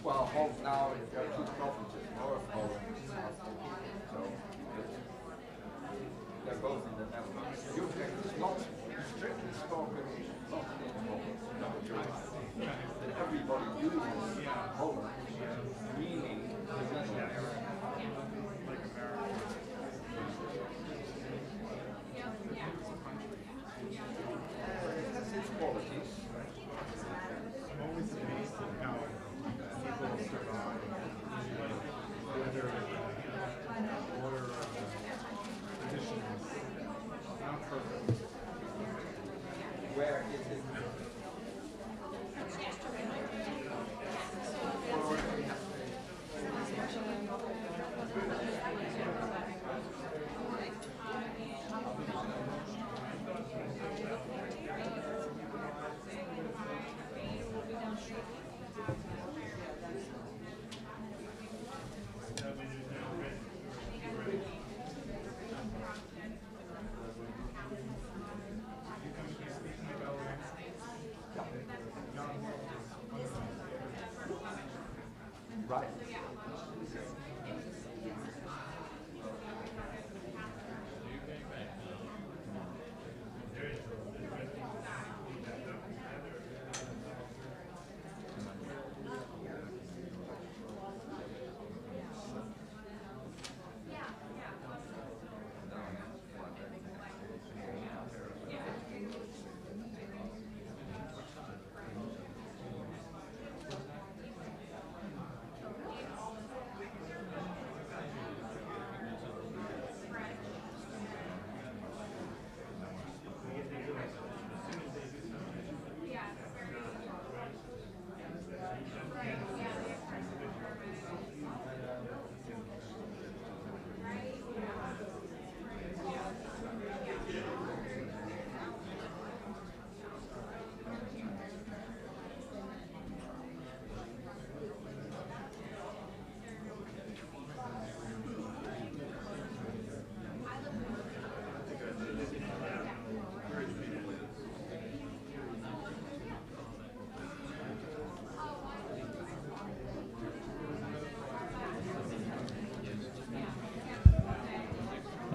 Well, now there are two provinces, North Holland and South Holland, so they're both in the Netherlands. Utrecht is not, strictly spoken, not in Holland, no, you're right. But everybody uses Holland, meaning the Netherlands. It has its qualities. I'm always amazed at how people survive, whether order of traditions, not perfect. Where is it? Right.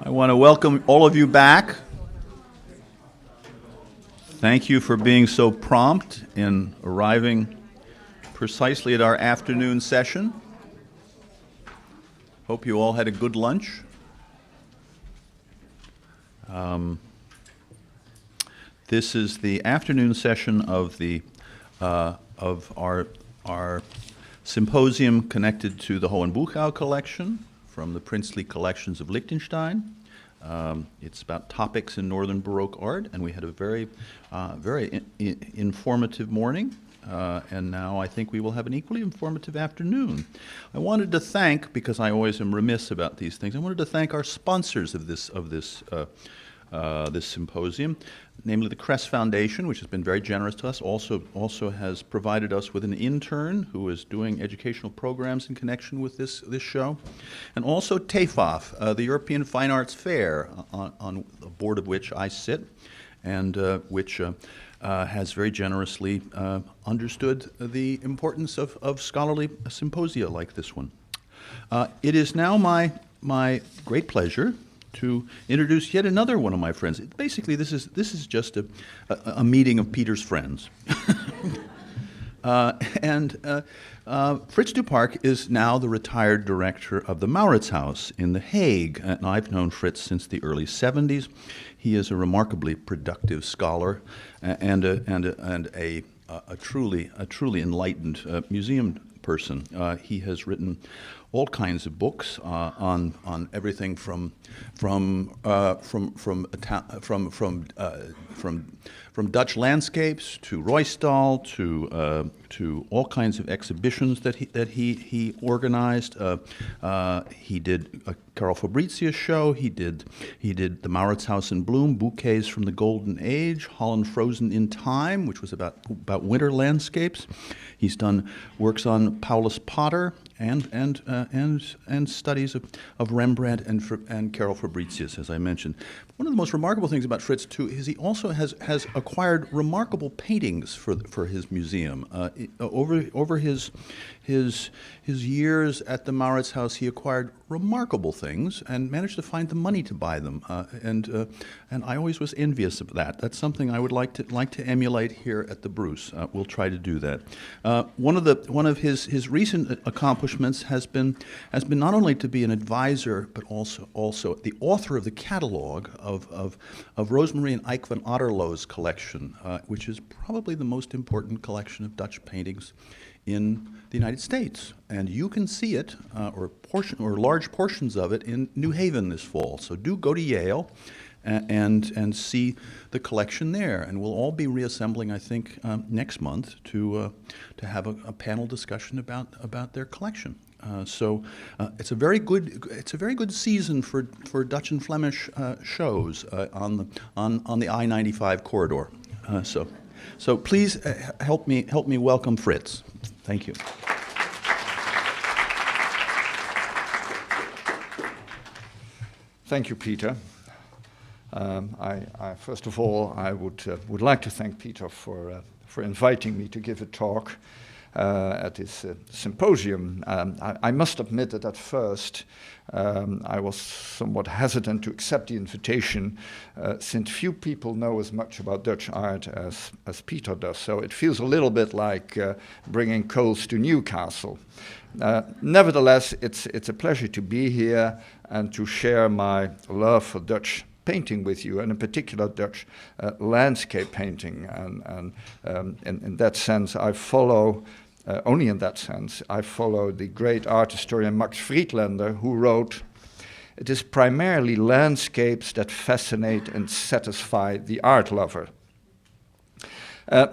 I want to welcome all of you back. Thank you for being so prompt in arriving precisely at our afternoon session. Hope you all had a good lunch. This is the afternoon session of our symposium connected to the Hohenbuchau collection from the princely collections of Liechtenstein. It's about topics in Northern Baroque art, and we had a very informative morning. And now I think we will have an equally informative afternoon. I wanted to thank, because I always am remiss about these things, I wanted to thank our sponsors of this symposium, namely the Kress Foundation, which has been very generous to us, also has provided us with an intern who is doing educational programs in connection with this show, and also TEFAF, the European Fine Arts Fair, on the board of which I sit, and which has very generously understood the importance of scholarly symposia like this one. It is now my great pleasure to introduce yet another one of my friends. Basically, this is just a meeting of Peter's friends. Fritz Duparc is now the retired director of the Mauritshuis in The Hague, and I've known Fritz since the early 70s. He is a remarkably productive scholar and a truly enlightened museum person. He has written all kinds of books on everything from Dutch landscapes to Ruysdael to all kinds of exhibitions that he organized. He did a Karel Fabritius show. He did the Mauritshuis in Bloom, Bouquets from the Golden Age, Holland Frozen in Time, which was about winter landscapes. He's done works on Paulus Potter and studies of Rembrandt and Karel Fabritius, as I mentioned. One of the most remarkable things about Fritz, too, is he also has acquired remarkable paintings for his museum. Over his years at the Mauritshuis, he acquired remarkable things and managed to find the money to buy them. And I always was envious of that. That's something I would like to emulate here at the Bruce. We'll try to do that. One of his recent accomplishments has been not only to be an advisor, but also the author of the catalog of Rosemary and Ike van Otterlo's collection, which is probably the most important collection of Dutch paintings in the United States. And you can see it, or large portions of it, in New Haven this fall. So do go to Yale and see the collection there. And we'll all be reassembling, I think, next month to have a panel discussion about their collection. So it's a very good season for Dutch and Flemish shows on the I-95 corridor. So please help me welcome Fritz. Thank you. Thank you, Peter. I first of all, I would like to thank Peter for inviting me to give a talk at this symposium. I must admit that at first I was somewhat hesitant to accept the invitation, since few people know as much about Dutch art as Peter does. So it feels a little bit like bringing coals to Newcastle. Nevertheless, it's a pleasure to be here and to share my love for Dutch painting with you, and in particular Dutch landscape painting. And in that sense, only in that sense, I follow the great art historian Max Friedlander, who wrote, "It is primarily landscapes that fascinate and satisfy the art lover."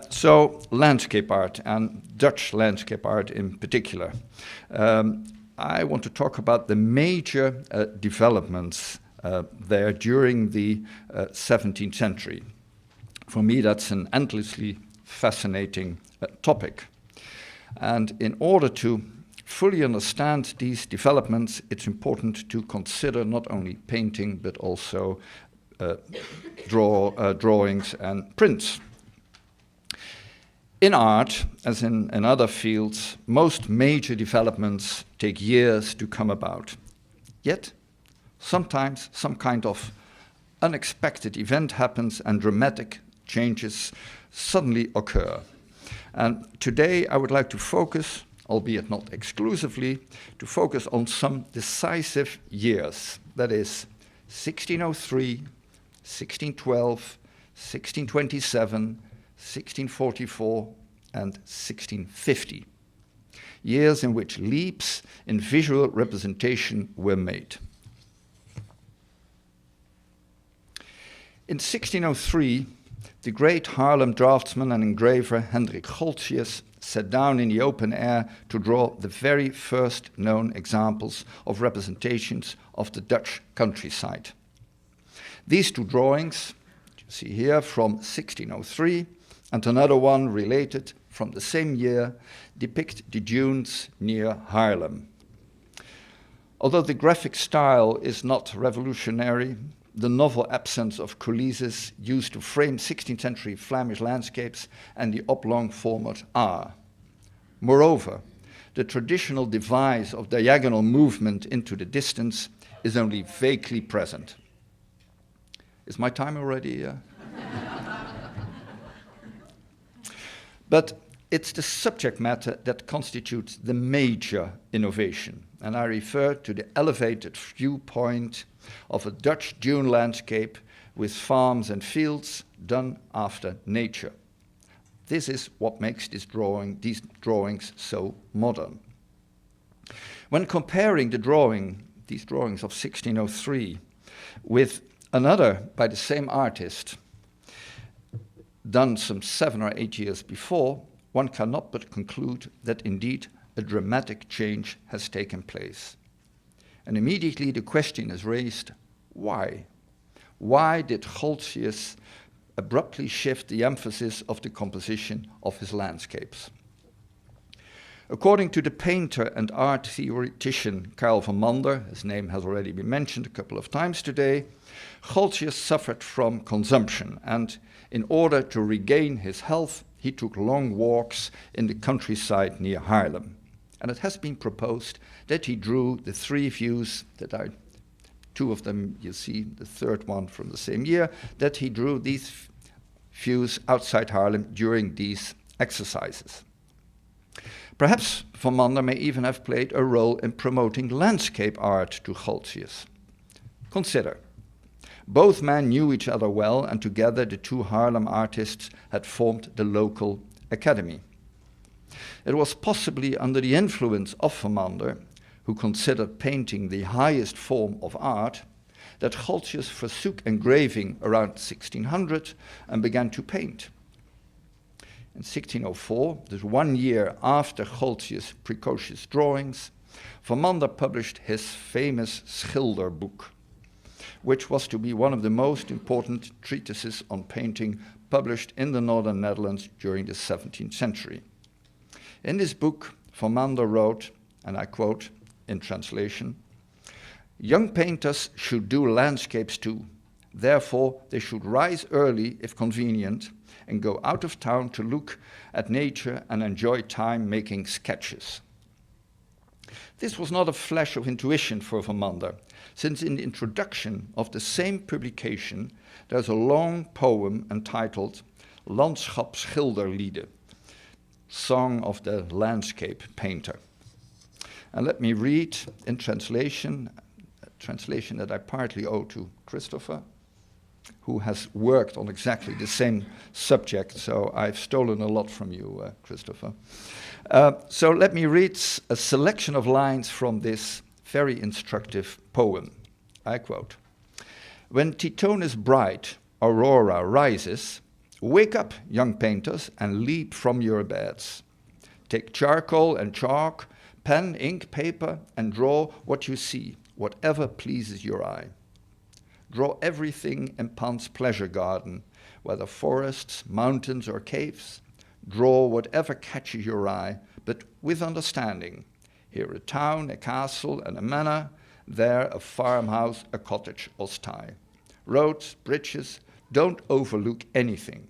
So landscape art, and Dutch landscape art in particular. I want to talk about the major developments there during the 17th century. For me, that's an endlessly fascinating topic. And in order to fully understand these developments, it's important to consider not only painting, but also drawings and prints. In art, as in other fields, most major developments take years to come about. Yet, sometimes some kind of unexpected event happens and dramatic changes suddenly occur. And today I would like to focus, albeit not exclusively, to focus on some decisive years. That is 1603 1612, 1627, 1644, and 1650. Years in which leaps in visual representation were made. In 1603, the great Haarlem draftsman and engraver Hendrik Goltzius sat down in the open air to draw the very first known examples of representations of the Dutch countryside. These two drawings, you see here, from 1603, and another one related from the same year, depict the dunes near Haarlem. Although the graphic style is not revolutionary, the novel absence of coulisses used to frame 16th century Flemish landscapes and the oblong format are. Moreover, the traditional device of diagonal movement into the distance is only vaguely present. Is my time already? But it's the subject matter that constitutes the major innovation, and I refer to the elevated viewpoint of a Dutch dune landscape with farms and fields done after nature. This is what makes these drawings so modern. When comparing these drawings of 1603 with another by the same artist done some 7 or 8 years before, one cannot but conclude that indeed a dramatic change has taken place. And immediately the question is raised, why? Why did Goltzius abruptly shift the emphasis of the composition of his landscapes? According to the painter and art theoretician Karel van Mander, his name has already been mentioned a couple of times today, Goltzius suffered from consumption, and in order to regain his health, he took long walks in the countryside near Haarlem. And it has been proposed that he drew the 3 views that are, 2 of them you see, the third one from the same year, that he drew these views outside Haarlem during these exercises. Perhaps Van Mander may even have played a role in promoting landscape art to Goltzius. Consider, both men knew each other well, and together the 2 Haarlem artists had formed the local academy. It was possibly under the influence of Van Mander, who considered painting the highest form of art, that Goltzius forsook engraving around 1600 and began to paint. In 1604, just 1 year after Goltzius' precocious drawings, Van Mander published his famous Schilderboek, which was to be one of the most important treatises on painting published in the northern Netherlands during the 17th century. In this book, Van Mander wrote, and I quote in translation, "Young painters should do landscapes too. Therefore, they should rise early, if convenient, and go out of town to look at nature and enjoy time making sketches." This was not a flash of intuition for Van Mander, since in the introduction of the same publication, there's a long poem entitled Landschapsschilderlieden, Song of the Landscape Painter. And let me read in translation, a translation that I partly owe to Christopher, who has worked on exactly the same subject, so I've stolen a lot from you, Christopher. So let me read a selection of lines from this very instructive poem. I quote, "When Tithonus bright, aurora rises, wake up, young painters, and leap from your beds. Take charcoal and chalk, pen, ink, paper, and draw what you see, whatever pleases your eye. Draw everything in Pan's pleasure garden, whether forests, mountains, or caves. Draw whatever catches your eye, but with understanding. Here a town, a castle, and a manor, there a farmhouse, a cottage, or sty. Roads, bridges, don't overlook anything.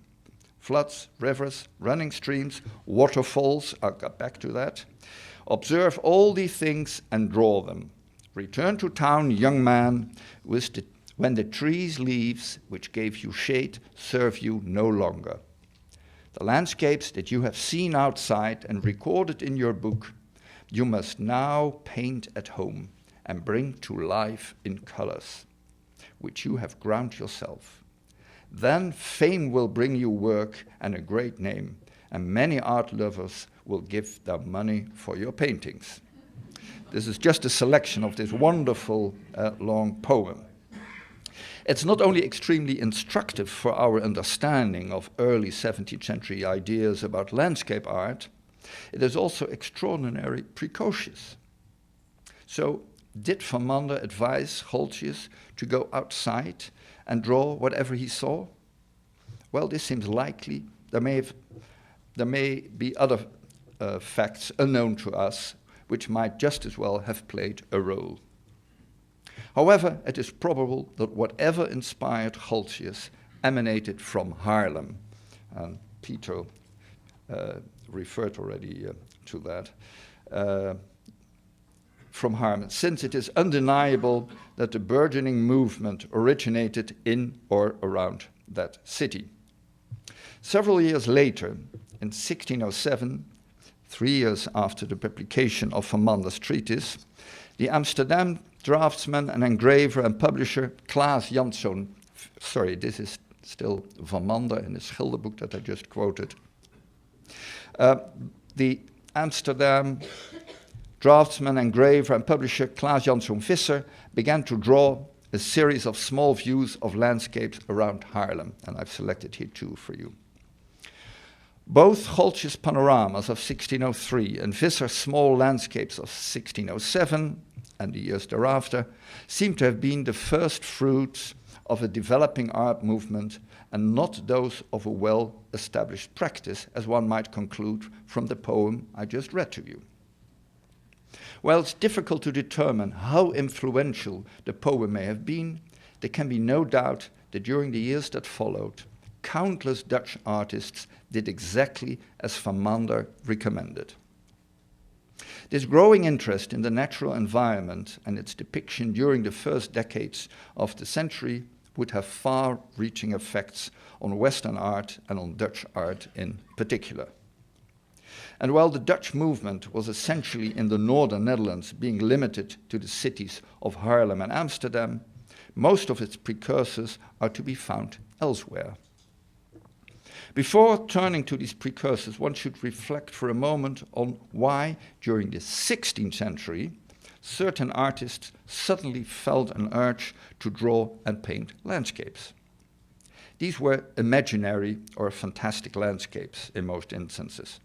Floods, rivers, running streams, waterfalls, I'll get back to that. Observe all these things and draw them. Return to town, young man, when the tree's leaves, which gave you shade, serve you no longer. The landscapes that you have seen outside and recorded in your book, you must now paint at home and bring to life in colors, which you have ground yourself. Then fame will bring you work and a great name, and many art lovers will give their money for your paintings. This is just a selection of this wonderful long poem. It's not only extremely instructive for our understanding of early 17th century ideas about landscape art, it is also extraordinarily precocious. So, did Van Mander advise Holtzius to go outside and draw whatever he saw? Well, this seems likely. There may be other facts unknown to us which might just as well have played a role. However, it is probable that whatever inspired Holtzius emanated from Haarlem, and Peter referred already to that, from Haarlem, since it is undeniable that the burgeoning movement originated in or around that city. Several years later, in 1607, 3 years after the publication of Van Mander's treatise, the Amsterdam draftsman and engraver and publisher Klaas Janszoon, sorry, this is still Van Mander in the schilderboek that I just quoted. The Amsterdam draftsman, engraver and publisher Klaas Janszoon Visser began to draw a series of small views of landscapes around Haarlem, and I've selected here two for you. Both Holtzius' panoramas of 1603 and Visser's small landscapes of 1607 and the years thereafter seem to have been the first fruits of a developing art movement and not those of a well-established practice, as one might conclude from the poem I just read to you. While it's difficult to determine how influential the poem may have been, there can be no doubt that during the years that followed, countless Dutch artists did exactly as Van Mander recommended. This growing interest in the natural environment and its depiction during the first decades of the century would have far-reaching effects on Western art and on Dutch art in particular. And while the Dutch movement was essentially in the northern Netherlands, being limited to the cities of Haarlem and Amsterdam, most of its precursors are to be found elsewhere. Before turning to these precursors, one should reflect for a moment on why, during the 16th century, certain artists suddenly felt an urge to draw and paint landscapes. These were imaginary or fantastic landscapes in most instances,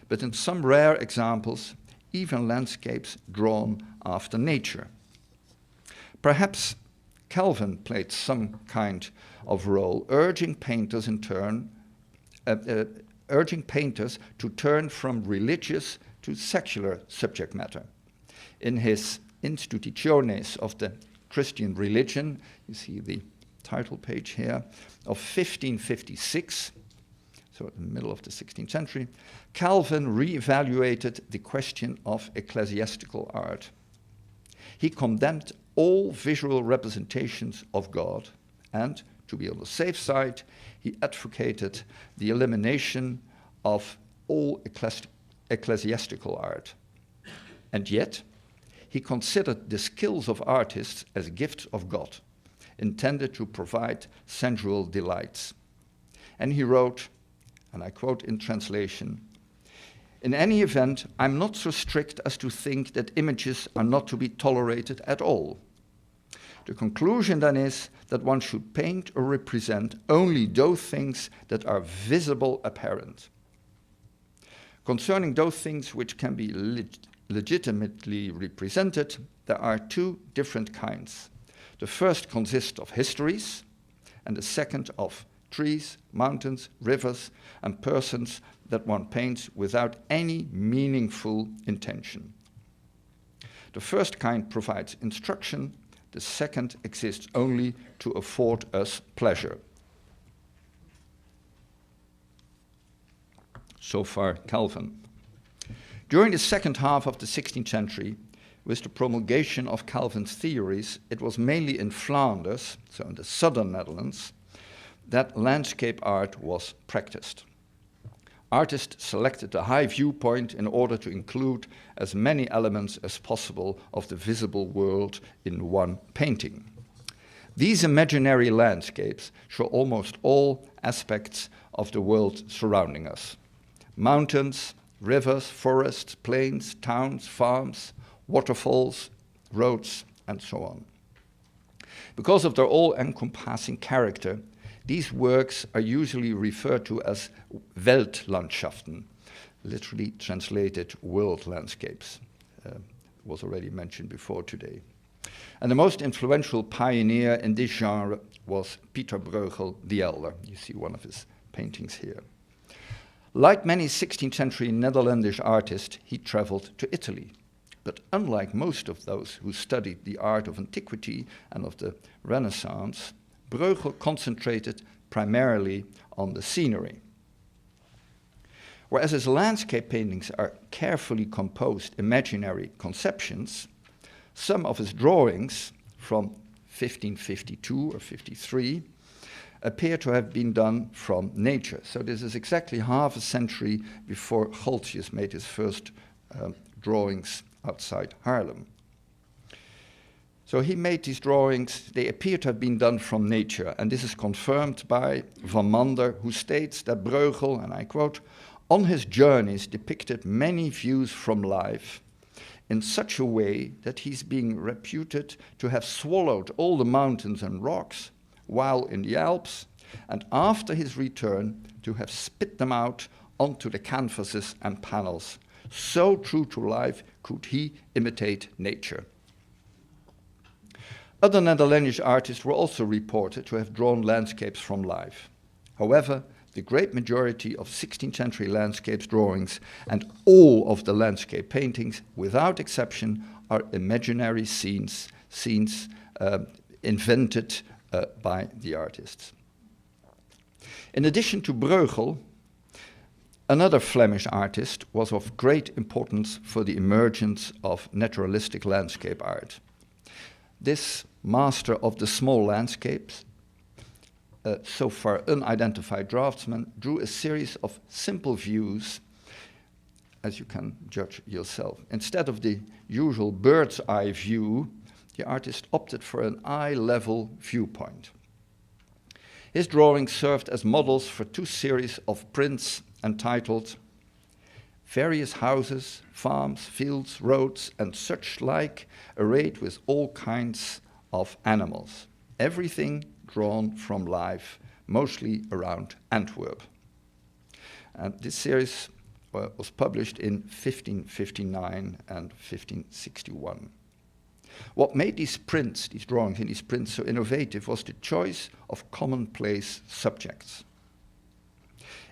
but in some rare examples, even landscapes drawn after nature. Perhaps Calvin played some kind of role, urging painters to turn from religious to secular subject matter. In his Institutiones of the Christian Religion, you see the title page here, of 1556, so in the middle of the 16th century, Calvin re-evaluated the question of ecclesiastical art. He condemned all visual representations of God, and, to be on the safe side, he advocated the elimination of all ecclesiastical art. And yet, he considered the skills of artists as gifts of God, intended to provide sensual delights. And he wrote, and I quote in translation, "In any event, I'm not so strict as to think that images are not to be tolerated at all. The conclusion then is that one should paint or represent only those things that are visible apparent. Concerning those things which can be legitimately represented, there are two different kinds. The first consists of histories, and the second of trees, mountains, rivers, and persons that one paints without any meaningful intention. The first kind provides instruction, the second exists only to afford us pleasure." So far, Calvin. During the second half of the 16th century, with the promulgation of Calvin's theories, it was mainly in Flanders, so in the southern Netherlands, that landscape art was practiced. Artists selected a high viewpoint in order to include as many elements as possible of the visible world in one painting. These imaginary landscapes show almost all aspects of the world surrounding us. Mountains, rivers, forests, plains, towns, farms, waterfalls, roads, and so on. Because of their all-encompassing character, these works are usually referred to as Weltlandschaften, literally translated world landscapes. Was already mentioned before today. And the most influential pioneer in this genre was Pieter Bruegel the Elder. You see one of his paintings here. Like many 16th century Netherlandish artists, he traveled to Italy. But unlike most of those who studied the art of antiquity and of the Renaissance, Bruegel concentrated primarily on the scenery. Whereas his landscape paintings are carefully composed imaginary conceptions, some of his drawings from 1552 or 53 appear to have been done from nature. So this is exactly half a century before Goltzius made his first drawings outside Haarlem. So he made these drawings, they appear to have been done from nature, and this is confirmed by Van Mander, who states that Bruegel, and I quote, on his journeys depicted many views from life in such a way that he's being reputed to have swallowed all the mountains and rocks while in the Alps, and after his return to have spit them out onto the canvases and panels. So true to life could he imitate nature. Other Netherlandish artists were also reported to have drawn landscapes from life. However, the great majority of 16th century landscapes drawings and all of the landscape paintings, without exception, are imaginary scenes invented by the artists. In addition to Bruegel, another Flemish artist was of great importance for the emergence of naturalistic landscape art. This master of the small landscapes, so far unidentified draftsman, drew a series of simple views, as you can judge yourself. Instead of the usual bird's eye view, the artist opted for an eye-level viewpoint. His drawings served as models for two series of prints entitled Various Houses, Farms, Fields, Roads, and such like, arrayed with all kinds of animals. Everything drawn from life, mostly around Antwerp. And this series was published in 1559 and 1561. What made these prints, these drawings in these prints so innovative was the choice of commonplace subjects.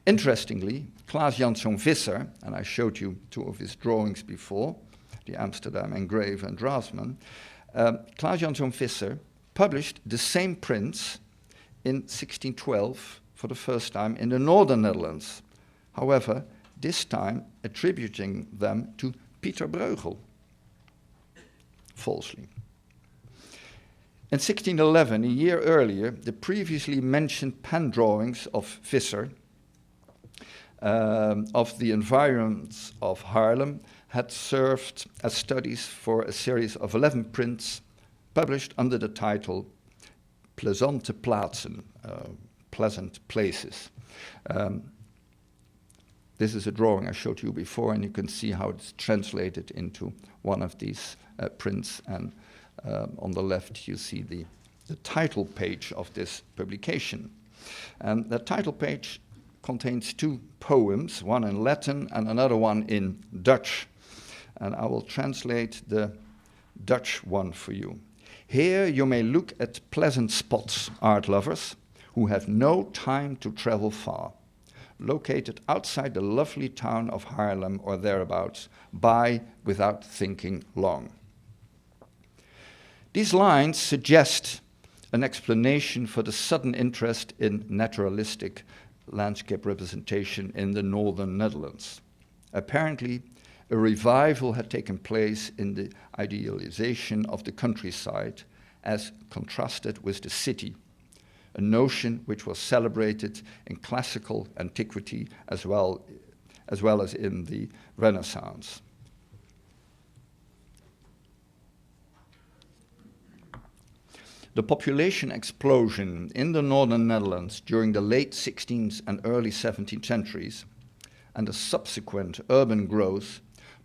Interestingly, Klaas Janszoon Visser, and I showed you two of his drawings before, the Amsterdam engraver and draftsman, Klaas Janszoon Visser published the same prints in 1612 for the first time in the northern Netherlands. However, this time attributing them to Pieter Bruegel, falsely. In 1611, a year earlier, the previously mentioned pen drawings of Visser of the environs of Haarlem had served as studies for a series of 11 prints published under the title Pleasante Plaatsen, pleasant places. This is a drawing I showed you before, and you can see how it's translated into one of these prints. And on the left, you see the title page of this publication. And the title page contains two poems, one in Latin and another one in Dutch. And I will translate the Dutch one for you. Here you may look at pleasant spots, art lovers, who have no time to travel far. Located outside the lovely town of Haarlem or thereabouts, buy without thinking long. These lines suggest an explanation for the sudden interest in naturalistic landscape representation in the northern Netherlands. Apparently, a revival had taken place in the idealization of the countryside as contrasted with the city, a notion which was celebrated in classical antiquity as well as in the Renaissance. The population explosion in the northern Netherlands during the late 16th and early 17th centuries and the subsequent urban growth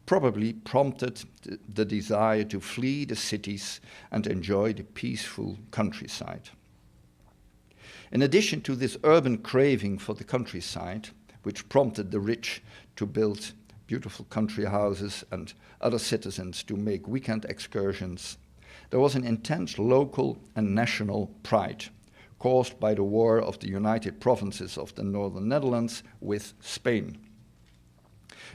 probably prompted the desire to flee the cities and enjoy the peaceful countryside. In addition to this urban craving for the countryside, which prompted the rich to build beautiful country houses and other citizens to make weekend excursions, there was an intense local and national pride caused by the war of the United Provinces of the Northern Netherlands with Spain.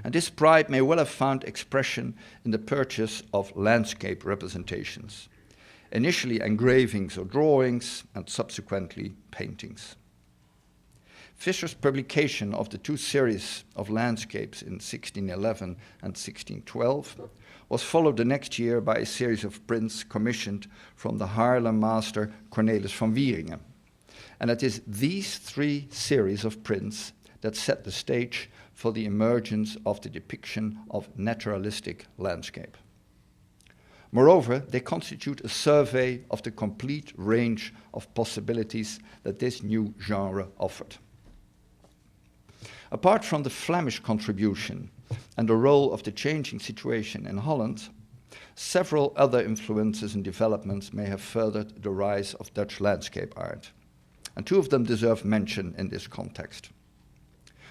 And this pride may well have found expression in the purchase of landscape representations, initially engravings or drawings, and subsequently paintings. Fischer's publication of the two series of landscapes in 1611 and 1612 was followed the next year by a series of prints commissioned from the Haarlem master Cornelis van Wieringen. And it is these three series of prints that set the stage for the emergence of the depiction of naturalistic landscape. Moreover, they constitute a survey of the complete range of possibilities that this new genre offered. Apart from the Flemish contribution and the role of the changing situation in Holland, several other influences and developments may have furthered the rise of Dutch landscape art, and two of them deserve mention in this context.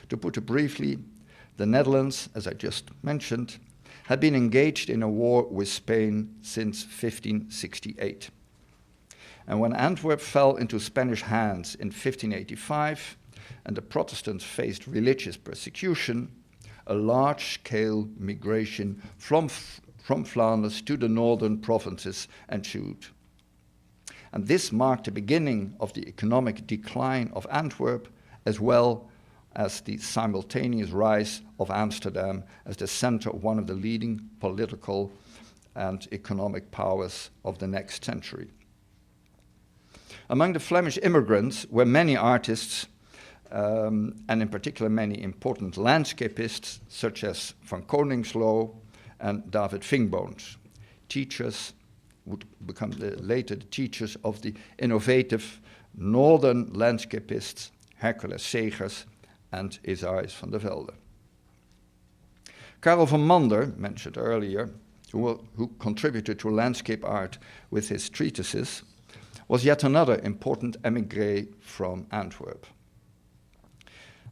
To put it briefly, the Netherlands, as I just mentioned, had been engaged in a war with Spain since 1568. And when Antwerp fell into Spanish hands in 1585, and the Protestants faced religious persecution, a large-scale migration from Flanders to the northern provinces ensued. And this marked the beginning of the economic decline of Antwerp, as well as the simultaneous rise of Amsterdam as the center of one of the leading political and economic powers of the next century. Among the Flemish immigrants were many artists, and in particular many important landscapists, such as Van Koningslo and David Vingboons, teachers would become later the teachers of the innovative northern landscapists Hercules Segers and Isaias van der Velde. Karel van Mander, mentioned earlier, who contributed to landscape art with his treatises, was yet another important émigré from Antwerp.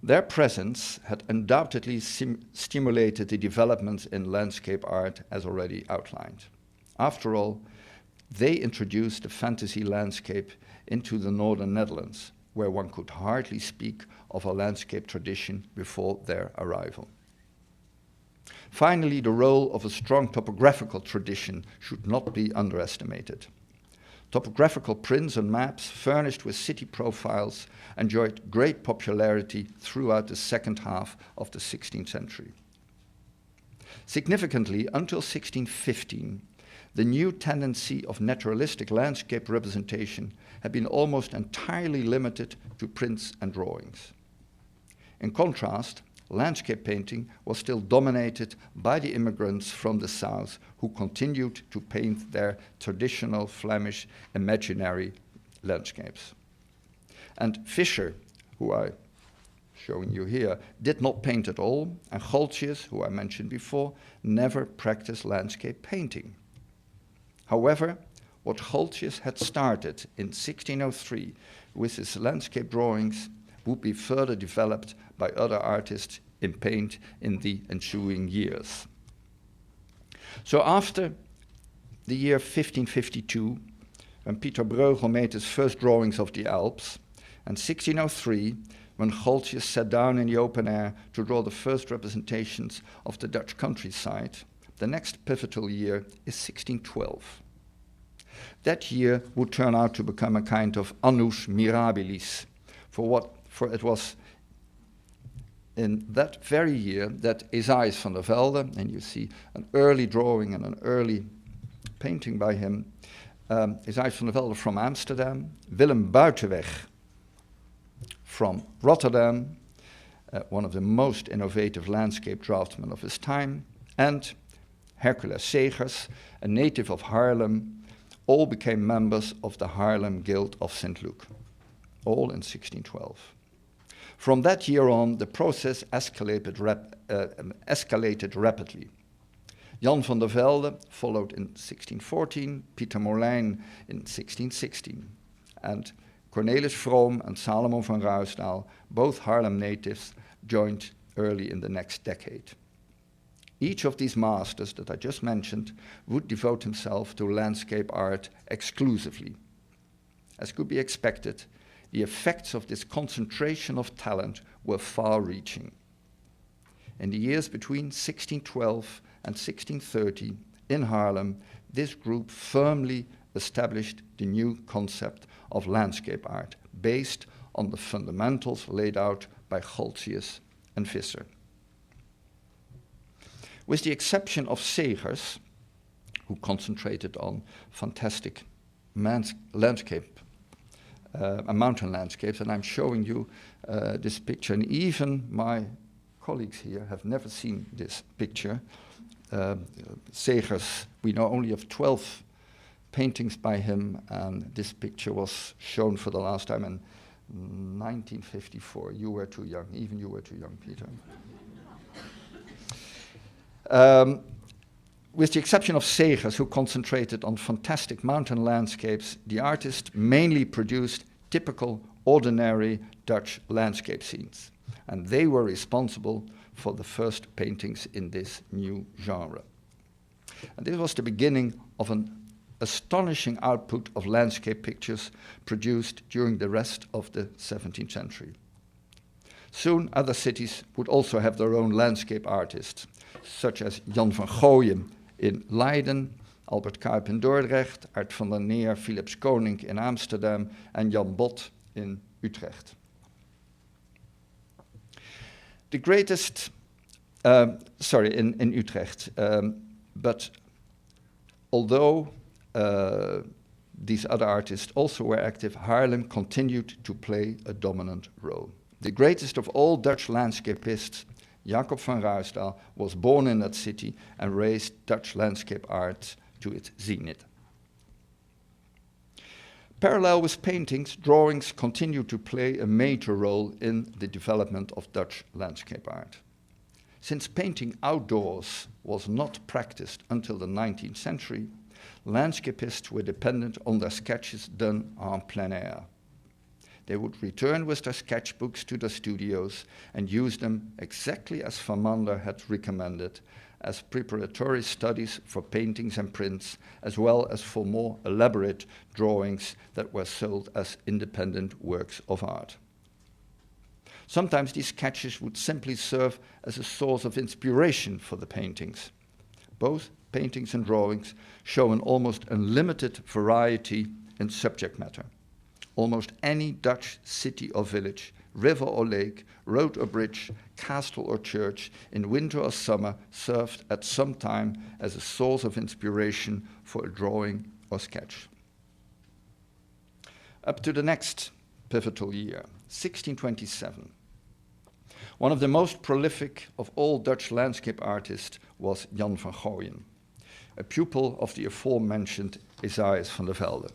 Their presence had undoubtedly stimulated the developments in landscape art as already outlined. After all, they introduced the fantasy landscape into the northern Netherlands, where one could hardly speak of a landscape tradition before their arrival. Finally, the role of a strong topographical tradition should not be underestimated. Topographical prints and maps furnished with city profiles enjoyed great popularity throughout the second half of the 16th century. Significantly, until 1615, the new tendency of naturalistic landscape representation had been almost entirely limited to prints and drawings. In contrast, landscape painting was still dominated by the immigrants from the south who continued to paint their traditional Flemish imaginary landscapes. And Fischer, who I'm showing you here, did not paint at all, and Goltzius, who I mentioned before, never practiced landscape painting. However, what Goltzius had started in 1603 with his landscape drawings would be further developed by other artists in paint in the ensuing years. So after the year 1552, when Peter Bruegel made his first drawings of the Alps, and 1603, when Goltzius sat down in the open air to draw the first representations of the Dutch countryside, the next pivotal year is 1612. That year would turn out to become a kind of annus mirabilis, for it was in that very year that Isaias van der Velde, and you see an early drawing and an early painting by him, Isaias van der Velde from Amsterdam, Willem Buitenweg from Rotterdam, one of the most innovative landscape draftsmen of his time, and Hercules Segers, a native of Haarlem, all became members of the Haarlem Guild of St. Luke, all in 1612. From that year on, the process escalated rapidly. Jan van der Velde followed in 1614, Pieter Molijn in 1616, and Cornelis Vroom and Salomon van Ruisdael, both Haarlem natives, joined early in the next decade. Each of these masters that I just mentioned would devote himself to landscape art exclusively. As could be expected, the effects of this concentration of talent were far-reaching. In the years between 1612 and 1630, in Haarlem, this group firmly established the new concept of landscape art, based on the fundamentals laid out by Goltzius and Visser. With the exception of Segers, who concentrated on fantastic landscape mountain landscapes, and I'm showing you this picture, and even my colleagues here have never seen this picture. Segers, we know only of 12 paintings by him, and this picture was shown for the last time in 1954. You were too young, even you were too young, Peter. With the exception of Segers, who concentrated on fantastic mountain landscapes, the artist mainly produced typical, ordinary Dutch landscape scenes, and they were responsible for the first paintings in this new genre. And this was the beginning of an astonishing output of landscape pictures produced during the rest of the 17th century. Soon other cities would also have their own landscape artists, such as Jan van Gooyen in Leiden, Albert Cuyp in Dordrecht, Art van der Neer, Philips Koning in Amsterdam, and Jan Bot in Utrecht. The greatest, in Utrecht, but although these other artists also were active, Haarlem continued to play a dominant role. The greatest of all Dutch landscapists, Jacob van Ruisdael, was born in that city and raised Dutch landscape art to its zenith. Parallel with paintings, drawings continued to play a major role in the development of Dutch landscape art. Since painting outdoors was not practiced until the 19th century, landscapists were dependent on their sketches done en plein air. They would return with their sketchbooks to the studios and use them exactly as Van Mander had recommended, as preparatory studies for paintings and prints, as well as for more elaborate drawings that were sold as independent works of art. Sometimes these sketches would simply serve as a source of inspiration for the paintings. Both paintings and drawings show an almost unlimited variety in subject matter. Almost any Dutch city or village, river or lake, road or bridge, castle or church, in winter or summer, served at some time as a source of inspiration for a drawing or sketch. Up to the next pivotal year, 1627. One of the most prolific of all Dutch landscape artists was Jan van Gooyen, a pupil of the aforementioned Esaias van der Velde.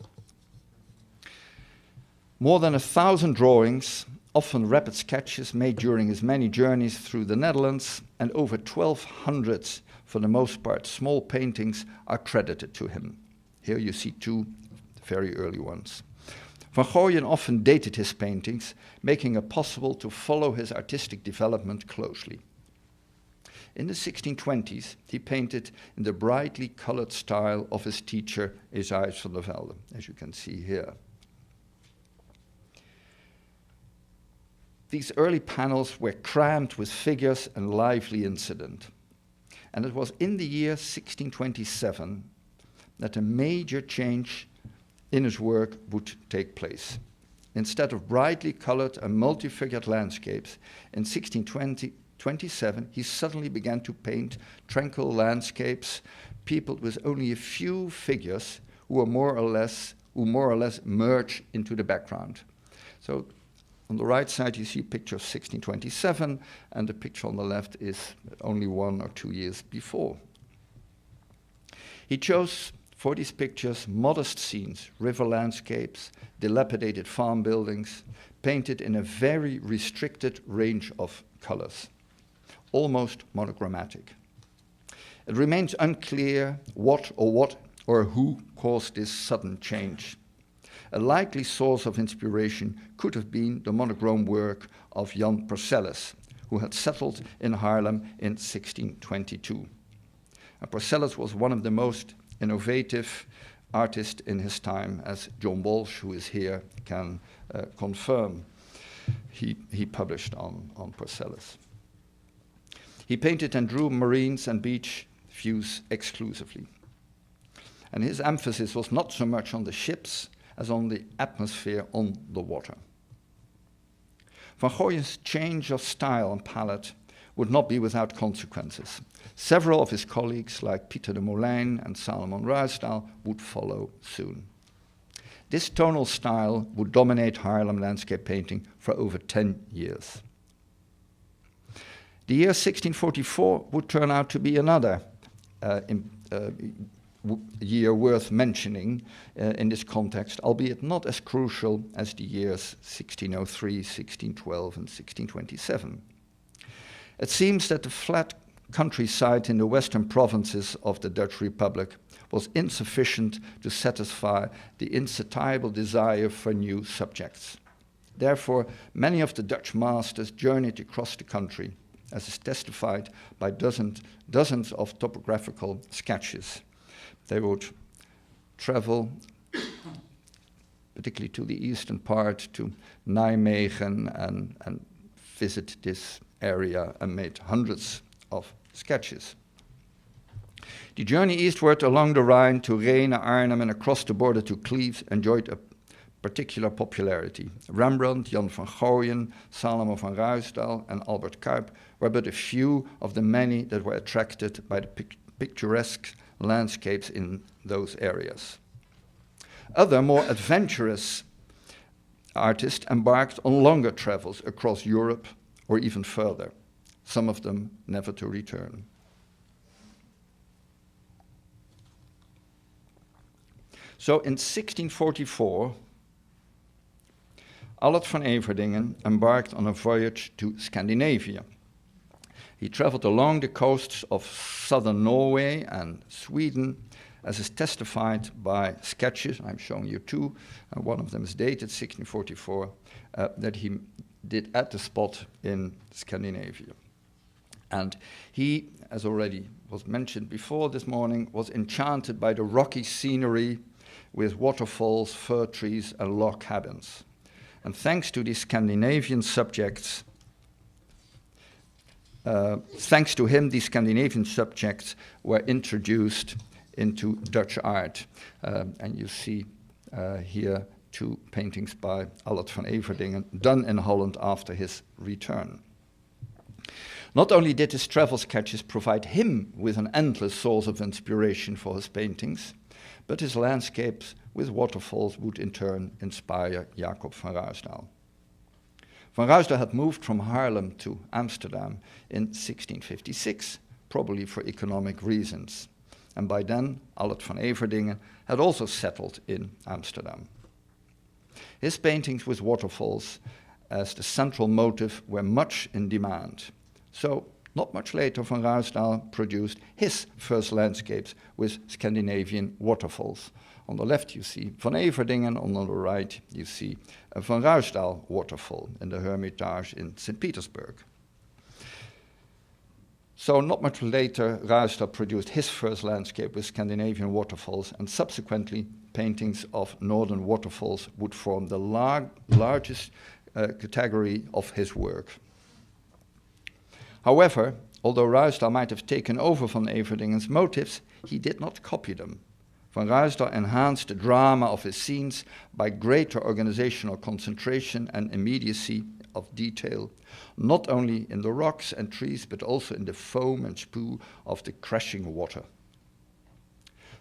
More than 1,000 drawings, often rapid sketches made during his many journeys through the Netherlands, and over 1,200, for the most part, small paintings are credited to him. Here you see two very early ones. Van Gooyen often dated his paintings, making it possible to follow his artistic development closely. In the 1620s, he painted in the brightly colored style of his teacher, Esaias van der Velde, as you can see here. These early panels were crammed with figures and lively incident. And it was in the year 1627 that a major change in his work would take place. Instead of brightly colored and multi-figured landscapes, in 1627 he suddenly began to paint tranquil landscapes peopled with only a few figures who more or less merge into the background. So on the right side, you see a picture of 1627, and the picture on the left is only 1 or 2 years before. He chose For these pictures, modest scenes, river landscapes, dilapidated farm buildings, painted in a very restricted range of colors, almost monogrammatic. It remains unclear what or who caused this sudden change. A likely source of inspiration could have been the monochrome work of Jan Parcellus, who had settled in Haarlem in 1622. And Parcellus was one of the most innovative artists in his time, as John Walsh, who is here, can confirm. He published on Parcellus. He painted and drew marines and beach views exclusively. And his emphasis was not so much on the ships as on the atmosphere on the water. Van Goyen's change of style and palette would not be without consequences. Several of his colleagues, like Pieter de Molijn and Salomon Ruisdael, would follow soon. This tonal style would dominate Haarlem landscape painting for over 10 years. The year 1644 would turn out to be another year worth mentioning in this context, albeit not as crucial as the years 1603, 1612, and 1627. It seems that the flat countryside in the western provinces of the Dutch Republic was insufficient to satisfy the insatiable desire for new subjects. Therefore, many of the Dutch masters journeyed across the country, as is testified by dozens of topographical sketches. They would travel, particularly to the eastern part, to Nijmegen, and visit this area and made hundreds of sketches. The journey eastward along the Rhine to Rhene, Arnhem, and across the border to Cleves enjoyed a particular popularity. Rembrandt, Jan van Goyen, Salomon van Ruisdael, and Albert Cuyp were but a few of the many that were attracted by the picturesque landscapes in those areas. Other, more adventurous artists embarked on longer travels across Europe or even further, some of them never to return. So in 1644, Allard van Everdingen embarked on a voyage to Scandinavia. He traveled along the coasts of southern Norway and Sweden, as is testified by sketches. I'm showing you two. One of them is dated 1644, that he did at the spot in Scandinavia. And he, as already was mentioned before this morning, was enchanted by the rocky scenery with waterfalls, fir trees, and log cabins. And thanks to these Scandinavian subjects, thanks to him, these Scandinavian subjects were introduced into Dutch art. And you see here two paintings by Allard van Everdingen, done in Holland after his return. Not only did his travel sketches provide him with an endless source of inspiration for his paintings, but his landscapes with waterfalls would in turn inspire Jacob van Ruisdael. Van Ruisdael had moved from Haarlem to Amsterdam in 1656, probably for economic reasons. And by then, Allard van Everdingen had also settled in Amsterdam. His paintings with waterfalls as the central motive were much in demand. So, not much later, Van Ruisdael produced his first landscapes with Scandinavian waterfalls. On the left you see Van Everdingen, on the right you see a Van Ruisdael waterfall in the Hermitage in St. Petersburg. So not much later, Ruisdael produced his first landscape with Scandinavian waterfalls, and subsequently paintings of northern waterfalls would form the largest category of his work. However, although Ruisdael might have taken over Van Everdingen's motives, he did not copy them. Van Ruisdael enhanced the drama of his scenes by greater organizational concentration and immediacy of detail, not only in the rocks and trees, but also in the foam and spew of the crashing water.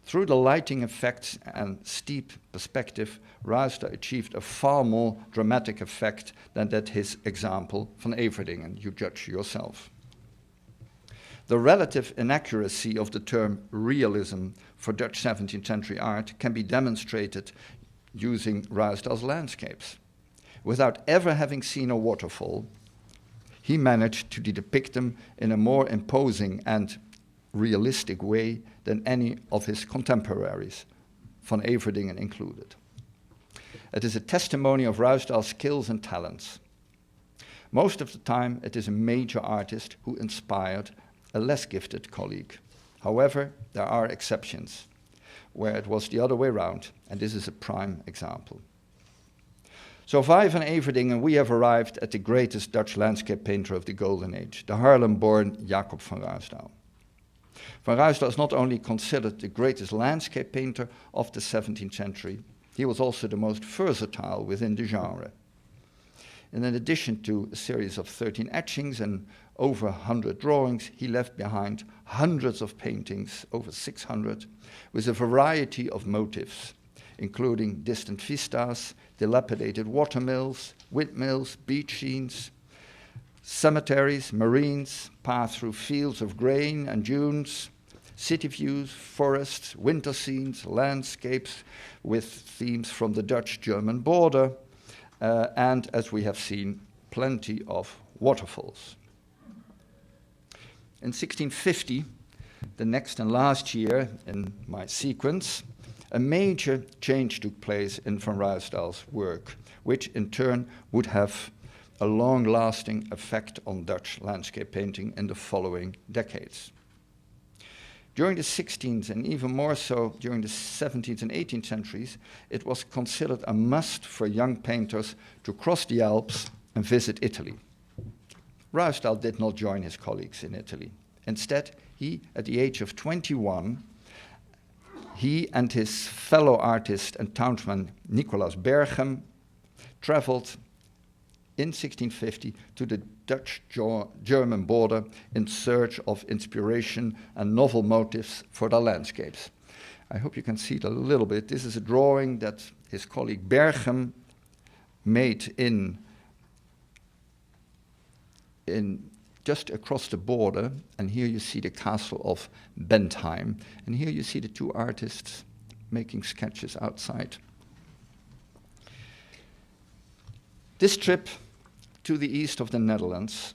Through the lighting effects and steep perspective, Ruisdael achieved a far more dramatic effect than that his example, Van Everdingen. You judge yourself. The relative inaccuracy of the term realism for Dutch 17th century art can be demonstrated using Ruysdael's landscapes. Without ever having seen a waterfall, he managed to depict them in a more imposing and realistic way than any of his contemporaries, van Everdingen included. It is a testimony of Ruysdael's skills and talents. Most of the time, it is a major artist who inspired a less gifted colleague. However, there are exceptions, where it was the other way around, and this is a prime example. So via van Everdingen, we have arrived at the greatest Dutch landscape painter of the Golden Age, the Haarlem-born Jacob van Ruysdael. Van Ruysdael is not only considered the greatest landscape painter of the 17th century, he was also the most versatile within the genre. And in addition to a series of 13 etchings and over 100 drawings, he left behind hundreds of paintings, over 600, with a variety of motifs, including distant vistas, dilapidated watermills, windmills, beach scenes, cemeteries, marines, paths through fields of grain and dunes, city views, forests, winter scenes, landscapes with themes from the Dutch-German border, and, as we have seen, plenty of waterfalls. In 1650, the next and last year in my sequence, a major change took place in van Ruysdael's work, which in turn would have a long-lasting effect on Dutch landscape painting in the following decades. During the 16th and even more so during the 17th and 18th centuries, it was considered a must for young painters to cross the Alps and visit Italy. Ruysdael did not join his colleagues in Italy. Instead, he, at the age of 21, he and his fellow artist and townsman Nicolaas Berchem traveled in 1650 to the Dutch-German border in search of inspiration and novel motifs for their landscapes. I hope you can see it a little bit. This is a drawing that his colleague Berchem made in just across the border, and here you see the castle of Bentheim, and here you see the two artists making sketches outside. This trip to the east of the Netherlands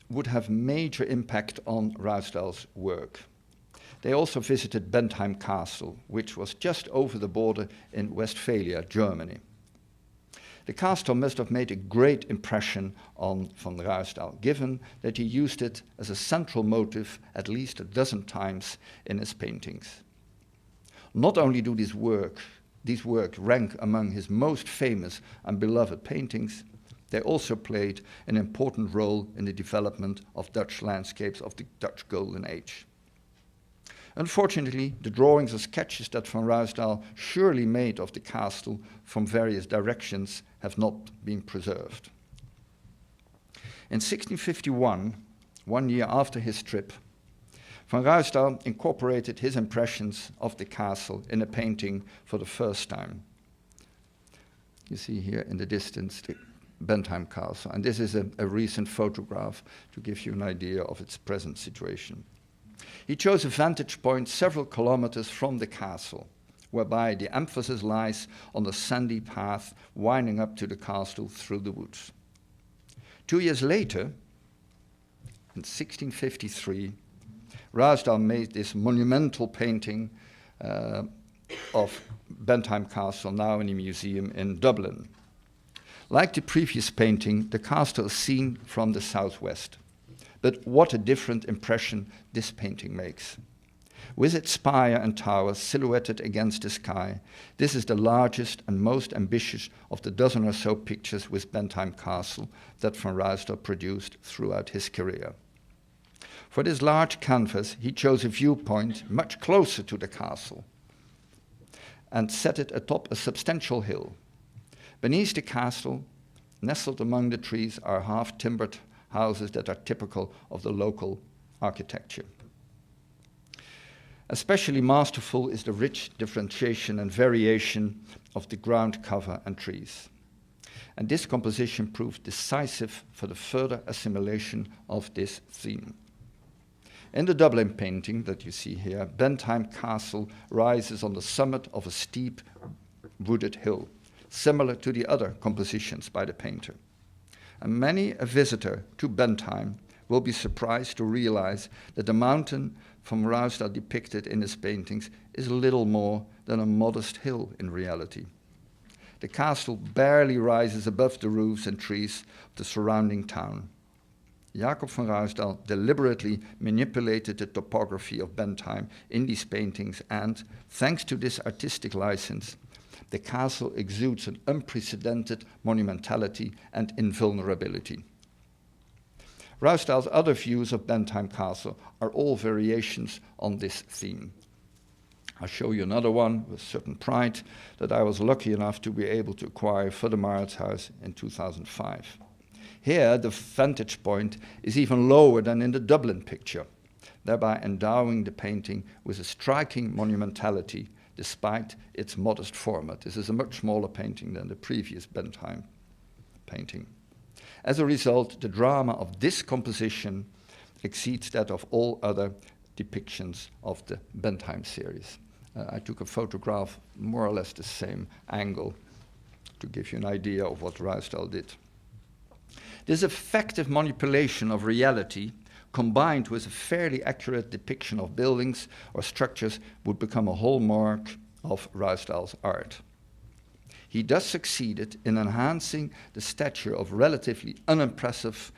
would have major impact on Ruysdael's work. They also visited Bentheim Castle, which was just over the border in Westphalia, Germany. The castle must have made a great impression on van Ruysdael, given that he used it as a central motive at least a dozen times in his paintings. Not only do these works rank among his most famous and beloved paintings, they also played an important role in the development of Dutch landscapes of the Dutch Golden Age. Unfortunately, the drawings or sketches that van Ruysdael surely made of the castle from various directions have not been preserved. In 1651, 1 year after his trip, van Ruysdael incorporated his impressions of the castle in a painting for the first time. You see here in the distance the Bentheim Castle, and this is a recent photograph to give you an idea of its present situation. He chose a vantage point several kilometers from the castle, whereby the emphasis lies on the sandy path winding up to the castle through the woods. 2 years later, in 1653, Ruysdael made this monumental painting of Bentheim Castle, now in a museum in Dublin. Like the previous painting, the castle is seen from the southwest. But what a different impression this painting makes. With its spire and tower silhouetted against the sky, this is the largest and most ambitious of the dozen or so pictures with Bentheim Castle that van Ruysdael produced throughout his career. For this large canvas, he chose a viewpoint much closer to the castle and set it atop a substantial hill. Beneath the castle, nestled among the trees, are half-timbered houses that are typical of the local architecture. Especially masterful is the rich differentiation and variation of the ground cover and trees. And this composition proved decisive for the further assimilation of this theme. In the Dublin painting that you see here, Bentheim Castle rises on the summit of a steep wooded hill, similar to the other compositions by the painter. And many a visitor to Bentheim will be surprised to realize that the mountain von Ruysdael depicted in his paintings is little more than a modest hill in reality. The castle barely rises above the roofs and trees of the surrounding town. Jacob von Ruysdael deliberately manipulated the topography of Bentheim in these paintings, and, thanks to this artistic license, the castle exudes an unprecedented monumentality and invulnerability. Ruysdael's other views of Bentheim Castle are all variations on this theme. I'll show you another one with certain pride that I was lucky enough to be able to acquire for the Mauritshuis in 2005. Here, the vantage point is even lower than in the Dublin picture, thereby endowing the painting with a striking monumentality despite its modest format. This is a much smaller painting than the previous Bentheim painting. As a result, the drama of this composition exceeds that of all other depictions of the Bentheim series. I took a photograph more or less the same angle to give you an idea of what Ruysdael did. This effective manipulation of reality, combined with a fairly accurate depiction of buildings or structures, would become a hallmark of Ruysdael's art. He thus succeeded in enhancing the stature of relatively unimpressive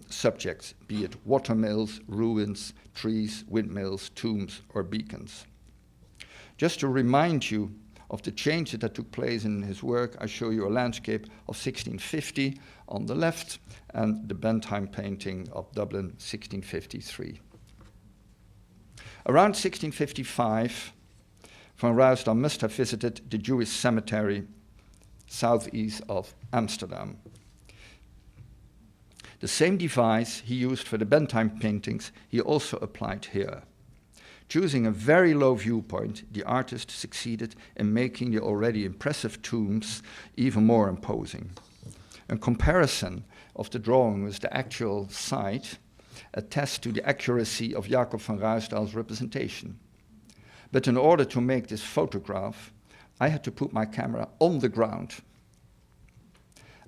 subjects, be it watermills, ruins, trees, windmills, tombs, or beacons. Just to remind you of the changes that took place in his work, I show you a landscape of 1650 on the left and the Bentheim painting of Dublin, 1653. Around 1655, von Ruysdael must have visited the Jewish cemetery southeast of Amsterdam. The same device he used for the Bentheim paintings, he also applied here. Choosing a very low viewpoint, the artist succeeded in making the already impressive tombs even more imposing. A comparison of the drawing with the actual site attests to the accuracy of Jacob von Ruysdael's representation. But in order to make this photograph, I had to put my camera on the ground.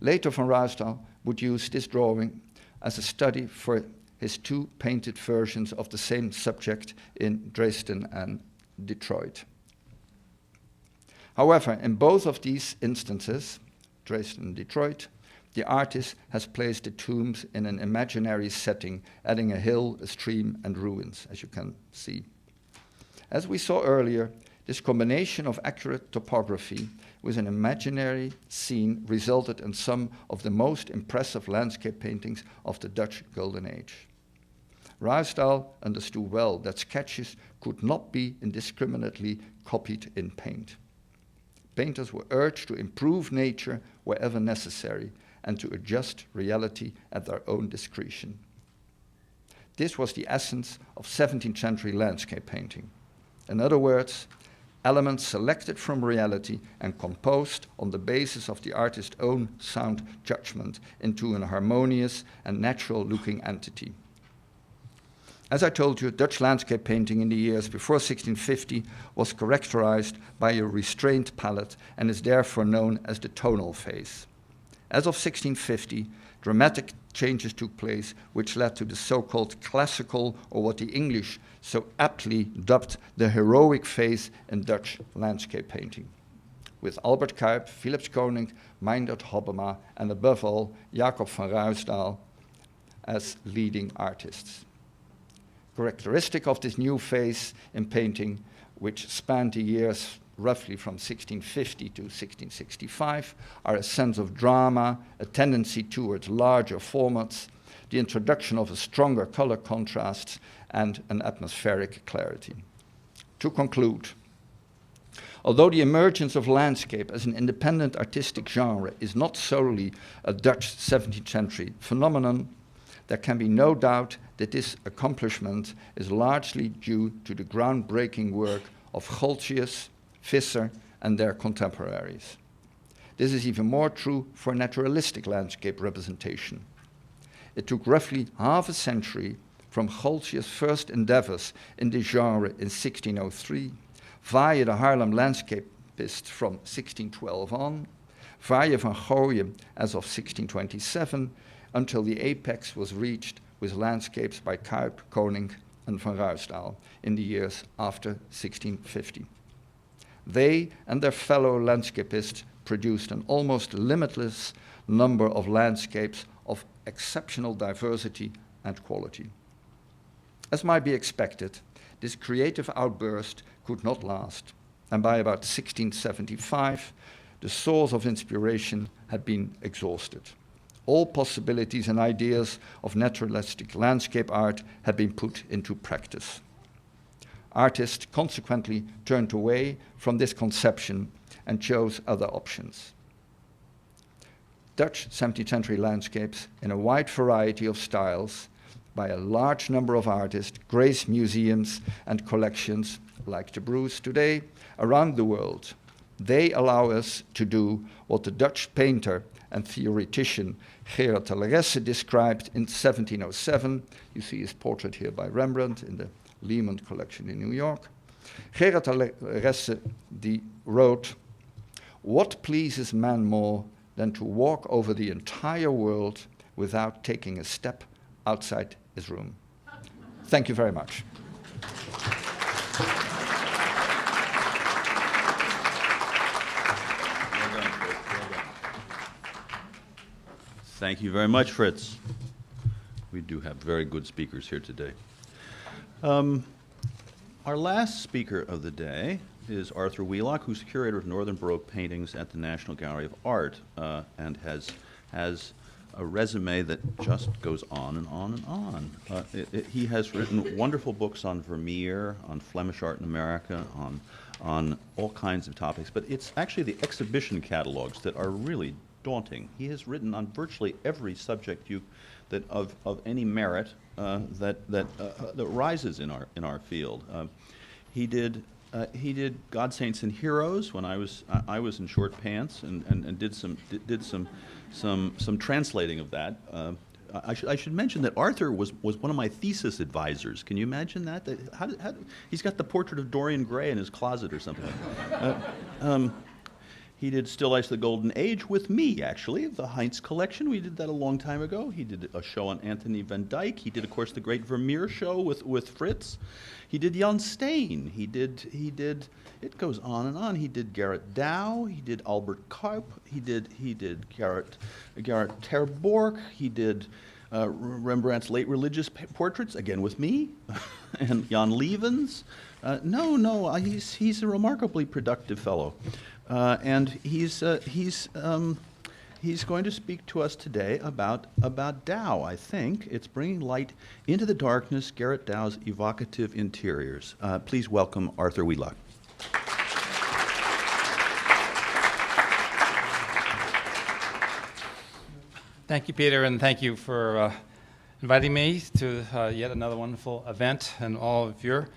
Later, von Ruysdael would use this drawing as a study for his two painted versions of the same subject in Dresden and Detroit. However, in both of these instances, Dresden and Detroit, the artist has placed the tombs in an imaginary setting, adding a hill, a stream, and ruins, as you can see. As we saw earlier, this combination of accurate topography with an imaginary scene resulted in some of the most impressive landscape paintings of the Dutch Golden Age. Ruysdael understood well that sketches could not be indiscriminately copied in paint. Painters were urged to improve nature wherever necessary and to adjust reality at their own discretion. This was the essence of 17th century landscape painting. In other words, elements selected from reality and composed on the basis of the artist's own sound judgment into an harmonious and natural-looking entity. As I told you, Dutch landscape painting in the years before 1650 was characterized by a restrained palette and is therefore known as the tonal phase. As of 1650, dramatic changes took place which led to the so-called classical, or what the English so aptly dubbed the heroic phase in Dutch landscape painting, with Albert Cuyp, Philips Koning, Meindert Hobbema, and above all, Jacob von Ruysdael as leading artists. Characteristic of this new phase in painting, which spanned the years roughly from 1650 to 1665, are a sense of drama, a tendency towards larger formats, the introduction of a stronger color contrast, and an atmospheric clarity. To conclude, although the emergence of landscape as an independent artistic genre is not solely a Dutch 17th century phenomenon, there can be no doubt that this accomplishment is largely due to the groundbreaking work of Goltzius, Visser, and their contemporaries. This is even more true for naturalistic landscape representation. It took roughly half a century from Goltje's first endeavors in the genre in 1603, via the Haarlem landscapist from 1612 on, via Van Gooyen as of 1627, until the apex was reached with landscapes by Cuyp, Koning, and Van Ruisdael in the years after 1650. They and their fellow landscapists produced an almost limitless number of landscapes of exceptional diversity and quality. As might be expected, this creative outburst could not last, and by about 1675, the source of inspiration had been exhausted. All possibilities and ideas of naturalistic landscape art had been put into practice. Artists consequently turned away from this conception and chose other options. Dutch 17th century landscapes in a wide variety of styles by a large number of artists grace museums and collections like the Bruce today around the world. They allow us to do what the Dutch painter and theoretician Gerard de Resse described in 1707. You see his portrait here by Rembrandt in the Lehman collection in New York. Gerard de Resse wrote, "What pleases man more than to walk over the entire world without taking a step outside his room?" Thank you very much. Thank you very much, Fritz. We do have very good speakers here today. Our last speaker of the day is Arthur Wheelock, who's curator of Northern Baroque paintings at the National Gallery of Art, and has a resume that just goes on and on and on. He has written wonderful books on Vermeer, on Flemish art in America, on all kinds of topics, but it's actually the exhibition catalogs that are really daunting. He has written on virtually every subject of any merit that rises in our field. He did God, Saints, and Heroes when I was in short pants and did some translating of that. I should mention that Arthur was one of my thesis advisors. Can you imagine that? He's got the portrait of Dorian Gray in his closet or something. He did Still Life's the Golden Age with me, actually, the Heinz collection. We did that a long time ago. He did a show on Anthony van Dyck. He did, of course, the great Vermeer show with Fritz. He did Jan Steen. He did. It goes on and on. He did Gerrit Dow. He did Albert Cuyp. He did Gerrit ter Borch. He did Rembrandt's late religious portraits, again with me, and Jan Levens. He's a remarkably productive fellow. And he's going to speak to us today about Dow, I think. It's bringing light into the darkness, Gerrit Dow's evocative interiors. Please welcome Arthur Wheelock. Thank you, Peter, and thank you for inviting me to yet another wonderful event and all of your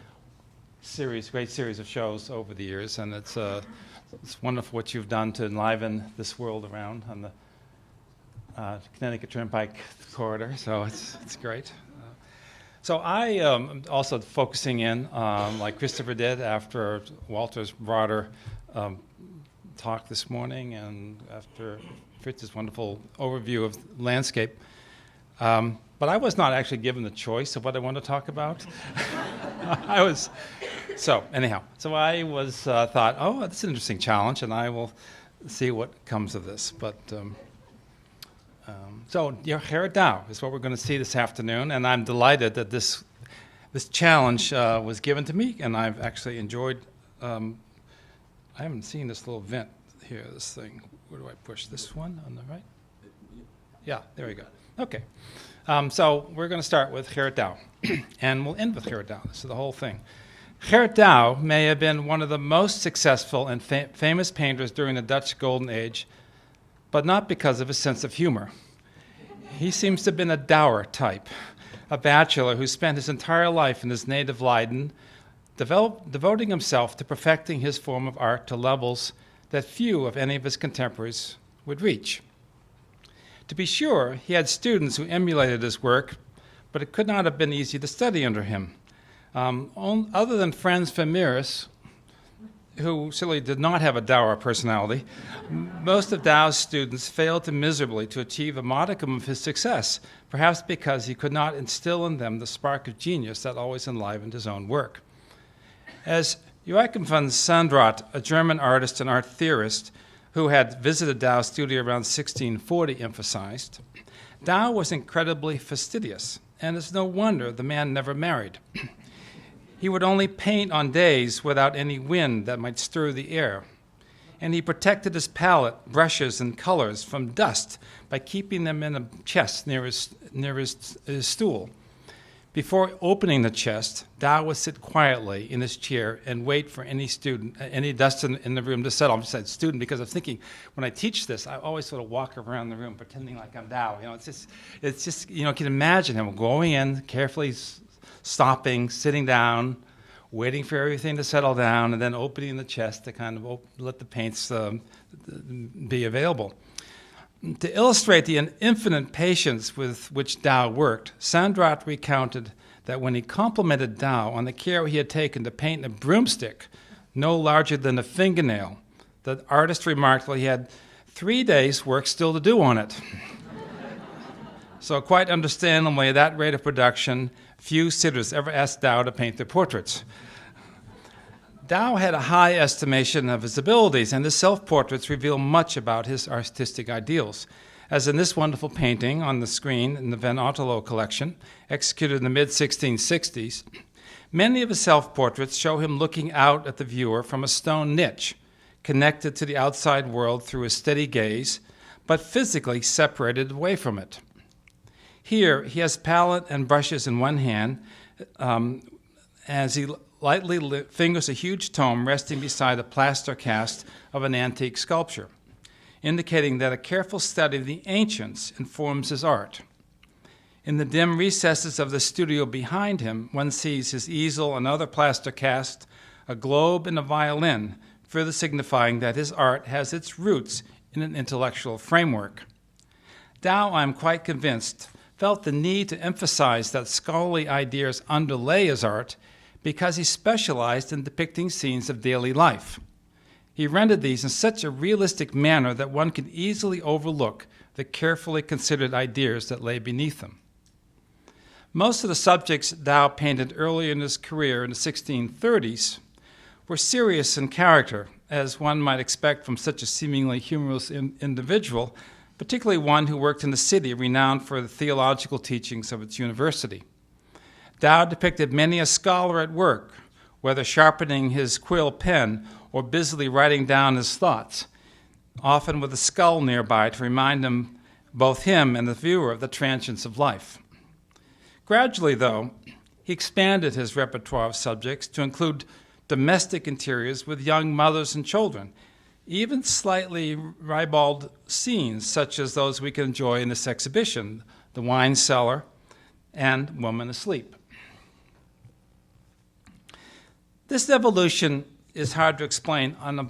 great series of shows over the years. And it's wonderful what you've done to enliven this world around on the Connecticut Turnpike corridor, so it's great. So I am also focusing in, like Christopher did after Walter's broader talk this morning and after Fritz's wonderful overview of landscape. But I was not actually given the choice of what I want to talk about. So I was thought, oh, that's an interesting challenge, and I will see what comes of this. But Gerrit Dow is what we're going to see this afternoon, and I'm delighted that this challenge was given to me, and I've actually enjoyed. I haven't seen this little vent here. This thing. Where do I push? This one on the right? Yeah, there we go. Okay. So we're going to start with Gerrit Dow, and we'll end with Gerrit Dow. This is the whole thing. Gerrit Dow may have been one of the most successful and famous painters during the Dutch Golden Age, but not because of his sense of humor. He seems to have been a dour type, a bachelor who spent his entire life in his native Leiden, devoting himself to perfecting his form of art to levels that few of any of his contemporaries would reach. To be sure, he had students who emulated his work, but it could not have been easy to study under him. Other than Franz von Mieris, who certainly did not have a dour personality, most of Dao's students failed miserably to achieve a modicum of his success, perhaps because he could not instill in them the spark of genius that always enlivened his own work. As Joachim von Sandrart, a German artist and art theorist who had visited Dao's studio around 1640, emphasized, Dao was incredibly fastidious, and it's no wonder the man never married. He would only paint on days without any wind that might stir the air. And he protected his palette, brushes, and colors from dust by keeping them in a chest near his stool. Before opening the chest, Dao would sit quietly in his chair and wait for any dust in the room to settle. I said student because I'm thinking, when I teach this, I always sort of walk around the room pretending like I'm Dao. It's just you can imagine him going in, carefully stopping, sitting down, waiting for everything to settle down, and then opening the chest to kind of let the paints be available. To illustrate the infinite patience with which Dao worked, Sandrart recounted that when he complimented Dao on the care he had taken to paint a broomstick no larger than a fingernail, the artist remarked, well, he had 3 days' work still to do on it. So quite understandably, at that rate of production, few sitters ever asked Dao to paint their portraits. Dao had a high estimation of his abilities, and his self-portraits reveal much about his artistic ideals. As in this wonderful painting on the screen in the Van Otterlo collection, executed in the mid-1660s, many of his self-portraits show him looking out at the viewer from a stone niche, connected to the outside world through a steady gaze, but physically separated away from it. Here, he has palette and brushes in one hand as he lightly fingers a huge tome resting beside a plaster cast of an antique sculpture, indicating that a careful study of the ancients informs his art. In the dim recesses of the studio behind him, one sees his easel and other plaster cast, a globe and a violin, further signifying that his art has its roots in an intellectual framework. Dao, I'm quite convinced, felt the need to emphasize that scholarly ideas underlay his art because he specialized in depicting scenes of daily life. He rendered these in such a realistic manner that one could easily overlook the carefully considered ideas that lay beneath them. Most of the subjects Dao painted early in his career in the 1630s were serious in character, as one might expect from such a seemingly humorous individual, particularly one who worked in a city renowned for the theological teachings of its university. Dao depicted many a scholar at work, whether sharpening his quill pen or busily writing down his thoughts, often with a skull nearby to remind both him and the viewer of the transience of life. Gradually, though, he expanded his repertoire of subjects to include domestic interiors with young mothers and children, even slightly ribald scenes such as those we can enjoy in this exhibition, the wine cellar and Woman Asleep. This evolution is hard to explain on a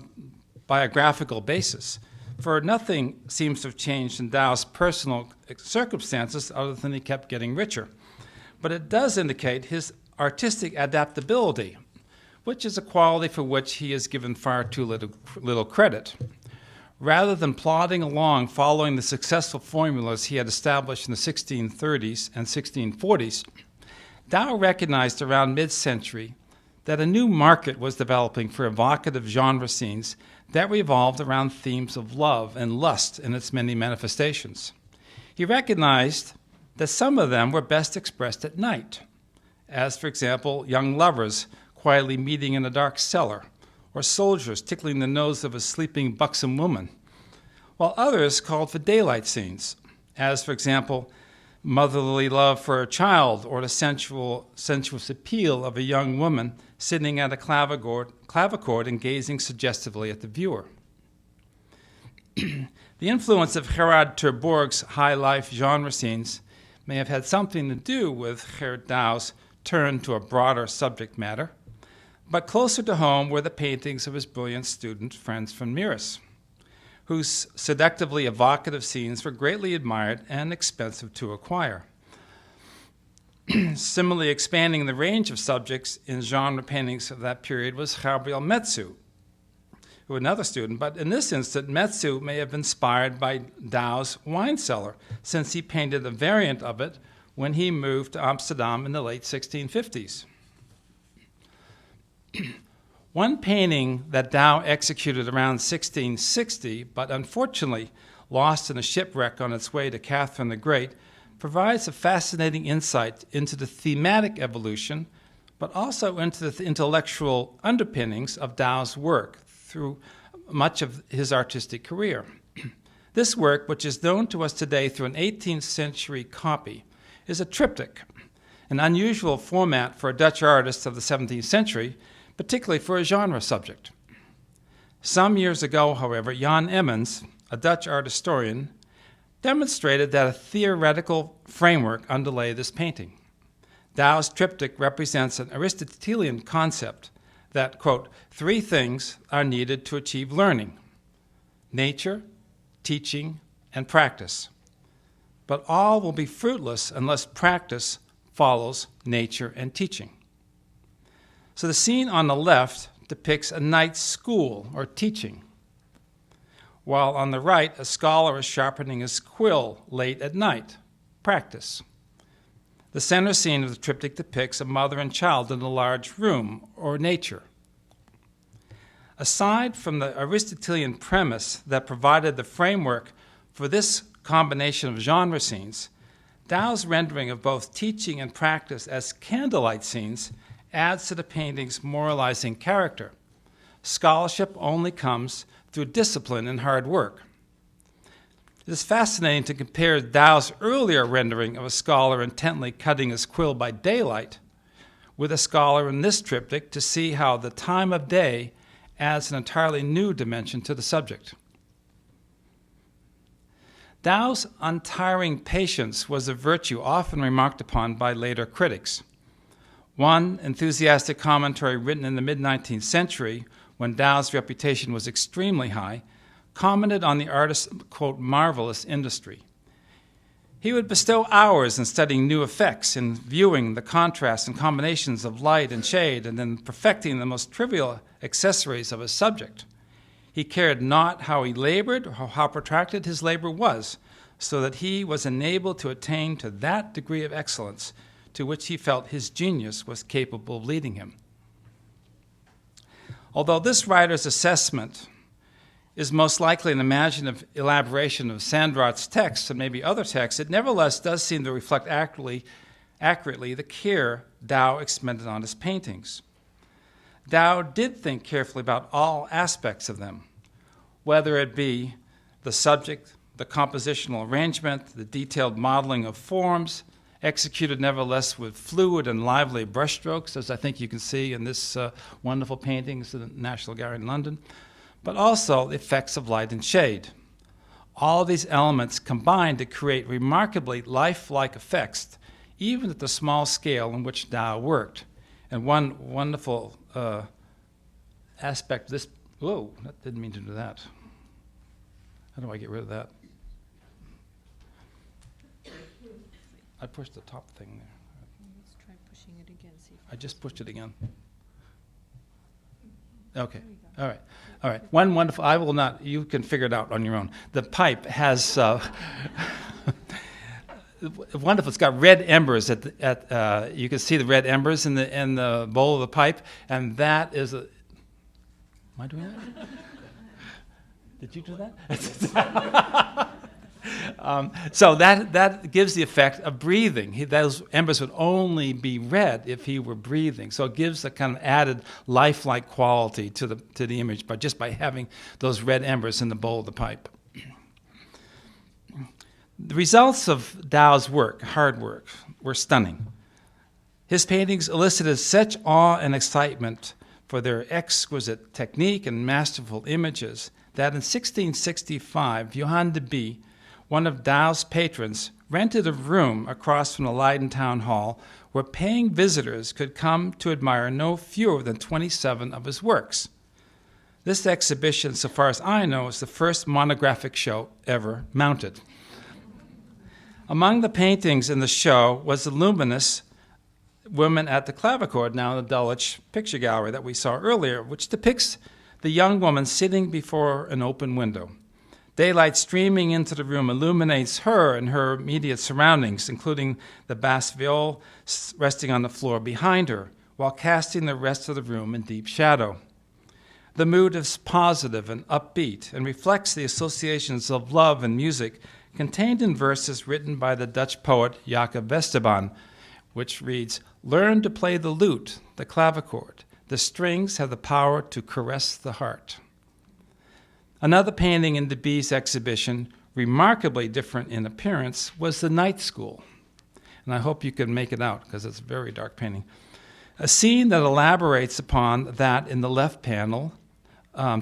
biographical basis, for nothing seems to have changed in Dao's personal circumstances other than he kept getting richer. But it does indicate his artistic adaptability, which is a quality for which he is given far too little credit. Rather than plodding along following the successful formulas he had established in the 1630s and 1640s, Dao recognized around mid-century that a new market was developing for evocative genre scenes that revolved around themes of love and lust in its many manifestations. He recognized that some of them were best expressed at night, as, for example, young lovers quietly meeting in a dark cellar, or soldiers tickling the nose of a sleeping buxom woman, while others called for daylight scenes, as, for example, motherly love for a child or the sensuous appeal of a young woman sitting at a clavichord and gazing suggestively at the viewer. The influence of Gerard Terborg's high life genre scenes may have had something to do with Gerard Dao's turn to a broader subject matter, but closer to home were the paintings of his brilliant student, Franz von Mieris, whose seductively evocative scenes were greatly admired and expensive to acquire. Similarly expanding the range of subjects in genre paintings of that period was Gabriel Metsu, who was another student, but in this instance, Metsu may have been inspired by Douw's wine cellar, since he painted a variant of it when he moved to Amsterdam in the late 1650s. One painting that Douw executed around 1660, but unfortunately lost in a shipwreck on its way to Catherine the Great, provides a fascinating insight into the thematic evolution, but also into the intellectual underpinnings of Douw's work through much of his artistic career. This work, which is known to us today through an 18th century copy, is a triptych, an unusual format for a Dutch artist of the 17th century, particularly for a genre subject. Some years ago, however, Jan Emmons, a Dutch art historian, demonstrated that a theoretical framework underlay this painting. Douw's triptych represents an Aristotelian concept that, quote, three things are needed to achieve learning: nature, teaching, and practice. But all will be fruitless unless practice follows nature and teaching. So the scene on the left depicts a knight's school or teaching, while on the right, a scholar is sharpening his quill late at night, practice. The center scene of the triptych depicts a mother and child in a large room, or nature. Aside from the Aristotelian premise that provided the framework for this combination of genre scenes, Douw's rendering of both teaching and practice as candlelight scenes adds to the painting's moralizing character. Scholarship only comes through discipline and hard work. It is fascinating to compare Douw's earlier rendering of a scholar intently cutting his quill by daylight with a scholar in this triptych to see how the time of day adds an entirely new dimension to the subject. Douw's untiring patience was a virtue often remarked upon by later critics. One enthusiastic commentary written in the mid-19th century, when Douw's reputation was extremely high, commented on the artist's, quote, marvelous industry. He would bestow hours in studying new effects, in viewing the contrasts and combinations of light and shade, and in perfecting the most trivial accessories of his subject. He cared not how he labored or how protracted his labor was, so that he was enabled to attain to that degree of excellence to which he felt his genius was capable of leading him. Although this writer's assessment is most likely an imaginative elaboration of Sandrat's text and maybe other texts, it nevertheless does seem to reflect accurately the care Douw expended on his paintings. Douw did think carefully about all aspects of them, whether it be the subject, the compositional arrangement, the detailed modeling of forms, executed nevertheless with fluid and lively brushstrokes, as I think you can see in this wonderful painting in the National Gallery in London, but also the effects of light and shade. All of these elements combine to create remarkably lifelike effects, even at the small scale in which Douw worked. And one wonderful aspect of this, whoa, that didn't mean to do that. How do I get rid of that? I pushed the top thing there. Let's try pushing it again. See if I just pushed it again. Okay. All right. All right. One wonderful, I will not, you can figure it out on your own. The pipe has, wonderful, it's got red embers you can see the red embers in the bowl of the pipe, and that is a, am I doing that? Did you do that? So that gives the effect of breathing. Those embers would only be red if he were breathing. So it gives a kind of added lifelike quality to the image by having those red embers in the bowl of the pipe. The results of Douw's work, hard work, were stunning. His paintings elicited such awe and excitement for their exquisite technique and masterful images that in 1665, Johann de Bie, one of Douw's patrons, rented a room across from the Leiden Town Hall where paying visitors could come to admire no fewer than 27 of his works. This exhibition, so far as I know, is the first monographic show ever mounted. Among the paintings in the show was the luminous Women at the Clavichord, now in the Dulwich picture gallery that we saw earlier, which depicts the young woman sitting before an open window. Daylight streaming into the room illuminates her and her immediate surroundings, including the bass viol resting on the floor behind her, while casting the rest of the room in deep shadow. The mood is positive and upbeat and reflects the associations of love and music contained in verses written by the Dutch poet Jacob Westerban, which reads, "Learn to play the lute, the clavichord. The strings have the power to caress the heart." Another painting in Deby's exhibition, remarkably different in appearance, was the Night School. And I hope you can make it out because it's a very dark painting. A scene that elaborates upon that in the left panel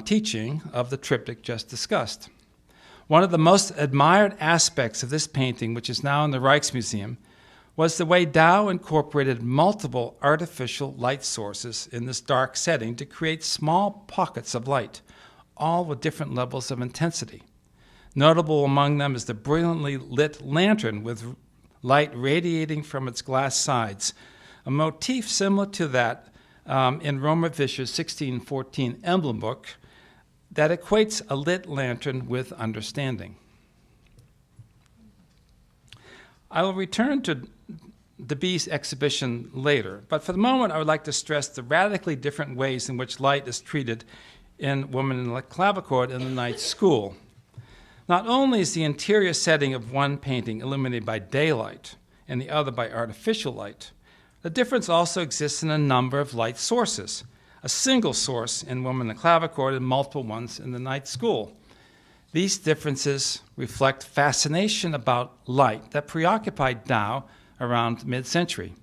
teaching of the triptych just discussed. One of the most admired aspects of this painting, which is now in the Rijksmuseum, was the way Douw incorporated multiple artificial light sources in this dark setting to create small pockets of light, all with different levels of intensity. Notable among them is the brilliantly lit lantern with light radiating from its glass sides, a motif similar to that in Romer Vischer's 1614 emblem book that equates a lit lantern with understanding. I will return to Deby's exhibition later, but for the moment I would like to stress the radically different ways in which light is treated in Woman in the Clavichord and the Night School. Not only is the interior setting of one painting illuminated by daylight and the other by artificial light, the difference also exists in a number of light sources, a single source in Woman in the Clavichord and multiple ones in the Night School. These differences reflect fascination about light that preoccupied Douw around mid-century.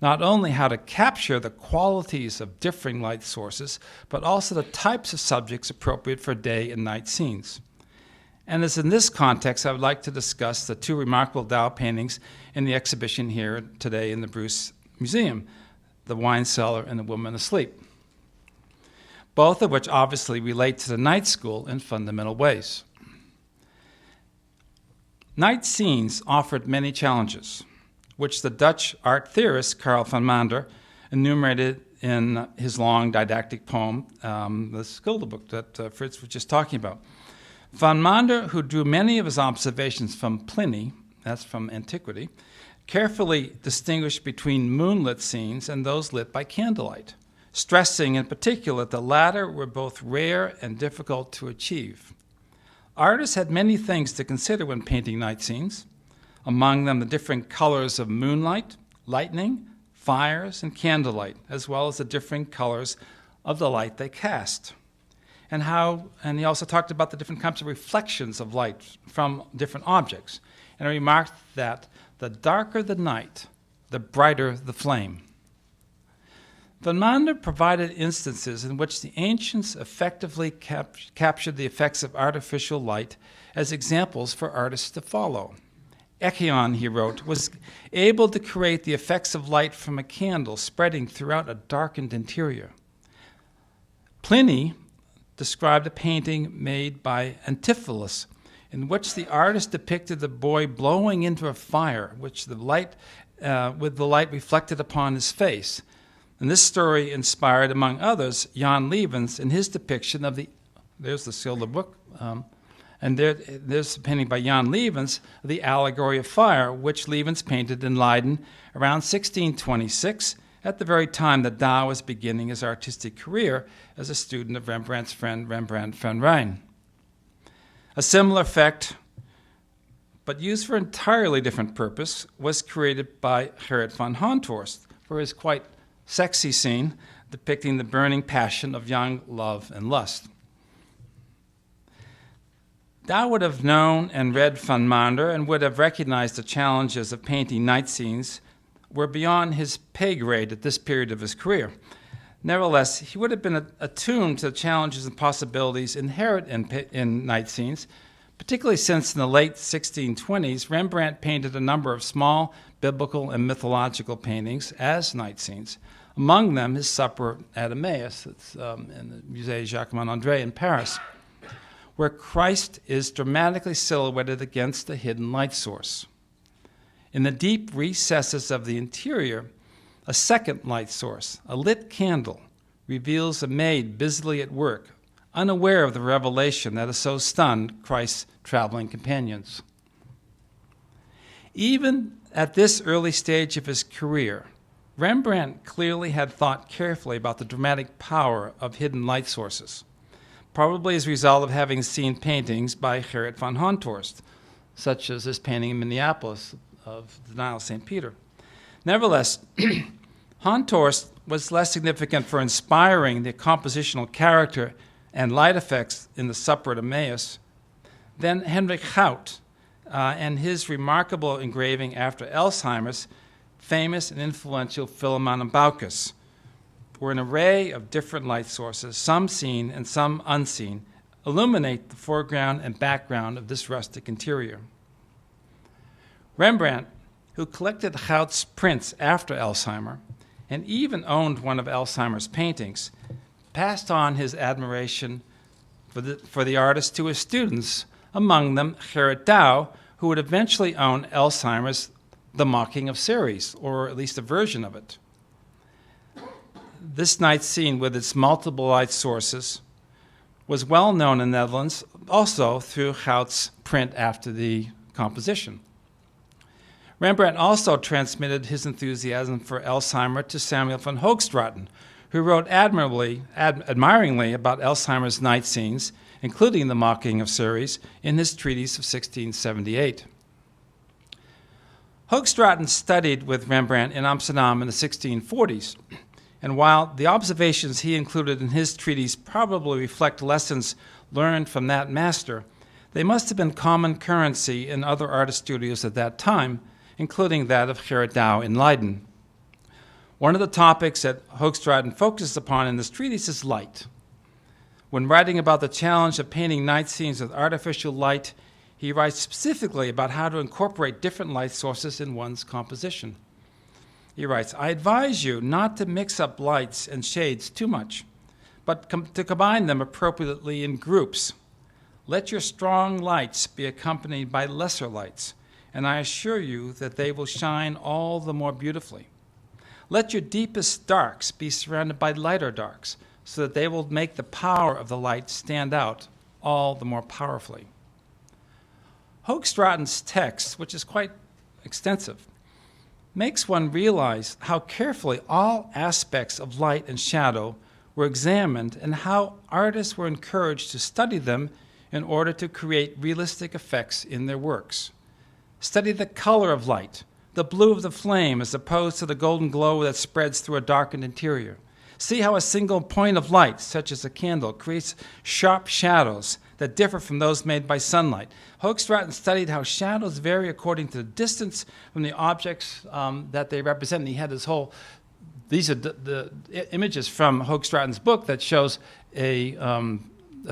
Not only how to capture the qualities of differing light sources, but also the types of subjects appropriate for day and night scenes. And it's in this context I would like to discuss the two remarkable Douw paintings in the exhibition here today in the Bruce Museum, The Wine Cellar and The Woman Asleep, both of which obviously relate to the Night School in fundamental ways. Night scenes offered many challenges, which the Dutch art theorist Karl van Mander enumerated in his long didactic poem, the Schilderboek that Fritz was just talking about. Van Mander, who drew many of his observations from Pliny, that's from antiquity, carefully distinguished between moonlit scenes and those lit by candlelight, stressing in particular that the latter were both rare and difficult to achieve. Artists had many things to consider when painting night scenes, among them the different colors of moonlight, lightning, fires, and candlelight, as well as the different colors of the light they cast. And he also talked about the different kinds of reflections of light from different objects, and remarked that the darker the night, the brighter the flame. Van Mander provided instances in which the ancients effectively captured the effects of artificial light as examples for artists to follow. Echion, he wrote, was able to create the effects of light from a candle spreading throughout a darkened interior. Pliny described a painting made by Antipholus, in which the artist depicted the boy blowing into a fire, with the light reflected upon his face. And this story inspired, among others, Jan Levens in his depiction of there's the Schilderboek, and there's a painting by Jan Levens, The Allegory of Fire, which Levens painted in Leiden around 1626, at the very time that Douw was beginning his artistic career as a student of Rembrandt's friend Rembrandt van Rijn. A similar effect, but used for an entirely different purpose, was created by Gerrit van Honthorst for his quite sexy scene depicting the burning passion of young love and lust. Douw would have known and read Van Mander and would have recognized the challenges of painting night scenes were beyond his pay grade at this period of his career. Nevertheless, he would have been attuned to the challenges and possibilities inherent in night scenes, particularly since in the late 1620s, Rembrandt painted a number of small biblical and mythological paintings as night scenes, among them his Supper at Emmaus, that's in the Musée Jacquemin-André in Paris, where Christ is dramatically silhouetted against a hidden light source. In the deep recesses of the interior, A second light source, a lit candle, reveals a maid busily at work, unaware of the revelation that has so stunned Christ's traveling companions. Even at this early stage of his career, Rembrandt clearly had thought carefully about the dramatic power of hidden light sources, probably as a result of having seen paintings by Gerrit van Honthorst, such as this painting in Minneapolis of the Nile of St. Peter. Nevertheless, Honthorst was less significant for inspiring the compositional character and light effects in the Supper at Emmaus than Hendrik Gout and his remarkable engraving after Alzheimer's, famous and influential Philemon and Baucis, where an array of different light sources, some seen and some unseen, illuminate the foreground and background of this rustic interior. Rembrandt, who collected Gout's prints after Alzheimer and even owned one of Alzheimer's paintings, passed on his admiration for the artist to his students, among them Gerrit Douw, who would eventually own Alzheimer's The Mocking of Ceres, or at least a version of it. This night scene, with its multiple light sources, was well known in the Netherlands, also through Gout's print after the composition. Rembrandt also transmitted his enthusiasm for Alzheimer to Samuel van Hoogstraten, who wrote admiringly about Alzheimer's night scenes, including The Mocking of Ceres, in his treatise of 1678. Hoogstraten studied with Rembrandt in Amsterdam in the 1640s, and while the observations he included in his treatise probably reflect lessons learned from that master, they must have been common currency in other artist studios at that time, including that of Gerrit Douw in Leiden. One of the topics that Hoogstraten focuses upon in this treatise is light. When writing about the challenge of painting night scenes with artificial light, he writes specifically about how to incorporate different light sources in one's composition. He writes, "I advise you not to mix up lights and shades too much, but to combine them appropriately in groups. Let your strong lights be accompanied by lesser lights, and I assure you that they will shine all the more beautifully. Let your deepest darks be surrounded by lighter darks, so that they will make the power of the light stand out all the more powerfully." Hoogstraten's text, which is quite extensive, makes one realize how carefully all aspects of light and shadow were examined and how artists were encouraged to study them in order to create realistic effects in their works. Study the color of light, the blue of the flame as opposed to the golden glow that spreads through a darkened interior. See how a single point of light, such as a candle, creates sharp shadows that differ from those made by sunlight. Hoogstraten studied how shadows vary according to the distance from the objects that they represent. And he had these are the images from Hoogstraten's book that shows a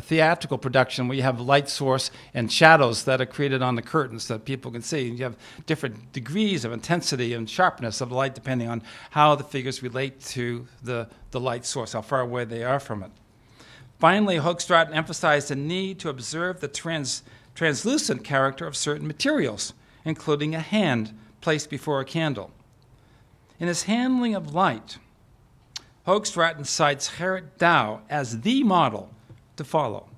theatrical production where you have light source and shadows that are created on the curtains that people can see. And you have different degrees of intensity and sharpness of the light depending on how the figures relate to the light source, how far away they are from it. Finally, Hoogstraten emphasized the need to observe the translucent character of certain materials, including a hand placed before a candle. In his handling of light, Hoogstraten cites Gerrit Douw as the model to follow,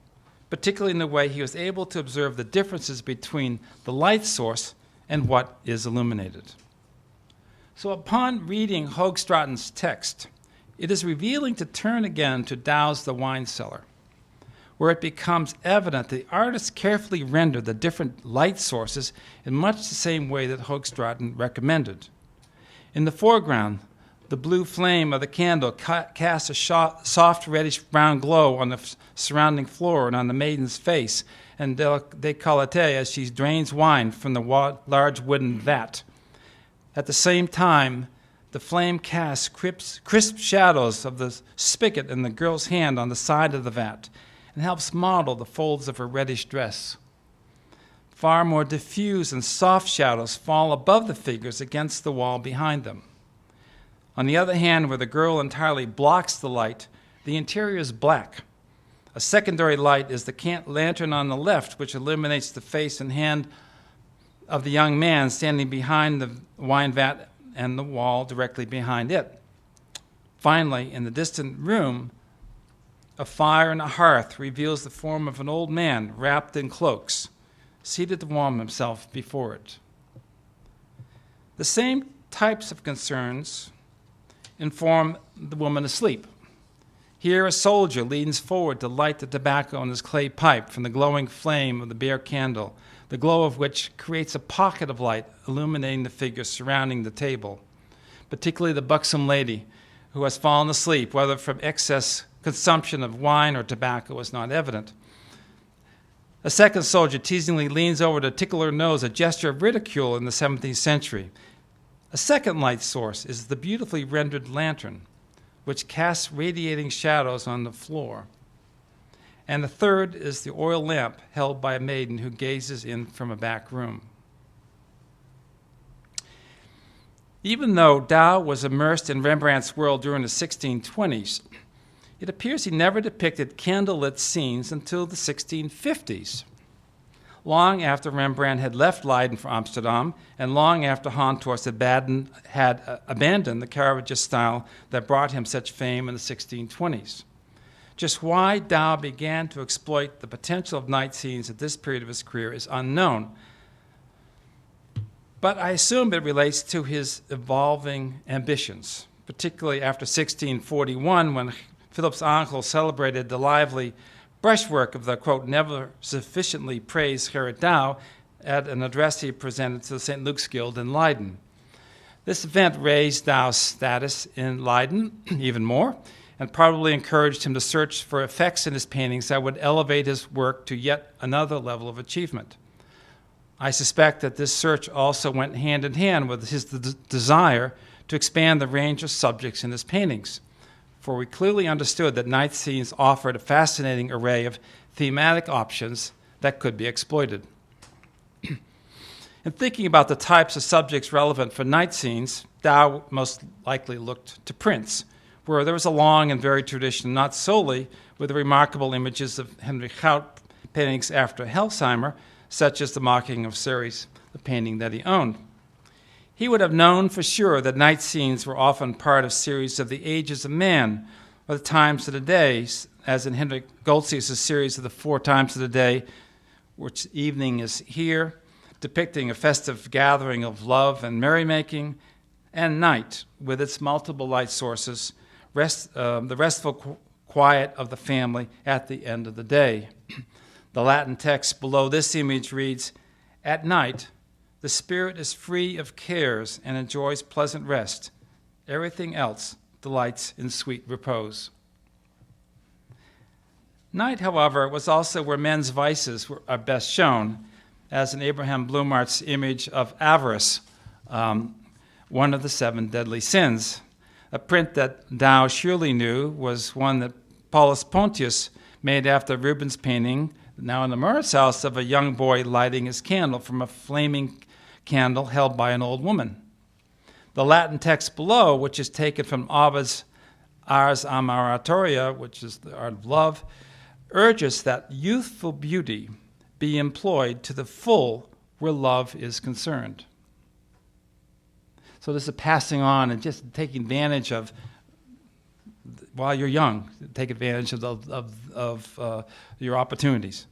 particularly in the way he was able to observe the differences between the light source and what is illuminated. So upon reading Hoogstraten's text, it is revealing to turn again to Douw's The Wine Cellar, where it becomes evident the artist carefully rendered the different light sources in much the same way that Hoogstraten recommended. In the foreground, the blue flame of the candle casts a soft reddish-brown glow on the surrounding floor and on the maiden's face, and décolleté as she drains wine from the large wooden vat. At the same time, the flame casts crisp shadows of the spigot in the girl's hand on the side of the vat and helps model the folds of her reddish dress. Far more diffuse and soft shadows fall above the figures against the wall behind them. On the other hand, where the girl entirely blocks the light, the interior is black. A secondary light is the lantern on the left, which illuminates the face and hand of the young man standing behind the wine vat and the wall directly behind it. Finally, in the distant room, a fire and a hearth reveals the form of an old man wrapped in cloaks, seated to warm himself before it. The same types of concerns inform the woman asleep. Here, a soldier leans forward to light the tobacco in his clay pipe from the glowing flame of the bare candle, the glow of which creates a pocket of light illuminating the figures surrounding the table, particularly the buxom lady who has fallen asleep, whether from excess consumption of wine or tobacco is not evident. A second soldier teasingly leans over to tickle her nose, a gesture of ridicule in the 17th century. A second light source is the beautifully rendered lantern, which casts radiating shadows on the floor. And the third is the oil lamp held by a maiden who gazes in from a back room. Even though Douw was immersed in Rembrandt's world during the 1620s, it appears he never depicted candlelit scenes until the 1650s, long after Rembrandt had left Leiden for Amsterdam and long after Honthorst had abandoned the Caravaggia style that brought him such fame in the 1620s. Just why Douw began to exploit the potential of night scenes at this period of his career is unknown, but I assume it relates to his evolving ambitions, particularly after 1641 when Philip's uncle celebrated the lively brushwork of the, quote, never sufficiently praised Gerrit Douw at an address he presented to the St. Luke's Guild in Leiden. This event raised Douw's status in Leiden even more and probably encouraged him to search for effects in his paintings that would elevate his work to yet another level of achievement. I suspect that this search also went hand in hand with his desire to expand the range of subjects in his paintings, for we clearly understood that night scenes offered a fascinating array of thematic options that could be exploited. In thinking about the types of subjects relevant for night scenes, Douw most likely looked to prints, where there was a long and varied tradition, not solely with the remarkable images of Henry Gout paintings after Hellsheimer, such as the Mocking of Ceres, the painting that he owned. He would have known for sure that night scenes were often part of series of the ages of man, or the times of the day, as in Hendrik Goltzius' series of the 4 times of the day, which evening is here, depicting a festive gathering of love and merrymaking, and night, with its multiple light sources, the restful quiet of the family at the end of the day. The Latin text below this image reads, "At night, the spirit is free of cares and enjoys pleasant rest. Everything else delights in sweet repose." Night, however, was also where men's vices are best shown, as in Abraham Bloomart's image of avarice, one of the 7 deadly sins. A print that Douw surely knew was one that Paulus Pontius made after Rubens' painting, now in the Murray's house, of a young boy lighting his candle from a flaming candle held by an old woman. The Latin text below, which is taken from Ovid's Ars Amoratoria, which is the art of love, urges that youthful beauty be employed to the full where love is concerned. So this is a passing on and just taking advantage of, while you're young, take advantage of your opportunities.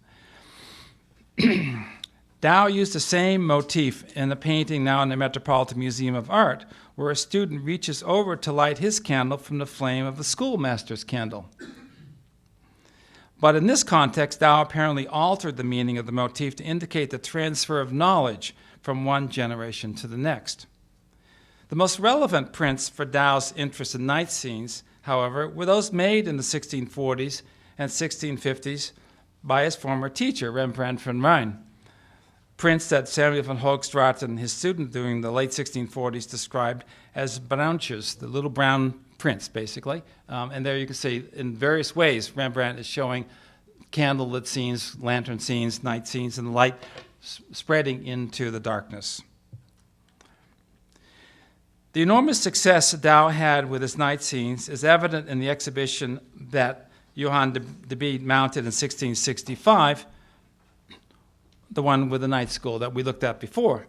Douw used the same motif in the painting now in the Metropolitan Museum of Art, where a student reaches over to light his candle from the flame of the schoolmaster's candle. But in this context, Douw apparently altered the meaning of the motif to indicate the transfer of knowledge from one generation to the next. The most relevant prints for Douw's interest in night scenes, however, were those made in the 1640s and 1650s by his former teacher, Rembrandt van Rijn. Prints that Samuel van Hoogstraat and his student during the late 1640s described as browntjes, the little brown prints, basically. And there you can see in various ways Rembrandt is showing candlelit scenes, lantern scenes, night scenes, and light spreading into the darkness. The enormous success Douw had with his night scenes is evident in the exhibition that Johann de Bede mounted in 1665, the one with the night school that we looked at before.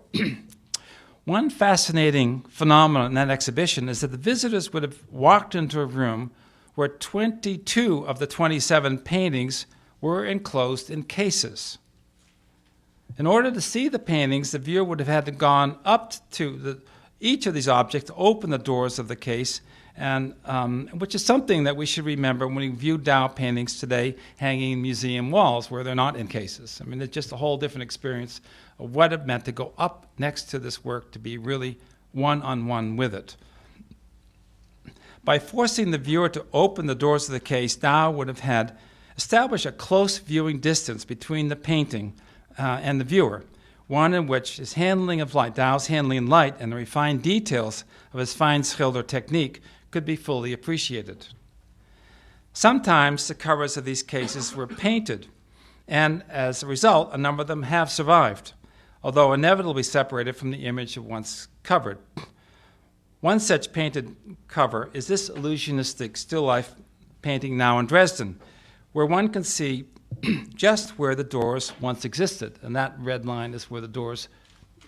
One fascinating phenomenon in that exhibition is that the visitors would have walked into a room where 22 of the 27 paintings were enclosed in cases. In order to see the paintings, the viewer would have had to gone up to each of these objects to open the doors of the case, and which is something that we should remember when we view Dao paintings today hanging in museum walls where they're not in cases. I mean, it's just a whole different experience of what it meant to go up next to this work, to be really one-on-one with it. By forcing the viewer to open the doors of the case, Dao would have had established a close viewing distance between the painting and the viewer, one in which his handling of light, Dao's handling of light, and the refined details of his fine schilder technique could be fully appreciated. Sometimes the covers of these cases were painted, and as a result, a number of them have survived, although inevitably separated from the image of once covered. One such painted cover is this illusionistic still life painting now in Dresden, where one can see just where the doors once existed, and that red line is where the doors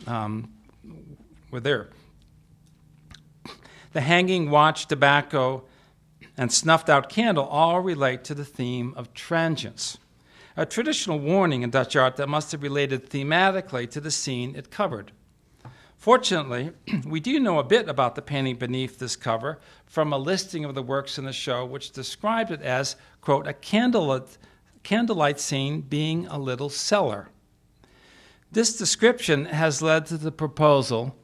were there. The hanging watch, tobacco, and snuffed-out candle all relate to the theme of transience, a traditional warning in Dutch art that must have related thematically to the scene it covered. Fortunately, we do know a bit about the painting beneath this cover from a listing of the works in the show, which described it as, quote, a candlelight scene being a little cellar. This description has led to the proposal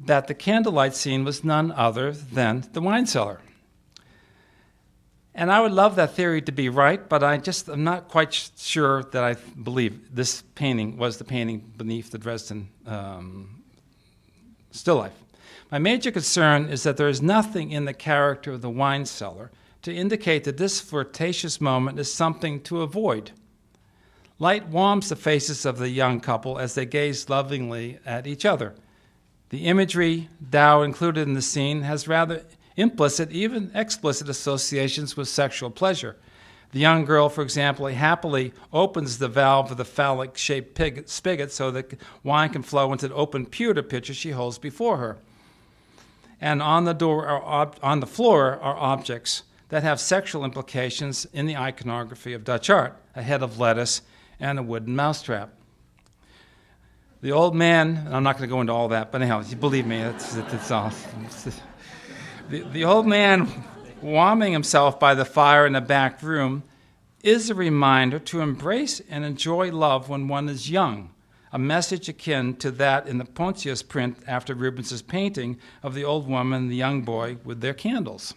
that the candlelight scene was none other than the wine cellar. And I would love that theory to be right, but I'm not quite sure that I believe this painting was the painting beneath the Dresden still life. My major concern is that there is nothing in the character of the wine cellar to indicate that this flirtatious moment is something to avoid. Light warms the faces of the young couple as they gaze lovingly at each other. The imagery Dao included in the scene has rather implicit, even explicit associations with sexual pleasure. The young girl, for example, happily opens the valve of the phallic-shaped spigot so that wine can flow into the open pewter pitcher she holds before her. And on the floor are objects that have sexual implications in the iconography of Dutch art: a head of lettuce and a wooden mousetrap. The old man, and I'm not going to go into all that, but anyhow, believe me, it's all. The old man warming himself by the fire in the back room is a reminder to embrace and enjoy love when one is young, a message akin to that in the Pontius print after Rubens's painting of the old woman and the young boy with their candles.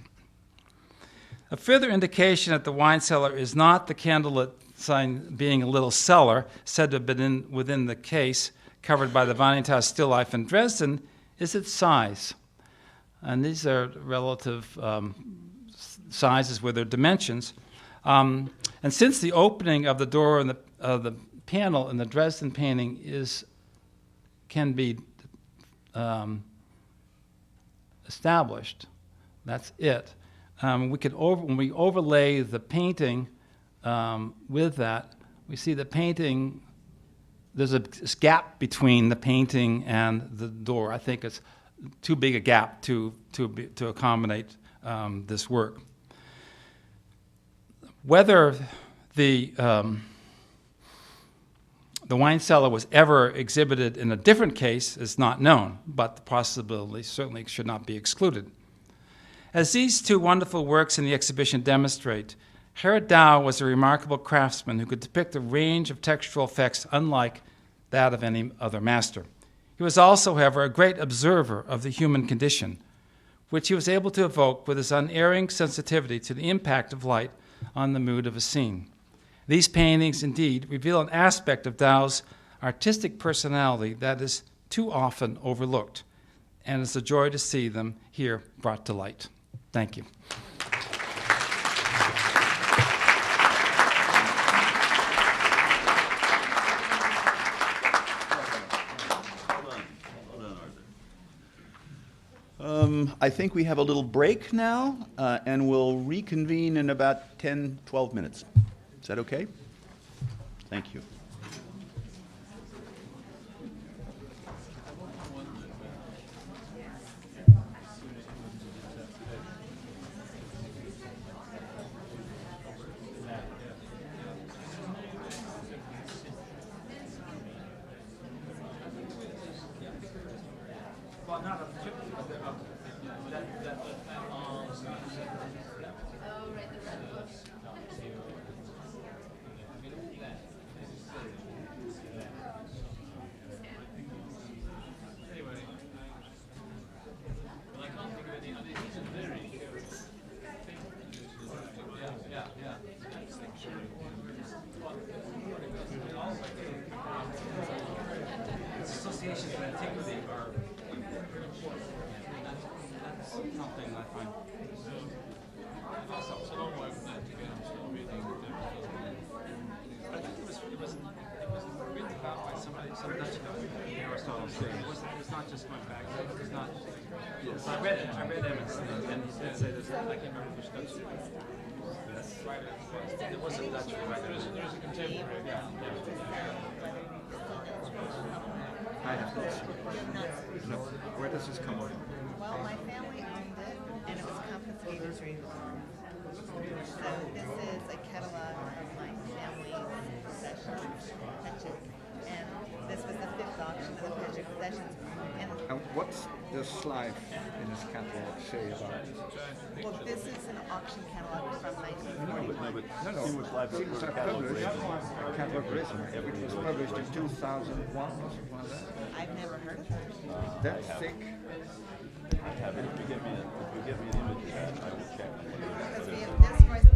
A further indication that the wine cellar is not the candlelit sign being a little cellar said to have been within the case covered by the Vanitas still life in Dresden is its size. And these are relative sizes with their dimensions. And since the opening of the door and the panel in the Dresden painting can be established, that's it. When we overlay the painting with that, we see the painting. There's a gap between the painting and the door. I think it's too big a gap to accommodate this work. Whether the wine cellar was ever exhibited in a different case is not known, but the possibility certainly should not be excluded. As these two wonderful works in the exhibition demonstrate, Herr Dao was a remarkable craftsman who could depict a range of textural effects unlike that of any other master. He was also, however, a great observer of the human condition, which he was able to evoke with his unerring sensitivity to the impact of light on the mood of a scene. These paintings, indeed, reveal an aspect of Dao's artistic personality that is too often overlooked, and it's a joy to see them here brought to light. Thank you. I think we have a little break now, and we'll reconvene in about 10, 12 minutes. Is that okay? Thank you. Associations of antiquity are that's something I find. Also, I think it was written about by somebody, some Dutch guy, Aristotle said. It's not just going back. It's not. Yes. I read Emmons, and he did say there's. I can't remember which Dutch writer it was. There was a Dutch writer. There's a contemporary. Yeah. I have not seen it. No. Where does this come from? Well, my family owned it, and it was confiscated. So this is a catalog of my family's possessions, and this was the 5th auction of the Petric possessions. And what's the slide in this catalog say about it? Well, this is an auction catalog from 1940. No. Things are published, a catalog resume, which was published in 2001 or something like that. I've never heard of that. That thick. I have it. If you get me an image of that, I will check. Because we have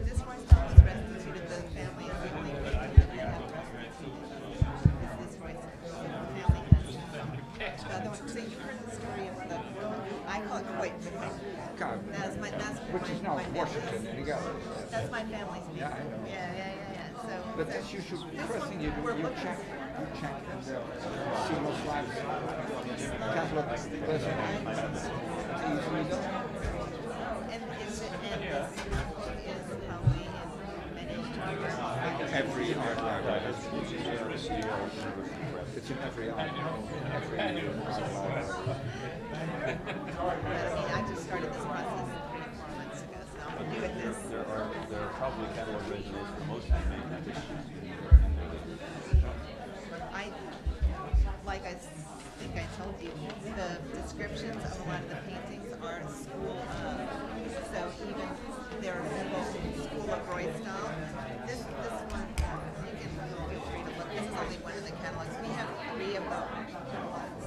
this Roy Stone was restituted to the family in only 1811. This Roy Stone family has the other one. So you heard the story of the, I call it Coit. Card, That's which is now my Washington family's. in the gallery. That's my family's name. Yeah, I know. Yeah. So, But this you should, first thing you do, you check and see what slides. Catalog resume. Easily done. and this is probably in many Every art library has it's in every art library. I just started this process 4 months ago, so I'm new at this. There are probably catalog resumes for most handmade methods. Like I think I told you, the descriptions of a lot of the paintings are school of. So even they're school of Roy style. This one, you can feel free to look. This is only one of the catalogs. We have 3 of them catalogs.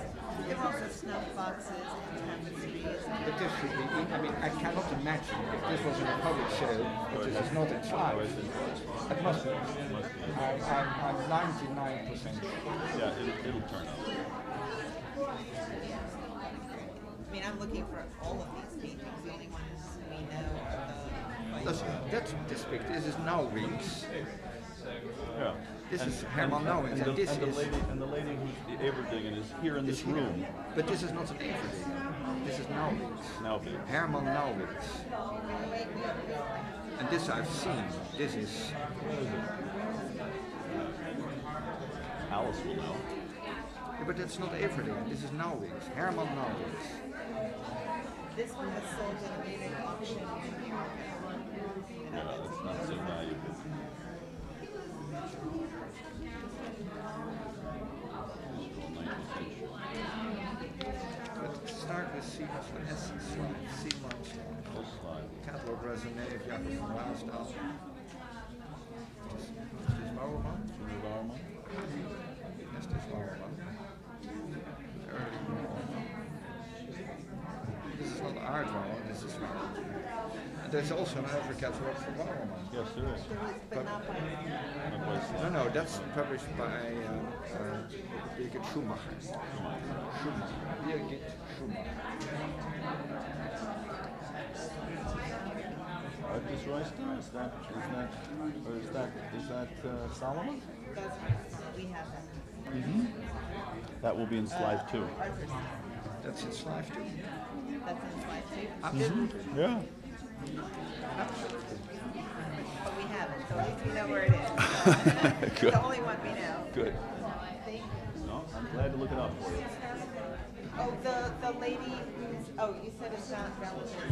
There are also snuff boxes and tapestries. But this should be, I mean, I cannot imagine if this was in a public sale, but this is not in slides. It must be. I'm 99% sure. Yeah, it'll turn out. I mean, I'm looking for all of these paintings. The only ones we know are the. That's this big. This is Nauwings. Yeah. This is Herman Nauwings, and this is. The lady who's the Everdingen is here in this here. room. But this is not an Everdingen. This is Nauwings. Now big. Herman Nauwings. And this I've seen. This is. Alice will know. Yeah, but that's not Everdingen. This is Nauwings. Herman Nauwings. This one was sold at a big auction. Yeah, it's not so valuable. Let's start with C slide. Catalog resume of Jacob van Raasdal. Is this Bauerman? Yes, this is Bauerman. Early Bauerman. This is not art Bauerman, this is Bauerman. And there's also another catalog for Bauerman. Yes, there is. But not by No, that's published by Birgit Schumacher. Birgit Schumacher. Artist Royster, is that Solomon? That's we have that. That will be in slide 2. Arthur's. That's in slide 2. That's in slide 2. Absolutely. Yeah. But we have it, so at least we know where it is. It's Good. the only one we know. Good. Thank you. No, I'm glad to look it up for you. Oh, the lady who's, oh, you said it's not relative.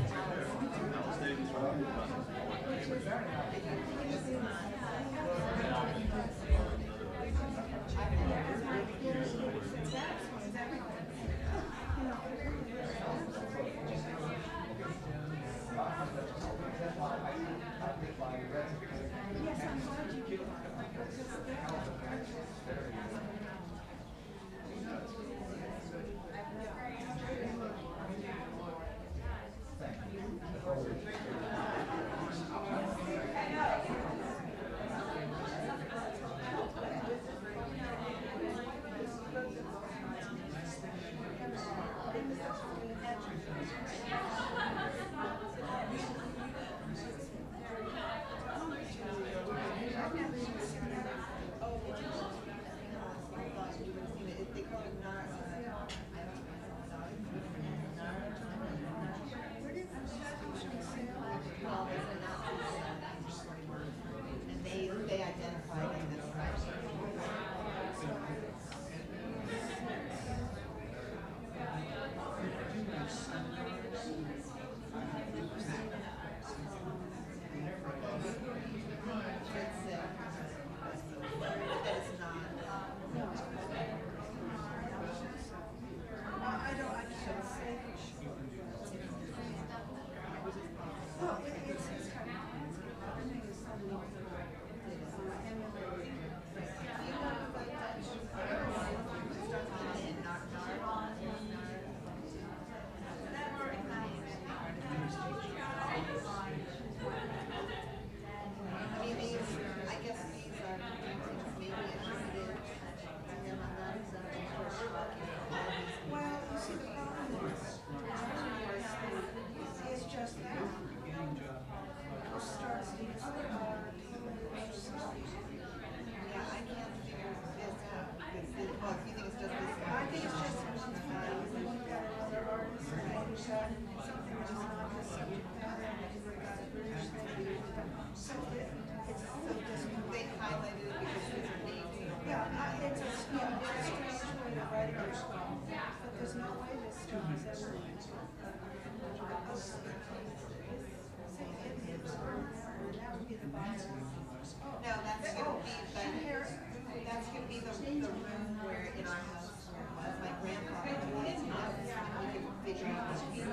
No, that's gonna be the room where in our house, my grandfather did his house, we could figure out what we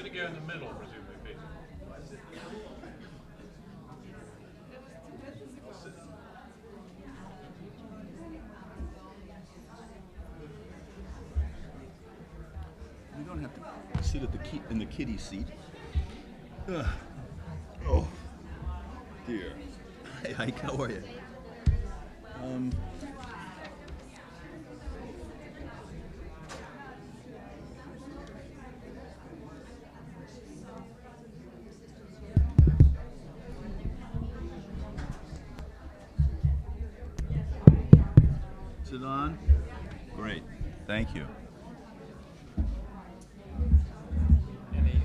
gonna go in the middle, presumably, Peter. You don't have to sit at in the kiddie seat. Oh, dear. Hey, Ike, how are you? Is it on? Great. Thank you.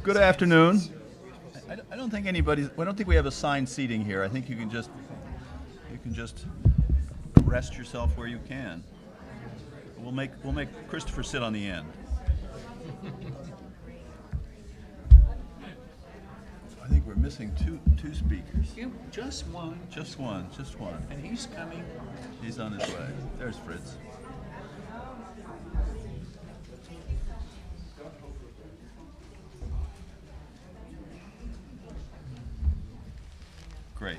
Good afternoon. I don't think anybody's. I don't think we have assigned seating here. I think you can just rest yourself where you can. We'll make Christopher sit on the end. I think we're missing two speakers. Just one, Just one. and he's coming. He's on his way. There's Fritz. Great.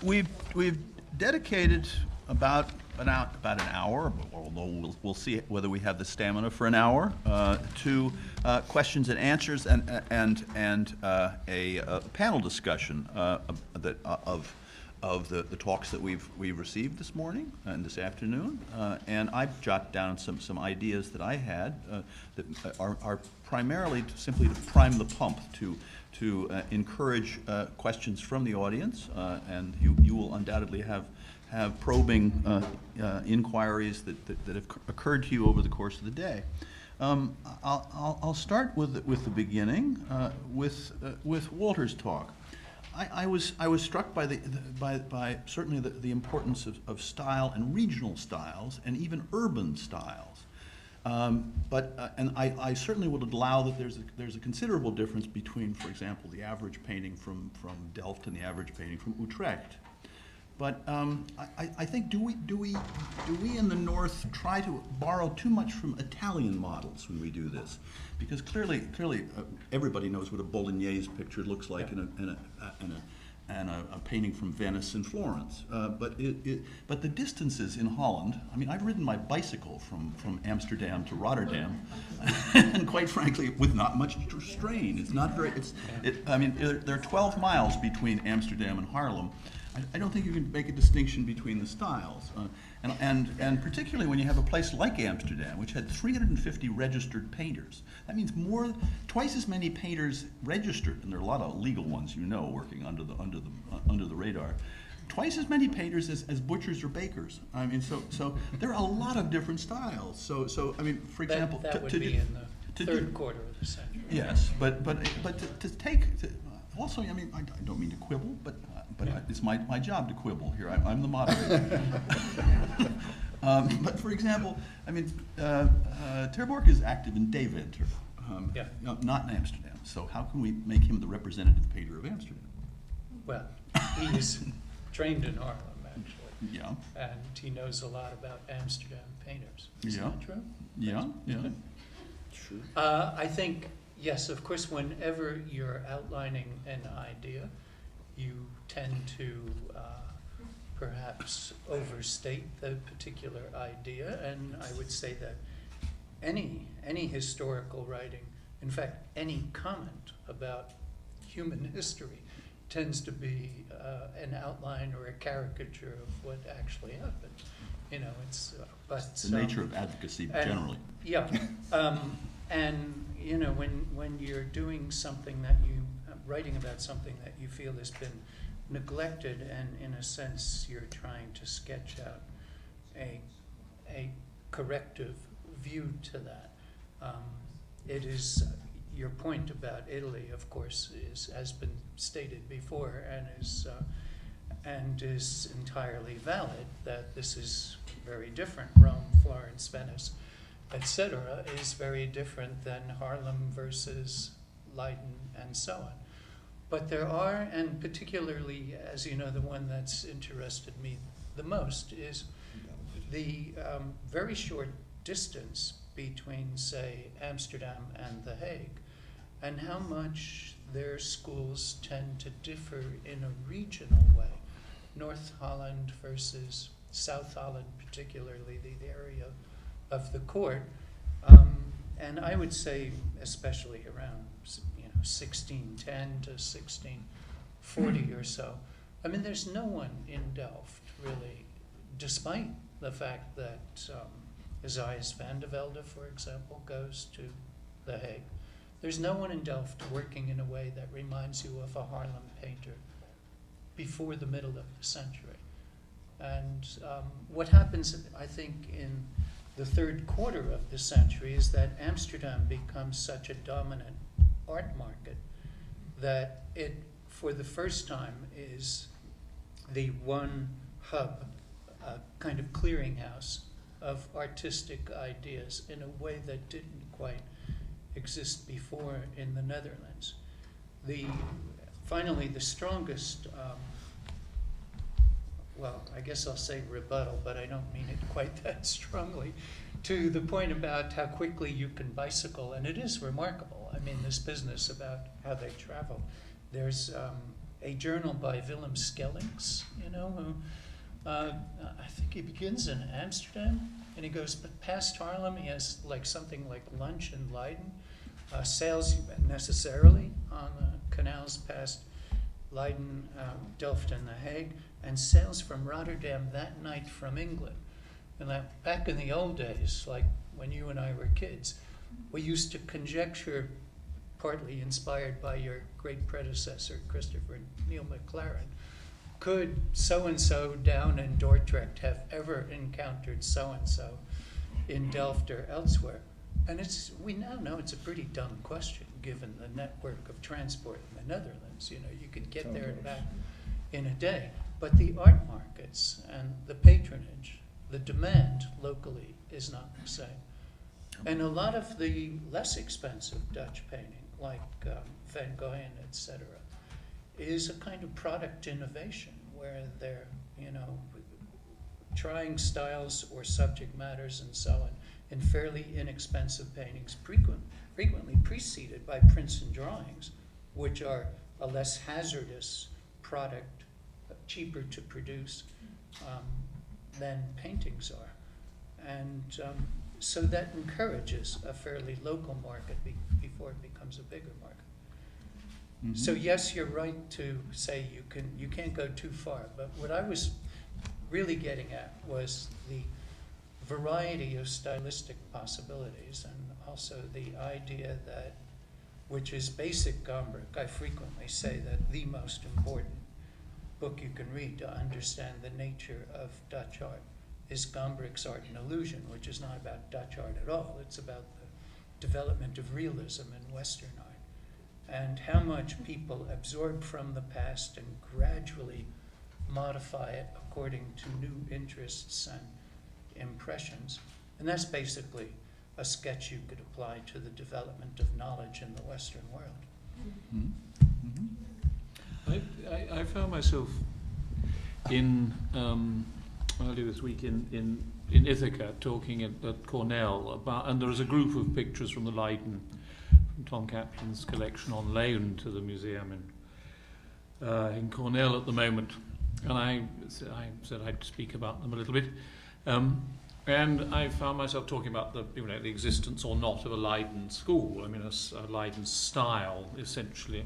We've dedicated about an hour, although we'll see whether we have the stamina for an hour, to questions and answers and a panel discussion of the talks that we've received this morning and this afternoon, and I've jotted down some ideas that I had that are primarily simply to prime the pump to encourage questions from the audience, and you will undoubtedly have probing inquiries that have occurred to you over the course of the day. I'll start with the beginning with Walter's talk. I was struck by certainly the importance of style and regional styles and even urban styles. And I certainly would allow that there's a considerable difference between, for example, the average painting from Delft and the average painting from Utrecht. But I think do we in the North try to borrow too much from Italian models when we do this? Because clearly everybody knows what a Bolognese picture looks like in a painting from Venice and Florence. But the distances in Holland. I mean, I've ridden my bicycle from Amsterdam to Rotterdam, and quite frankly, with not much strain. It's not very. I mean, there are 12 miles between Amsterdam and Haarlem. I don't think you can make a distinction between the styles, and particularly when you have a place like Amsterdam, which had 350 registered painters. That means twice as many painters registered, and there are a lot of legal ones, working under the radar. Twice as many painters as butchers or bakers. I mean, so there are a lot of different styles. So I mean, for example, That would be in the third quarter of the century. Yes, but also, I mean, I don't mean to quibble, but it's my job to quibble here. I'm the moderator. But for example, I mean, Ter Borch is active in Deventer, not in Amsterdam. So how can we make him the representative painter of Amsterdam? Well, he's trained in Haarlem, actually. Yeah. And he knows a lot about Amsterdam painters. Is Yeah. that true? Yeah. True. I think, yes, of course, whenever you're outlining an idea, you tend to perhaps overstate the particular idea, and I would say that any historical writing, in fact, any comment about human history, tends to be an outline or a caricature of what actually happened. It's The nature of advocacy generally. Yeah, and when you're doing something writing about something that you feel has been neglected, and in a sense you're trying to sketch out a corrective view to that. It is your point about Italy, of course, has been stated before, and is entirely valid. That this is very different. Rome, Florence, Venice, etc., is very different than Haarlem versus Leiden, and so on. But there are, and particularly, as you know, the one that's interested me the most is the very short distance between, say, Amsterdam and The Hague, and how much their schools tend to differ in a regional way. North Holland versus South Holland, particularly the area of the court. And I would say, especially around 1610 to 1640 or so. I mean, there's no one in Delft, really, despite the fact that Isaias van de Velde, for example, goes to The Hague. There's no one in Delft working in a way that reminds you of a Haarlem painter before the middle of the century. And what happens, I think, in the third quarter of the century is that Amsterdam becomes such a dominant art market that it, for the first time, is the one hub, kind of clearinghouse of artistic ideas in a way that didn't quite exist before in the Netherlands. Finally, the strongest, well, I guess I'll say rebuttal, but I don't mean it quite that strongly, to the point about how quickly you can bicycle, and it is remarkable. I mean, this business about how they travel. There's a journal by Willem Skellings, who I think he begins in Amsterdam, and he goes past Haarlem. He has something like lunch in Leiden, sails necessarily on the canals past Leiden, Delft, and The Hague, and sails from Rotterdam that night from England. And that back in the old days, like when you and I were kids, we used to conjecture, partly inspired by your great predecessor, Christopher Neil McLaren, could so-and-so down in Dordrecht have ever encountered so-and-so in Delft or elsewhere? And we now know it's a pretty dumb question, given the network of transport in the Netherlands. You could get there and back in a day. But the art markets and the patronage, the demand locally is not the same. And a lot of the less expensive Dutch painting, like Van Gogh, etc., is a kind of product innovation where they're, trying styles or subject matters and so on in fairly inexpensive paintings, frequently preceded by prints and drawings, which are a less hazardous product, cheaper to produce than paintings are. And so that encourages a fairly local market before it becomes a bigger market. Mm-hmm. So yes, you're right to say you can't go too far, but what I was really getting at was the variety of stylistic possibilities, and also the idea that, which is basic Gombrich, I frequently say that the most important book you can read to understand the nature of Dutch art is Gombrich's Art and Illusion, which is not about Dutch art at all. It's about the development of realism in Western art, and how much people absorb from the past and gradually modify it according to new interests and impressions. And that's basically a sketch you could apply to the development of knowledge in the Western world. Mm-hmm. I found myself in earlier this week in Ithaca talking at Cornell about, and there was a group of pictures from the Leiden, from Tom Kaplan's collection, on loan to the museum in Cornell at the moment, and I said I'd speak about them a little bit, and I found myself talking about the existence or not of a Leiden school. I mean, a Leiden style essentially.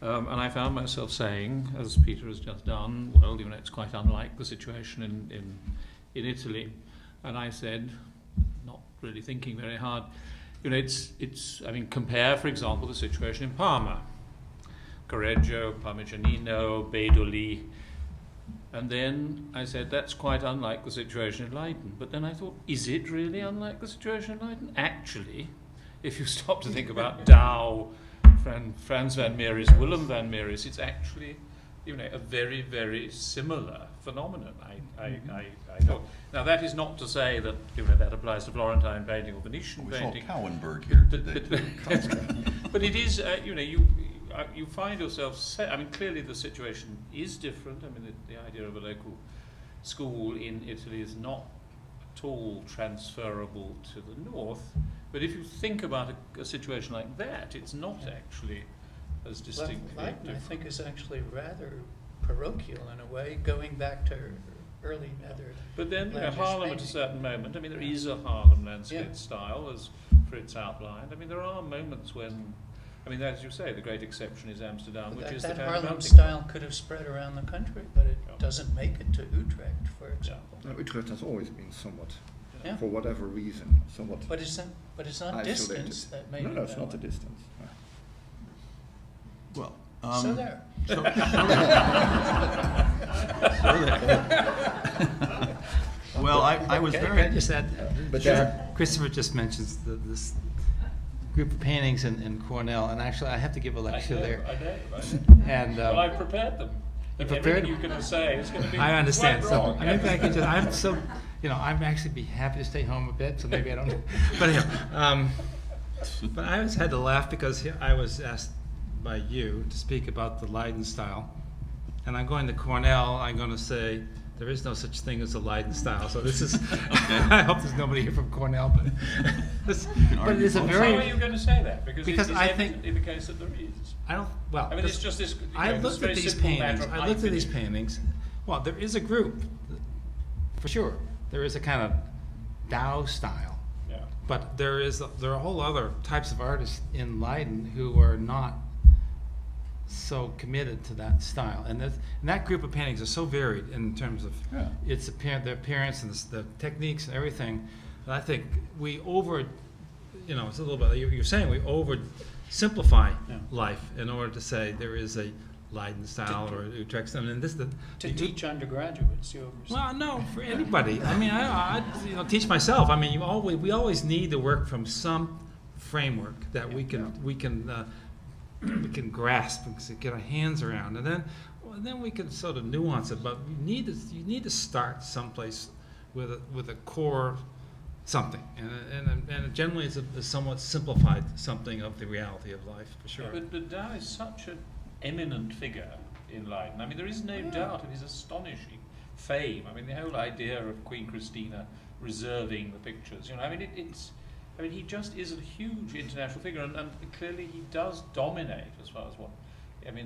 And I found myself saying, as Peter has just done, well, it's quite unlike the situation in Italy. And I said, not really thinking very hard, compare, for example, the situation in Parma. Correggio, Parmigianino, Bedoli. And then I said, that's quite unlike the situation in Leiden. But then I thought, is it really unlike the situation in Leiden? Actually, if you stop to think about Douw, Frans van Mieris, Willem van Mieris, it's actually, a very, very similar phenomenon. I thought. Now that is not to say that that applies to Florentine painting or Venetian painting. We saw Cowenberg here today. But it is, you find yourself. Clearly the situation is different. The idea of a local school in Italy is not at all transferable to the north. But if you think about a situation like that, it's not actually as distinctly Leiden, I different. think, is actually rather parochial in a way, going back to early other. But then, you know, land use Harlem at a painting. certain moment, I mean, there is a Harlem landscape Yeah. style, as Fritz outlined. I mean, there are moments when, I mean, as you say, the great exception is Amsterdam, which is the That kind of Harlem melting style could have spread around the country, but it Yeah. doesn't make it to Utrecht, for example. No, Utrecht has always been somewhat, Yeah. for whatever reason, somewhat But it's not isolated. distance that made No, it no, it's that not the way. distance. No. Well, So there. well, I was Can I very. just add, But Christopher just mentions this group of paintings in Cornell, and actually I have to give a lecture there. I know, right? And Well, I've prepared them. You And prepared? everything you're going to say is going to be I understand. quite So wrong. maybe I can just. I'm so, I'm actually be happy to stay home a bit. So maybe I don't. But anyhow, but I always had to laugh because I was asked by you to speak about the Leiden style, and I'm going to Cornell. I'm going to say there is no such thing as a Leiden style. So this is. I hope there's nobody here from Cornell, but but it is a How are very. you going to say that? Because it's I think- evidently the case that there is. I don't. Well, I mean, it's just this. I this looked very at these simple matter paintings. of I looked at these eye-finish. paintings. Well, there is a group, for sure. There is a kind of Tao style, Yeah. but there are whole other types of artists in Leiden who are not so committed to that style. And that group of paintings are so varied in terms of Yeah. their appearance and the techniques and everything. And I think we it's a little bit. You're saying we oversimplify Yeah. life in order to say there is a Leiden style or Utrecht style. And this To you- teach undergraduates, you oversee. well, no, for anybody. I mean, I teach myself. I mean, we always need to work from some framework that we can grasp and get our hands around, and then we can sort of nuance it. But you need to start someplace with a core something, and generally it's a somewhat simplified something of the reality of life, for sure. But Tao is such an eminent figure in Leiden. I mean, there is no doubt of his astonishing fame. I mean, the whole idea of Queen Christina reserving the pictures. I mean, he just is a huge international figure, and clearly he does dominate as far as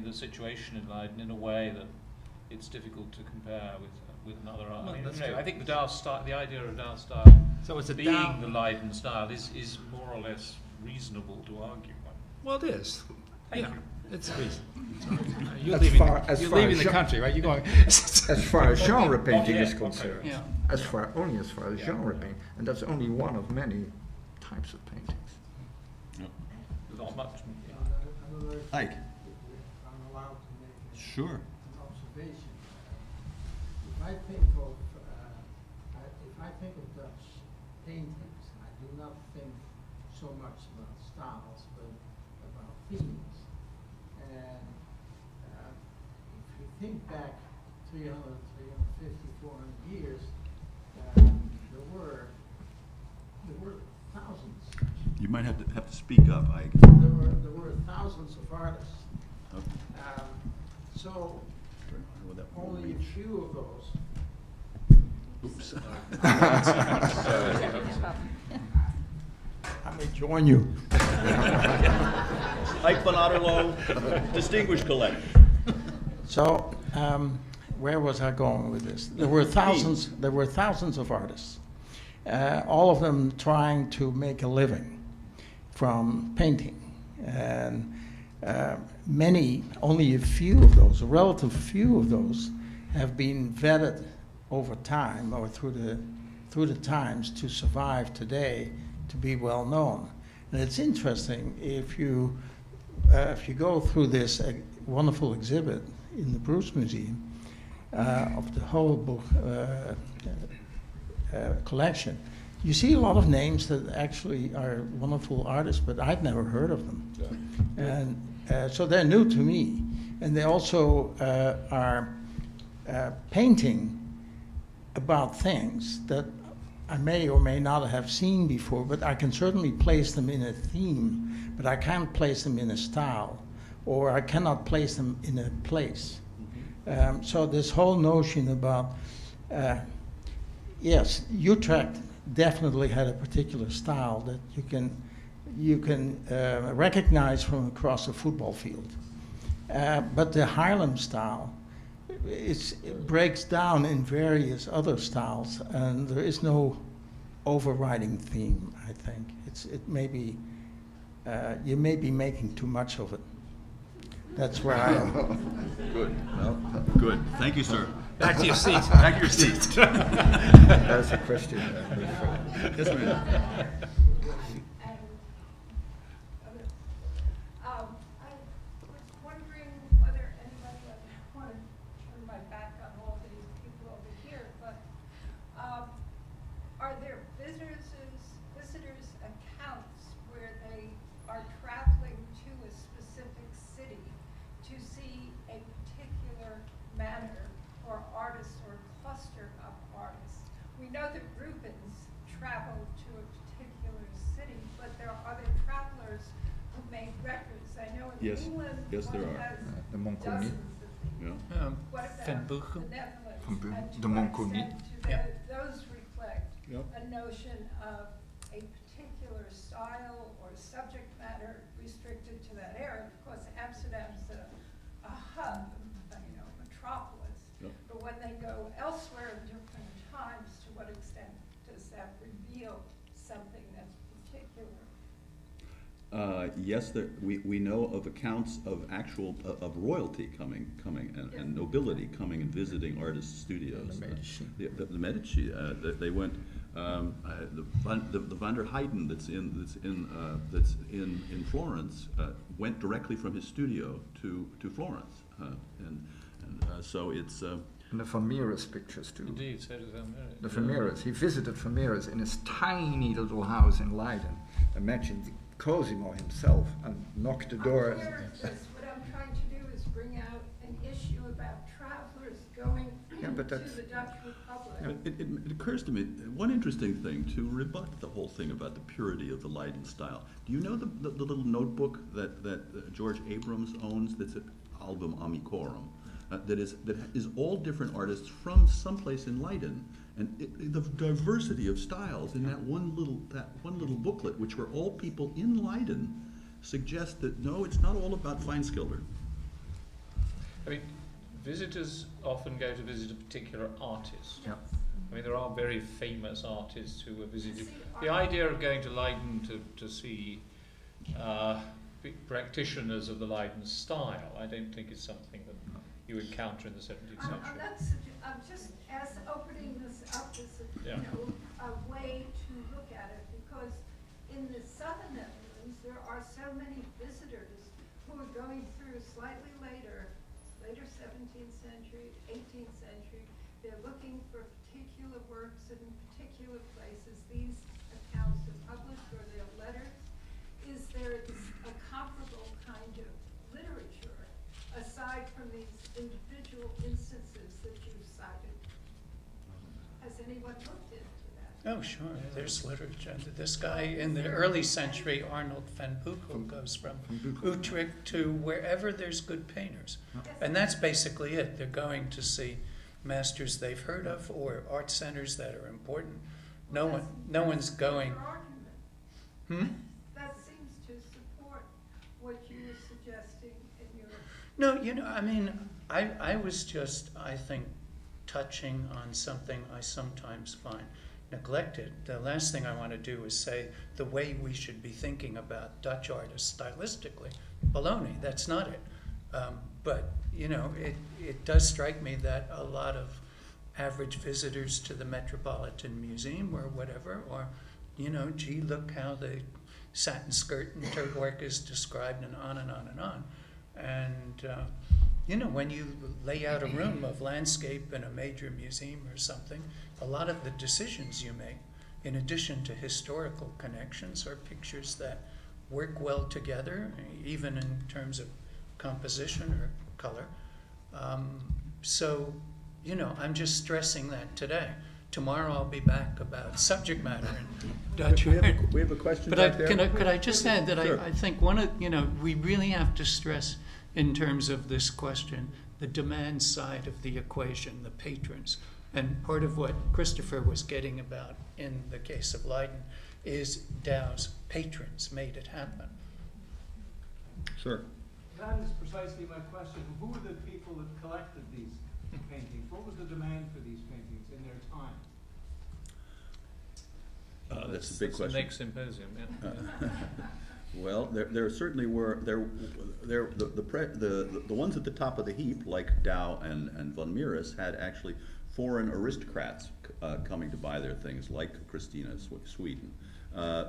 the situation in Leiden in a way that it's difficult to compare with another art. Well, that's I true. think the Tao style, the idea of Tao style, So it's a being Tao. the Leiden style, is more or less reasonable to argue. Well, it is. Thank Yeah, you. it's reasonable. You're As leaving. far- as You're far leaving as the Jean- country, right? You're going. As far as genre painting yeah, is okay. concerned, Yeah. as far as genre painting, and that's only one of many types of paintings. Not much. Ike. I'm allowed to make Sure. an observation. If I think of Dutch paintings, I do not think so much about styles, but about themes. And if you think back 300, 350, 400 years, there were thousands. You might have to speak up, Ike. There were thousands of artists. So only a few of those. Oops. I may join you. Ike van Otterlo, Distinguished Collector. So, where was I going with this? There were thousands of artists, all of them trying to make a living from painting, and only a few of those, a relative few of those, have been vetted over time or through the times to survive today, to be well known. And it's interesting if you go through this wonderful exhibit in the Bruce Museum of the whole book collection, you see a lot of names that actually are wonderful artists, but I'd never heard of them. And so they're new to me. And they also are painting about things that I may or may not have seen before, but I can certainly place them in a theme, but I can't place them in a style, or I cannot place them in a place. So this whole notion about, yes, Utrecht definitely had a particular style that you can recognize from across a football field. But the Haarlem style, it breaks down in various other styles, and there is no overriding theme. I think it may be you may be making too much of it. That's where I am. Good. Well, good. Thank you, sir. Back to your seat. Back to your seat. That's a question. Yes, ma'am. I was wondering whether anybody, I want to turn my back on all these people over here, but are there visitors accounts where they are traveling to a specific city to see a particular manner or artist or cluster of artists? We know that Rubens traveled to a particular city, but there are other travelers who made records. I know in Yes. England, Yes, there one are. has The Monconi. dozens of these. Yeah. What about Van Buchen. the Netherlands? Van Buchen. And to De what Monconi. extent do Yeah. those reflect Yep. a notion of a particular style or subject matter restricted to that area? Because Amsterdam's a hub, metropolis. Yep. But when they go elsewhere in different times, to what extent does that reveal something that's particular? Yes, we know of accounts of actual of royalty coming and nobility coming and visiting artists' studios. The Medici. The Medici. They went. The Van der Heyden that's in Florence went directly from his studio to Florence, so it's. And the Van Mieris pictures too. Indeed, so does America. The Van Mieris. He visited Van Mieris in his tiny little house in Leiden. Imagine Cosimo himself and knocked the door. I'm aware of this. What I'm trying to do is bring out an issue about travelers going Yeah, but to that's- the Dutch Republic. It occurs to me, one interesting thing to rebut the whole thing about the purity of the Leiden style. Do you know the little notebook that George Abrams owns that's an album Amicorum? That is all different artists from someplace in Leiden, and the diversity of styles in that one little booklet, which were all people in Leiden, suggests that no, it's not all about Feinschilder. I mean, visitors often go to visit a particular artist. Yeah. I mean, there are very famous artists who are visited. The idea of going to Leiden to see practitioners of the Leiden style, I don't think is something that you encounter in the 17th century. I'm just opening this up as Yeah. a way to look at it, because in the southern Netherlands there are so many visitors who are going through slightly later 17th century, 18th century. They're looking for particular works in particular places. These accounts are published or they're letters. Is there a comparable kind of literature aside from these individual instances that you've cited? Has anyone looked into that? Oh, sure, there's literature. This guy in the early century, Arnold van Buchel, goes from Utrecht to wherever there's good painters. And that's basically it. They're going to see masters they've heard of or art centers that are important. No one's going. Your argument. That seems to support what you were suggesting in your. No, I mean, I was just, I think, touching on something I sometimes find neglected. The last thing I want to do is say the way we should be thinking about Dutch artists stylistically. Baloney, that's not it. But, it does strike me that a lot of average visitors to the Metropolitan Museum or whatever, or, gee, look how the satin skirt and turtlework is described, and on and on and on. And, when you lay out a room of landscape in a major museum or something, a lot of the decisions you make, in addition to historical connections, are pictures that work well together, even in terms of composition or color. So, I'm just stressing that today. Tomorrow I'll be back about subject matter and Dutch art. We have a question But back there. could I just add that Sure. I think we really have to stress in terms of this question, the demand side of the equation, the patrons. And part of what Christopher was getting about in the case of Leiden is Dow's patrons made it happen. Sure. That is precisely my question. Who were the people that collected these paintings? What was the demand for these paintings in their time? That's a big That's question. the next symposium, yeah. Well, there certainly were the ones at the top of the heap, like Dow and von Mieris, had actually foreign aristocrats coming to buy their things, like Christina, Sweden.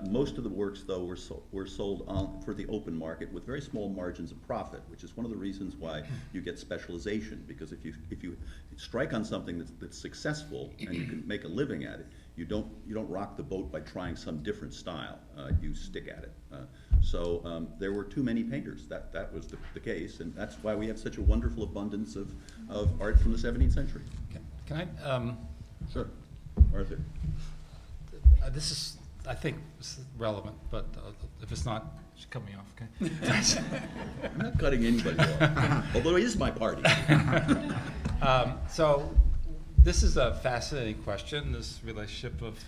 Most of the works, though, were sold for the open market with very small margins of profit, which is one of the reasons why you get specialization. Because if you strike on something that's successful and you can make a living at it, you don't rock the boat by trying some different style. You stick at it. So there were too many painters. That was the case, and that's why we have such a wonderful abundance of art from the 17th century. Can I? Sure, Arthur. This is, I think, relevant, but if it's not, just cut me off, okay? I'm not cutting anybody off, although it is my party. So this is a fascinating question, this relationship of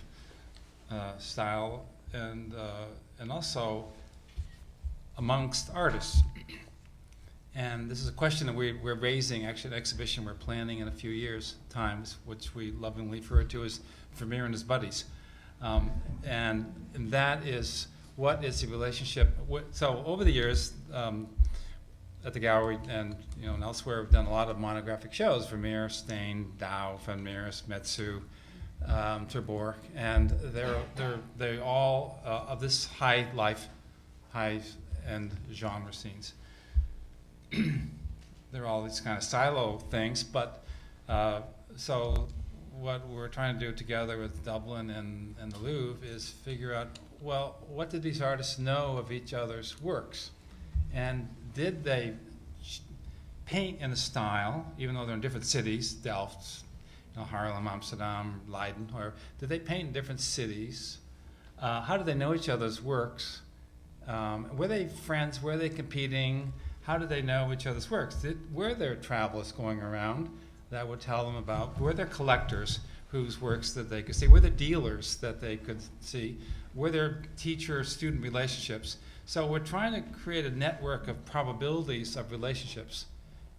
style and also amongst artists. And this is a question that we're raising, actually, an exhibition we're planning in a few years' times, which we lovingly refer to as Vermeer and His Buddies. And that is, what is the relationship? So over the years, at the gallery and and elsewhere, we've done a lot of monographic shows: Vermeer, Stain, Dow, Van Mieris, Metsu, Ter Borch, and they're all of this high-end genre scenes. They're all these kind of silo things, but so what we're trying to do together with Dublin and the Louvre is figure out, well, what did these artists know of each other's works? And did they paint in a style, even though they're in different cities, Delft, Haarlem, Amsterdam, Leiden, or did they paint in different cities? How did they know each other's works? Were they friends? Were they competing? How did they know each other's works? Were there travelers going around that would tell them about? Were there collectors whose works that they could see? Were there dealers that they could see? Were there teacher-student relationships? So we're trying to create a network of probabilities of relationships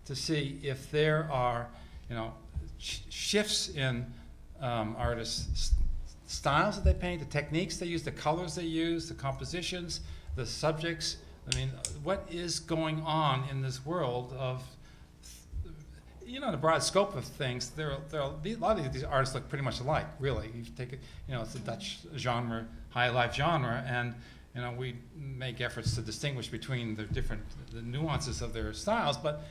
to see if there are, shifts in artists' styles that they paint, the techniques they use, the colors they use, the compositions, the subjects. I mean, what is going on in this world of, the broad scope of things? A lot of these artists look pretty much alike, really. You take it, it's a Dutch genre, high life genre, and we make efforts to distinguish between the nuances of their styles, but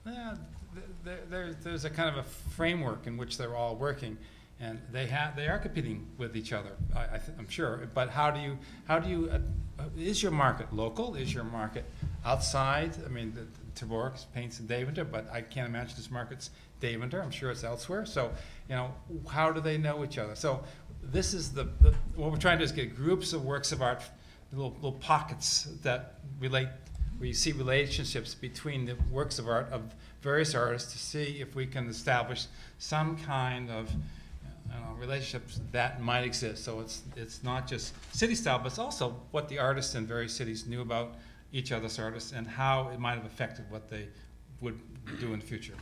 there's a kind of a framework in which they're all working, and they are competing with each other. I'm sure. But how do you is your market local? Is your market outside? I mean, Ter Borch paints in Deventer, but I can't imagine this market's Deventer. I'm sure it's elsewhere. So, how do they know each other? So, this is what we're trying to do is get groups of works of art, little pockets that relate, where you see relationships between the works of art of various artists to see if we can establish some kind of relationships that might exist. So it's not just city style, but it's also what the artists in various cities knew about each other's artists and how it might have affected what they would do in the future.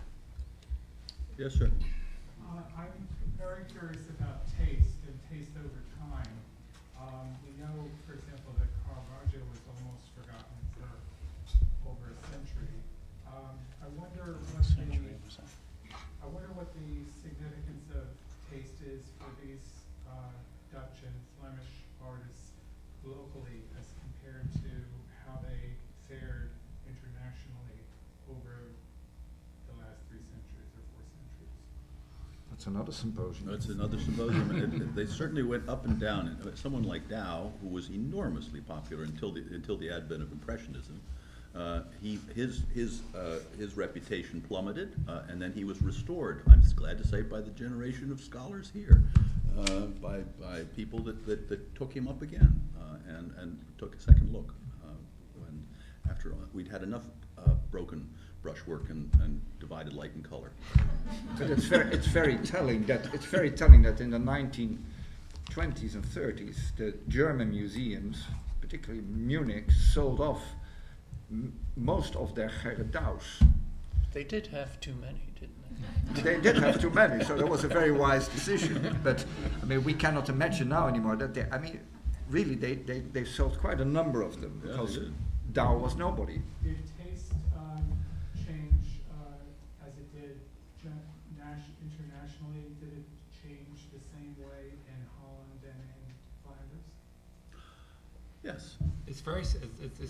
Yes, sir. I'm very curious about taste and taste over time. We know, for example, that Caravaggio was almost forgotten for over a century. I wonder what the significance of taste is for these Dutch and Flemish artists locally as compared to how they fared internationally over the last 3 centuries or 4 centuries. That's another symposium. That's another symposium. They certainly went up and down. Someone like Dow, who was enormously popular until the advent of Impressionism, his reputation plummeted, and then he was restored, I'm glad to say, by the generation of scholars here, by people that took him up again and took a second look. When after we'd had enough broken brushwork and divided light and color. But it's very telling that in the 1920s and 30s, the German museums, particularly Munich, sold off most of their Gerdaus. They did have too many, didn't they? They did have too many, so that was a very wise decision. But I mean, we cannot imagine now anymore that they. I mean, really, they sold quite a number of them because Dao was nobody. Did taste change as it did internationally? Did it change the same way in Holland and in Flanders? Yes. It's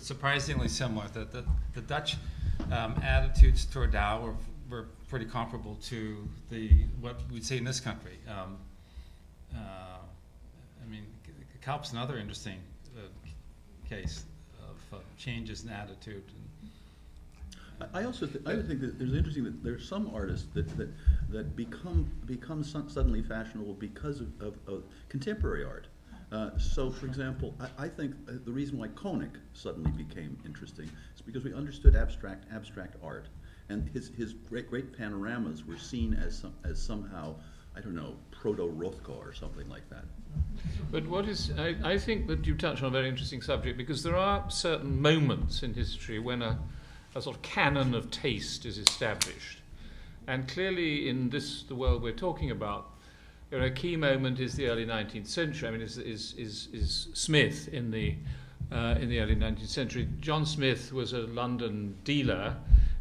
surprisingly similar. The Dutch attitudes toward Tao were pretty comparable to what we'd see in this country. I mean, Kalp's another interesting case of changes in attitude. I also think that there's interesting that there are some artists that become suddenly fashionable because of contemporary art. So, for example, I think the reason why Koenig suddenly became interesting is because we understood abstract art, and his great panoramas were seen as somehow, I don't know, proto-Rothko or something like that. But I think that you touch on a very interesting subject, because there are certain moments in history when a sort of canon of taste is established, and clearly in the world we're talking about, a key moment is the early 19th century. I mean, is Smith in the early 19th century. John Smith was a London dealer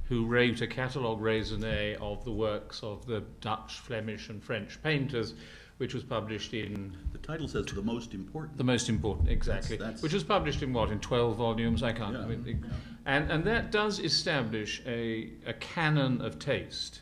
who wrote a catalogue raisonné of the works of the Dutch, Flemish, and French painters, which was published in... The title says the most important. The most important, exactly. That's which was published in what, in 12 volumes? I can't... Yeah, I mean, yeah. And that does establish a canon of taste,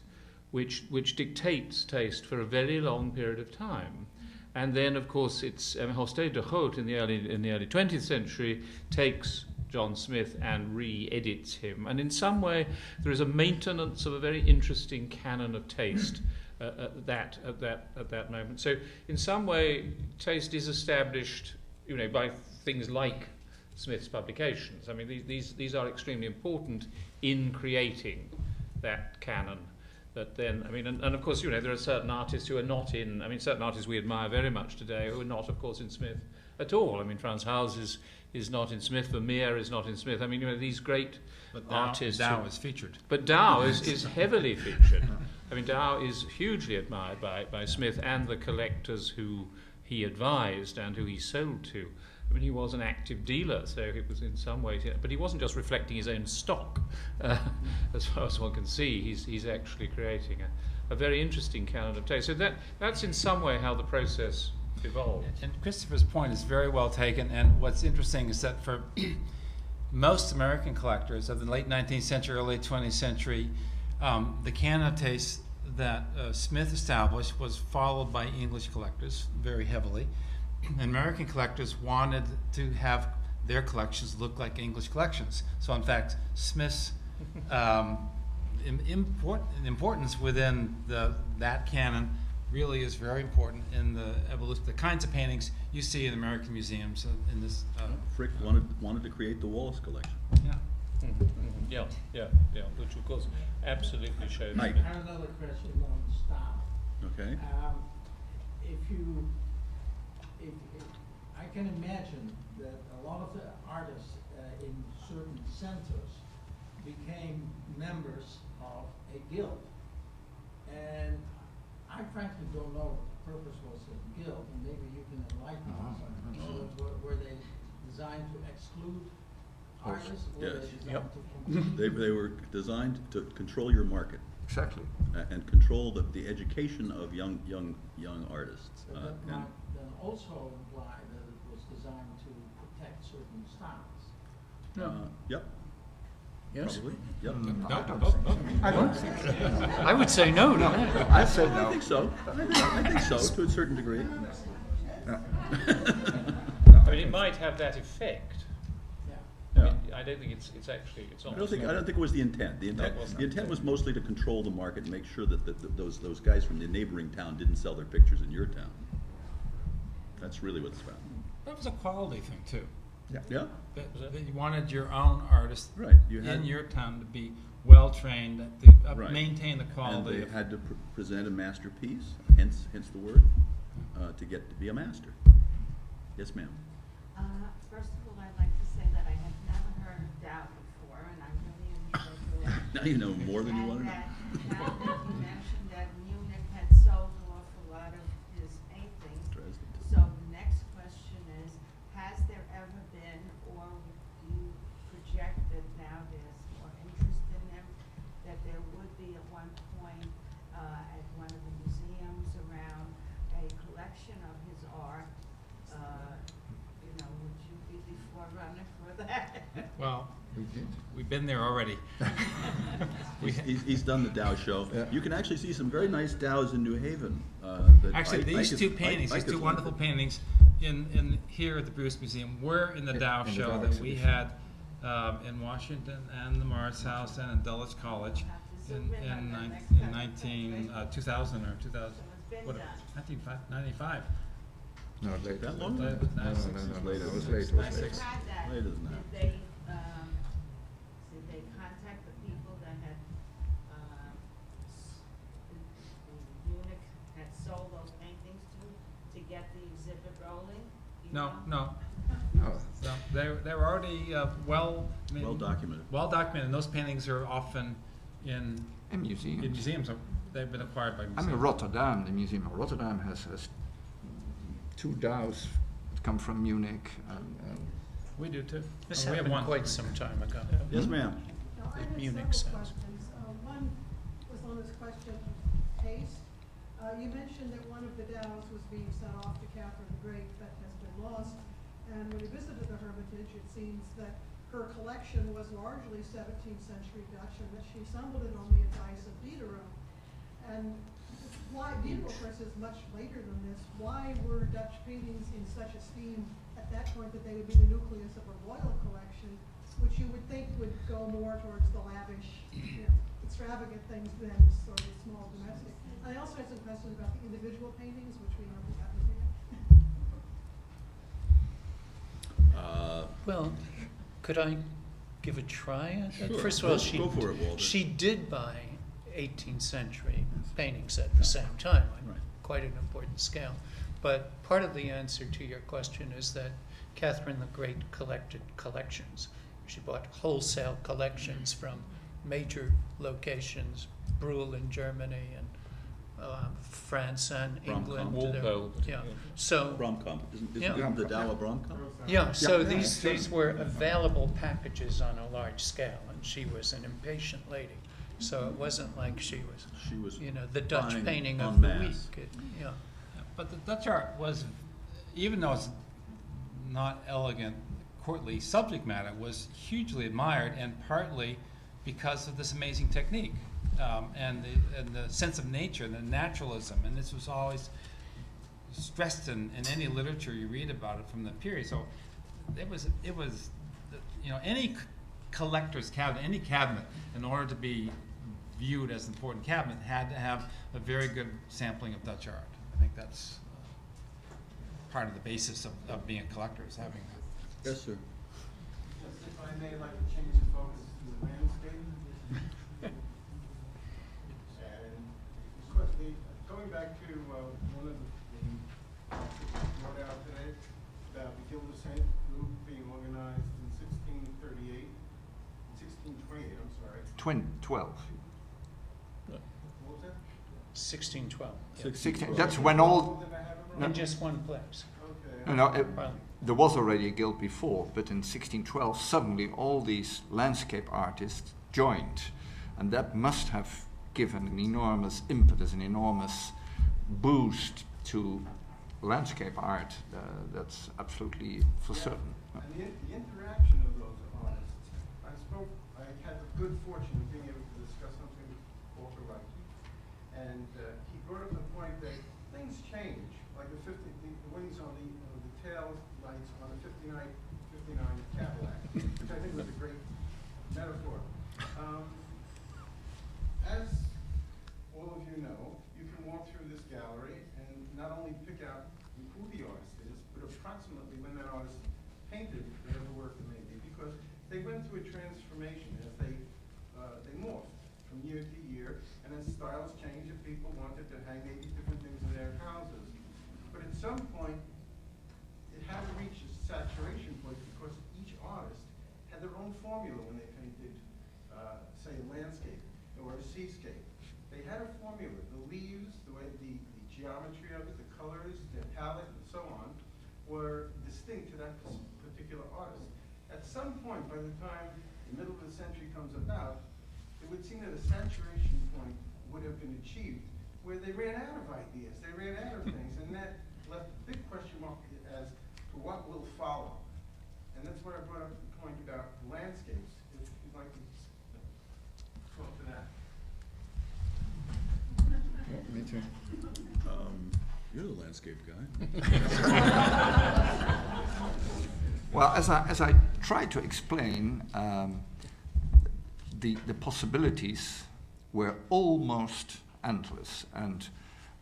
which dictates taste for a very long period of time. And then, of course, Hofstede de Groot in the early 20th century takes John Smith and re-edits him. And in some way, there is a maintenance of a very interesting canon of taste at that moment. So, in some way, taste is established, by things like Smith's publications. I mean, these are extremely important in creating that canon. But then, I mean, and of course, there are certain artists who are not in, certain artists we admire very much today who are not, of course, in Smith at all. I mean, Frans Hals is not in Smith, Vermeer is not in Smith. I mean, these great artists. Dao is featured. But Dao is heavily featured. I mean, Dao is hugely admired by Smith and the collectors who he advised and who he sold to. I mean, he was an active dealer, so it was in some ways, but he wasn't just reflecting his own stock. As far as one can see, he's actually creating a very interesting canon of taste. So that's in some way how the process evolved. And Christopher's point is very well taken, and what's interesting is that for most American collectors of the late 19th century, early 20th century, the canon of taste that Smith established was followed by English collectors very heavily. And American collectors wanted to have their collections look like English collections. So in fact, Smith's importance within that canon really is very important in the evolution, the kinds of paintings you see in American museums in this. Frick wanted to create the Wallace collection. Yeah. Yeah, which of course absolutely shows. Mike. I have another question on style. Okay. I can imagine that a lot of the artists in certain centers became members of a guild, and I frankly don't know what the purpose was of the guild, and maybe you can enlighten us. So were they designed to exclude artists, or Yes. were they designed to compete? They were designed to control your market. Exactly. And control the education of young artists. But that might then also imply that it was designed to protect certain styles. Yep. Yes? Probably. Yep. I don't think so. I would say no. I said I no. think so. I think so, to a certain degree. I mean, it might have that effect. Yeah. I don't think it's actually it's I almost. don't think it was the intent. The intent was mostly to control the market and make sure that those guys from the neighboring town didn't sell their pictures in your town. That's really what it's about. That was a quality thing too. Yeah? That you wanted your own artist Right, you in had- your town to be well-trained, to Right. maintain the And quality. they of- had to present a masterpiece, hence the word, to get to be a master. Yes, ma'am. First of all, I'd like to say that I had never heard of Dow before, and I really enjoyed it. Now you know more than you want to know. And that, now that you mentioned that Munich had sold off a lot of his paintings, Dresden, too. so the next question is, has there ever been, or do you project that now there's more interest in them, that there would be at one point, at one of the museums around, a collection of his art? You know, would you be the forerunner for that? Well, we've been there already. He's done the Dow show. You can actually see some very nice Dows in New Haven. Actually, these two paintings, these two wonderful paintings in here at the Bruce Museum were in the Dow in the show Dow that we exhibition. had in Washington and the Morris House and in Dulwich College in 2000 or 2000, what, 1995. No, later. That long? No, No, no, no, later. it was later. Nine six. Had that, Later than that. did they contact the people that had, the Munich had sold those paintings to get the exhibit rolling? Do you No, know? no, Oh, no, they were already Well documented. well documented, and those paintings are often in in museums. museums. They've been acquired by I museums. mean, Rotterdam, the Museum of Rotterdam has two Dows that come from Munich. And We do too. This We have happened one. quite some time ago. Yes, ma'am. Now, I The had Munich several sense. questions. One was on this question of taste. You mentioned that one of the Dows was being sent off to Catherine the Great, that has been lost. And when we visited the Hermitage, it seems that her collection was largely 17th century Dutch, and that she assembled it on the advice of Diderot. And why, Diderot, of course, is much later than this. Why were Dutch paintings in such esteem at that point that they would be the nucleus of a royal collection, which you would think would go more towards the lavish, extravagant things than sort of small domestic? And I also had some questions about the individual paintings, which we never got to see. Well, could I give a try at that? Sure. First of all, Go for it, Walter. she did buy 18th century paintings at the same time, on Right. quite an important scale. But part of the answer to your question is that Catherine the Great collected collections. She bought wholesale collections from major locations, Brühl in Germany and France and England. Walpole. Yeah. So Bromkamp. Isn't Yeah. the Dow a Bromkamp? yeah, so Yeah, these were available packages on a large scale, and she was an impatient lady. So it wasn't like she was, the Dutch buying painting en of the masse. week. Yeah. But the Dutch art was, even though it's not elegant, courtly subject matter, was hugely admired, and partly because of this amazing technique and the sense of nature, the naturalism, and this was always stressed in any literature you read about it from the period. So it was any collector's cabinet, any cabinet, in order to be viewed as an important cabinet, had to have a very good sampling of Dutch art. I think that's part of the basis of being a collector, is having that. Yes, sir. Yes, if I may, I'd like to change the focus to the landscape. And quickly, going back to one of the brought out today about the Guild of St. Luke being organized in 1628, I'm sorry. 12. What was that? 1612. 16, that's when all. Did I have it In wrong? just one place. Okay. No, no, Well, there was already a guild before, but in 1612, suddenly all these landscape artists joined. And that must have given an enormous impetus, an enormous boost to landscape art. That's absolutely for certain. And the interaction of those artists, I had the good fortune of being able to discuss something with Walter Reich. And he brought up the point that things change, like the wings on the tail lights on the 59 Cadillac, which I think was a great metaphor. As all of you know, you can walk through this gallery and not only pick out who the artist is, but approximately when that artist painted whatever year to year, and then styles changed and people wanted to hang maybe different things in their houses. But at some point, it had to reach a saturation point because each artist had their own formula when they painted, say, a landscape or a seascape. They had a formula. The leaves, the way the geometry of it, the colors, the palette, and so on, were distinct to that particular artist. At some point, by the time the middle of the century comes about, it would seem that a saturation point would have been achieved, where they ran out of ideas, they ran out of things, and that left a big question mark as to what will follow. And that's where I brought up the point about landscapes. If you'd like to talk to that. Me too. You're the landscape guy. Well, as I tried to explain, the possibilities were almost endless, and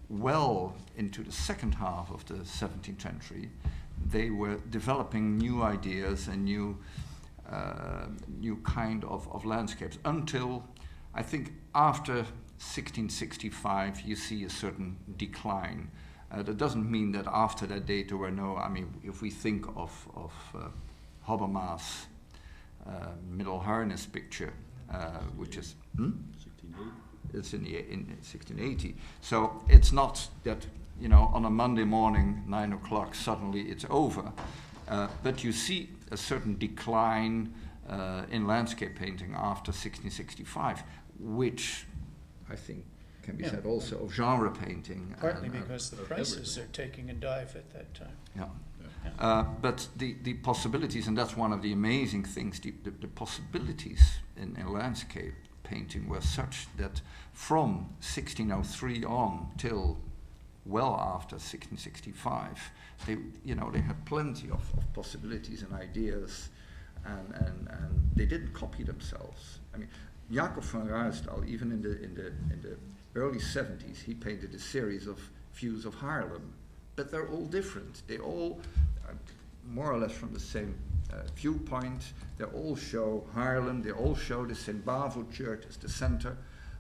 well into the second half of the 17th century, they were developing new ideas and new kind of landscapes until, I think, after 1665 you see a certain decline. That doesn't mean that after that date there were no, I mean, if we think of Habermas' middle harness picture, which is, 1680. It's in 1680. So it's not that, you know, on a Monday morning, 9 o'clock, suddenly it's over. But you see a certain decline in landscape painting after 1665, which I think can be said also of genre painting. Partly because the prices are taking a dive at that time. Yeah. But the possibilities, and that's one of the amazing things, the possibilities in landscape painting were such that from 1603 on till well after 1665, they had plenty of possibilities and ideas, and they didn't copy themselves. I mean, Jacob van Ruijsdael, even in the early 70s, he painted a series of views of Haarlem, but they're all different. They all are more or less from the same viewpoint. They all show Haarlem. They all show the St. Bavo Church as the center.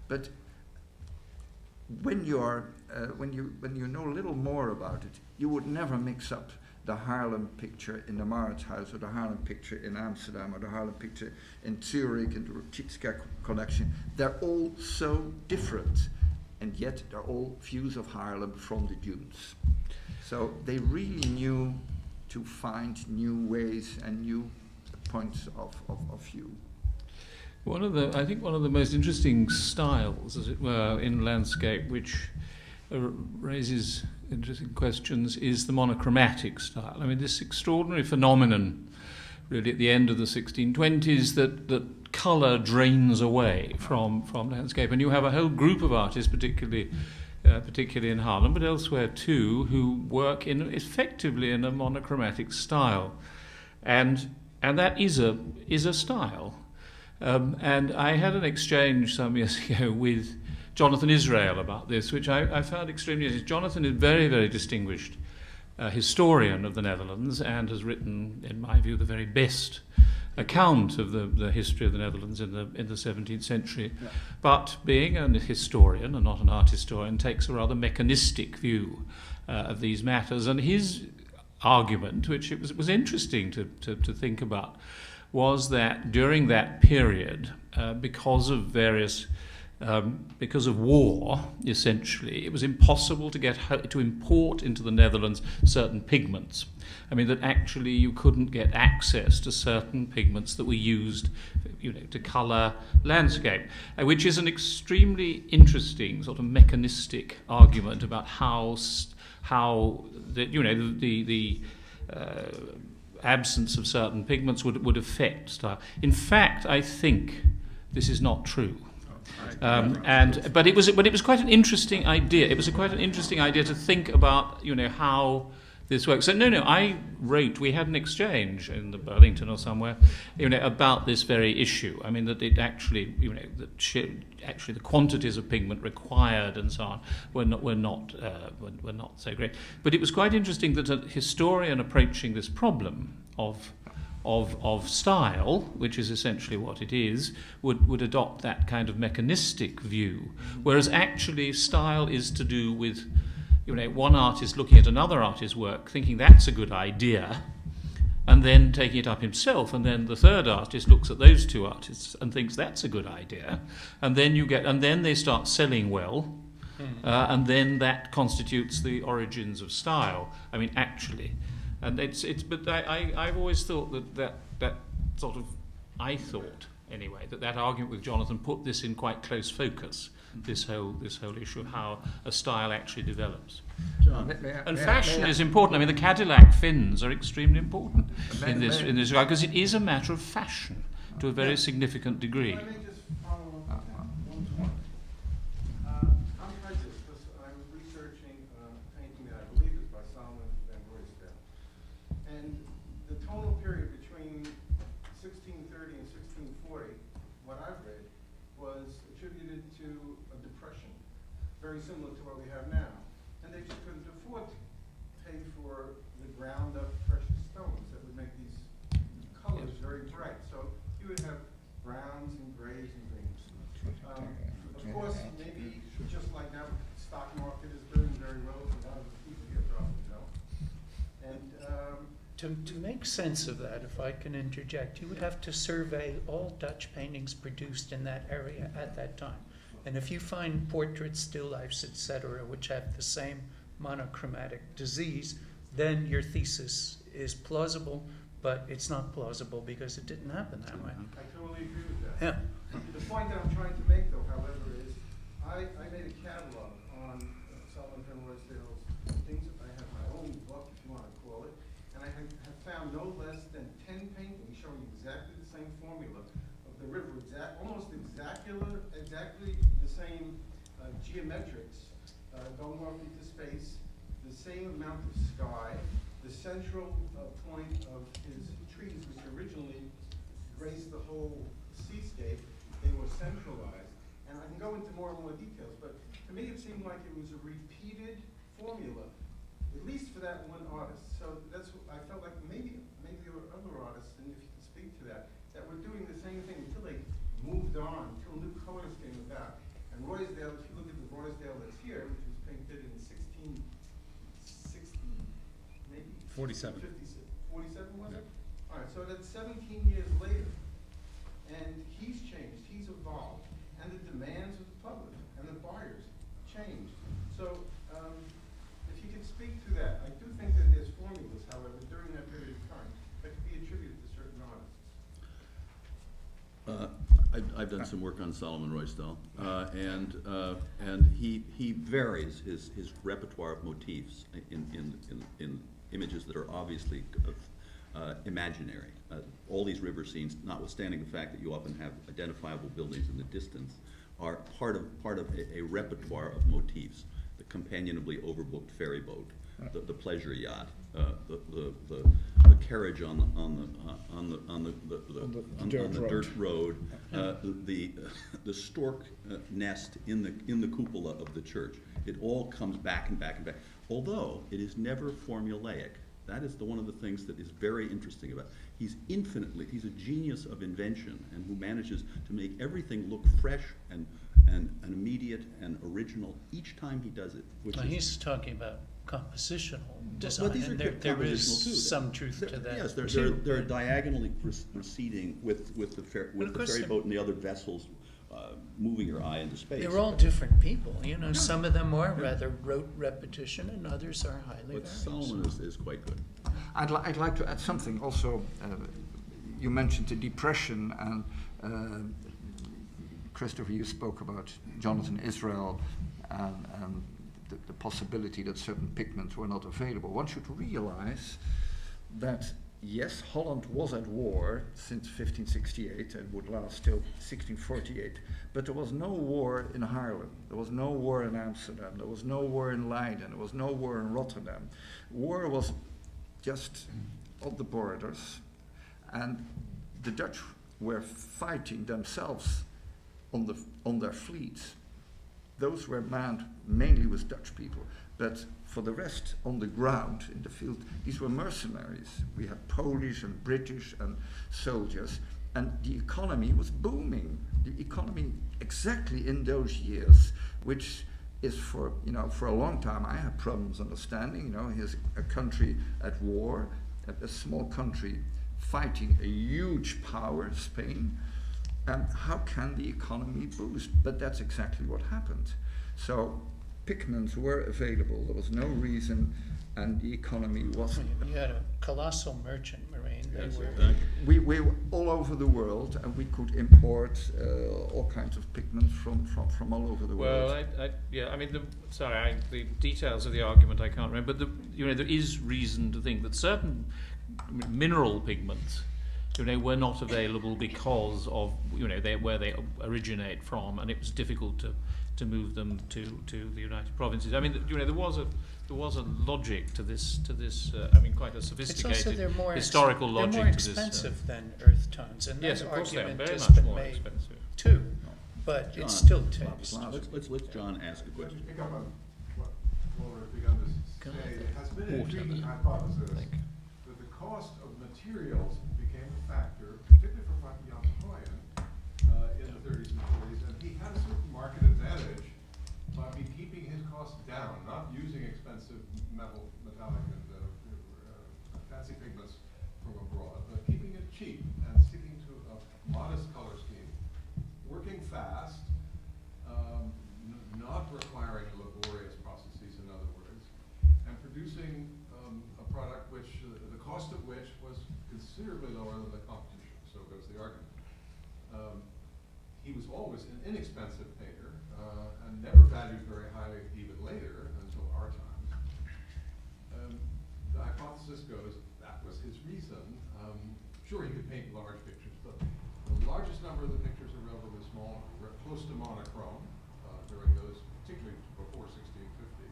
But when you know a little more about it, you would never mix up the Haarlem picture in the Mauritshuis, or the Haarlem picture in Amsterdam, or the Haarlem picture in Zurich, in the Rutschitska collection. They're all so different, and yet they're all views of Haarlem from the dunes. So they really knew to find new ways and new points of view. I think one of the most interesting styles, as it were, in landscape, which raises interesting questions, is the monochromatic style. I mean, this extraordinary phenomenon, really at the end of the 1620s, that colour drains away from landscape, and you have a whole group of artists, particularly in Haarlem, but elsewhere too, who work effectively in a monochromatic style, and that is a style. And I had an exchange some years ago with Jonathan Israel about this, which I found extremely interesting. Jonathan is very, very distinguished historian of the Netherlands, and has written, in my view, the very best account of the history of the Netherlands in the 17th century. Yeah. But being a historian and not an art historian, takes a rather mechanistic view of these matters. And his argument, which it was interesting to think about, was that during that period, because of war, essentially, it was impossible to import into the Netherlands certain pigments. I mean, that actually you couldn't get access to certain pigments that were used, to colour landscape, which is an extremely interesting sort of mechanistic argument about how the absence of certain pigments would affect style. In fact, I think this is not true. But it was quite an interesting idea. It was quite an interesting idea to think about, how this works. So we had an exchange in the Burlington or somewhere, about this very issue. I mean, that it actually, actually the quantities of pigment required and so on were not so great. But it was quite interesting that a historian approaching this problem of of style, which is essentially what it is, would adopt that kind of mechanistic view, whereas actually style is to do with, one artist looking at another artist's work, thinking that's a good idea, and then taking it up himself, and then the third artist looks at those two artists and thinks that's a good idea, and then they start selling well, and then that constitutes the origins of style. I mean, actually, and but I've always thought that sort of, I thought anyway, that argument with Jonathan put this in quite close focus. This whole issue of how a style actually develops. John. And fashion is important. I mean, the Cadillac fins are extremely important in this regard, because it is a matter of fashion to a very significant degree. Let me just follow up on one point. I'm prejudiced because I was researching a painting that I believe is by Solomon van Roysdale. And the tonal period between 1630 and 1640, what I've read, was attributed to a depression, very similar to what we have now. And they just couldn't afford to pay for the ground up precious stones that would make these colors very bright. So you would have browns and grays and greens. Of course, maybe just like now, the stock market is doing very well, a lot of the people here probably know. And To make sense of that, if I can interject, you would have to survey all Dutch paintings produced in that area at that time. And if you find portraits, still lifes, etc., which have the same monochromatic disease, then your thesis is plausible, but it's not plausible because it didn't happen that way. I totally agree with that. Yeah. The point that I'm trying to make, though, however, is I made a catalog on Solomon van Roysdale's things. I have my own book, if you want to call it, and I have found no less than 10 paintings showing exactly the same formula of the river, almost exactly the same geometrics going off into space, the same amount of sky, the central point of his trees, which originally graced the whole seascape, they were centralized. And I can go into more and more details, but to me it seemed like it was a repeated formula, at least for that one artist. So that's what I felt like maybe there were other artists, and if you can speak to that were doing the same thing until they moved on, until new colors came about. And Roysdale, if you look at the Roysdale that's here, which was painted in 1660, maybe 47. 47 was it? All right, so that's 17 years later, and he's changed, he's evolved, and the demands of the public and the buyers changed. So if you can speak to that, I do think that there's formulas, however, during that period of time that could be attributed to certain artists. I've done some work on Solomon Roysdale, and he varies his repertoire of motifs in images that are obviously imaginary. All these river scenes, notwithstanding the fact that you often have identifiable buildings in the distance, are part of a repertoire of motifs. The companionably overbooked ferry boat, the pleasure yacht, the carriage on the dirt road, the stork nest in the cupola of the church. It all comes back and back and back. Although it is never formulaic. That is one of the things that is very interesting about it. He's a genius of invention, and who manages to make everything look fresh and immediate and original each time he does it. He's talking about compositional design, but these are and there is too. some truth to that. Yes, they're diagonally receding with the ferry boat and the other vessels moving your eye into space. They're all different people, some of them are rather rote repetition and others are highly But various. Solomon is quite good. I'd like to add something also. You mentioned the Depression, and Christopher, you spoke about Jonathan Israel and the possibility that certain pigments were not available. One should realize that, yes, Holland was at war since 1568 and would last till 1648, but there was no war in Haarlem, there was no war in Amsterdam, there was no war in Leiden, there was no war in Rotterdam. War was just on the borders, and the Dutch were fighting themselves on their fleets. Those were manned mainly with Dutch people, But for the rest, on the ground, in the field, these were mercenaries. We had Polish and British and soldiers, and the economy was booming. The economy exactly in those years, which is for a long time I had problems understanding. Here's a country at war, a small country fighting a huge power, Spain, and how can the economy boost? But that's exactly what happened. So pigments were available. There was no reason, and the economy was. You had a colossal merchant marine. Yes, They were exactly. We were all over the world, and we could import all kinds of pigments from all over the world. Well, the details of the argument I can't remember, but there is reason to think that certain mineral pigments, were not available because of where they originate from, and it was difficult to move them to the United Provinces. I mean, there was a logic to this. Quite a It's sophisticated also they're more historical they're logic more to this. expensive than earth tones, and Yes, that of course they are argument very has much been more made expensive. too. But John, it's still taste. let's John ask a To question. pick up on what Laura began to say, it has been an intriguing hypothesis that the cost of materials became a factor, particularly for Jan Hoyen, in the 30s and 40s, and he had a certain market advantage by keeping his costs down, not using expensive metallic and fancy pigments from abroad, but keeping it cheap and sticking to a modest color scheme, working fast, not requiring laborious processes, in other words, and producing a product which the cost of which was considerably lower than the competition. So goes the argument. He was always an inexpensive painter and never valued very highly even later until our time. The hypothesis goes that was his reason. Sure, he could paint large pictures, but the largest number of the pictures are relatively small, close to monochrome during those, particularly before 1650.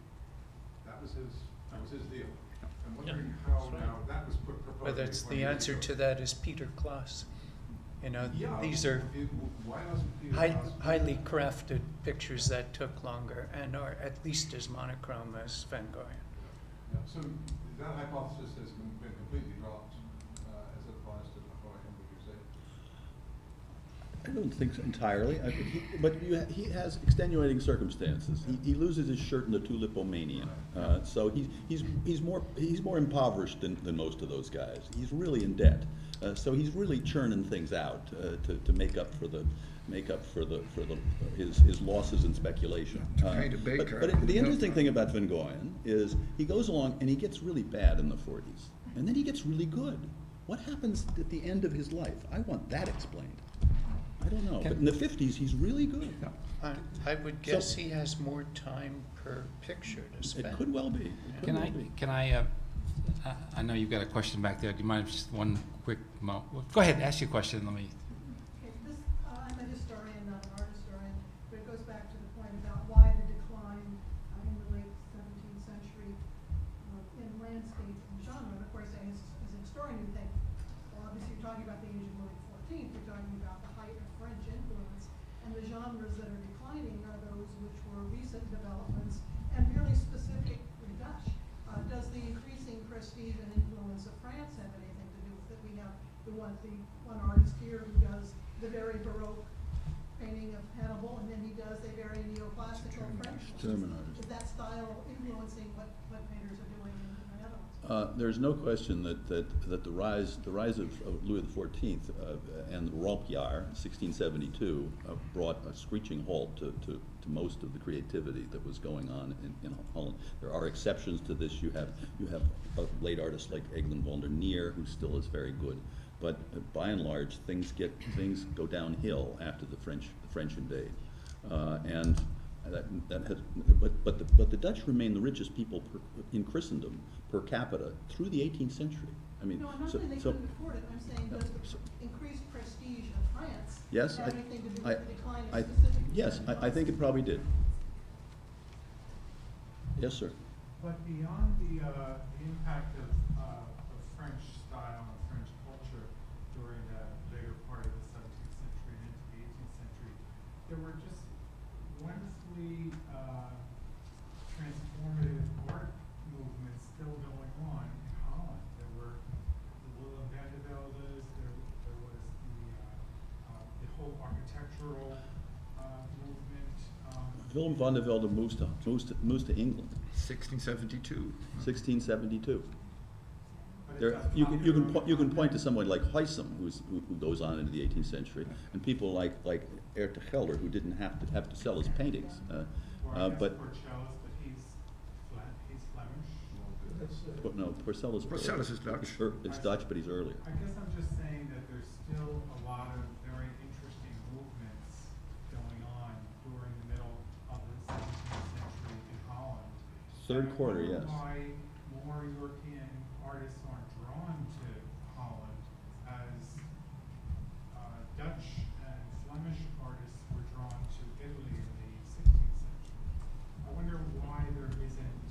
That was his deal. I'm wondering how now that was proposed. But that's the answer to that is Peter Klaas. These are why wasn't Peter Klaas highly crafted pictures that took longer and are at least as monochrome as Van Gogh. Yeah, so that hypothesis has been completely dropped as it applies to Hoyen, would you say? I don't think so entirely, he has extenuating circumstances. He loses his shirt in the Tulipomania, so he's more impoverished than most of those guys. He's really in debt, so he's really churning things out to make up for his losses in speculation. Paint a baker. But the interesting thing about Van Gogh is he goes along and he gets really bad in the 40s, and then he gets really good. What happens at the end of his life? I want that explained. I don't know, but in the 50s, he's really good. I would guess he has more time per picture to spend. It could well be. Can I I know you've got a question back there. Do you mind just one quick moment? Go ahead, ask your question. Let me. Okay, I'm a historian, not an art historian, but it goes back to the point about why the decline in the late 17th century in landscape and genre. And of course, as a historian, you think, well, obviously you're talking about the age of Louis XIV, you're talking about the height of French influence, and the genres that are declining are those which were recent developments and really specific Dutch. Does the increasing prestige and influence of France have anything to do with it? We have the one artist here who does the very Baroque painting of Hannibal, and then he does a very neoclassical French. German artist. Is that style influencing what painters are doing in the Netherlands? There's no question that the rise of Louis XIV and the Rompjaar, 1672, brought a screeching halt to most of the creativity that was going on in Holland. There are exceptions to this. You have late artists like Eglin van der Neer, who still is very good, but by and large things go downhill after the French invade, and that has. But the Dutch remain the richest people in Christendom per capita through the 18th century. I mean, No, I'm not saying they couldn't afford it. I'm saying does the increased prestige of France have anything to do with the decline of specific? Yes, I think it probably did. Yes, sir. But beyond the impact of French style and French culture during the later part of the 17th century and into the 18th century, there were just wonderfully transformative still going on in Holland. There were the Willem van der Veldes, there was the whole architectural movement. Willem van der Velde moves to England, 1672. 1672. But it There, doesn't you popular can point to someone like Huysum, who goes on into the 18th century, and people like Erte Gelder, who didn't have to sell his paintings. But he's Flemish. but no, Porcellus. Porcellus is Dutch. It's Dutch, but he's earlier. I guess I'm just saying that there's still a lot of very interesting movements going on during the middle of the 17th century in Holland. Third And I quarter, wonder yes. Why more European artists aren't drawn to Holland as Dutch and Flemish artists were drawn to Italy in the 16th century. I wonder why there isn't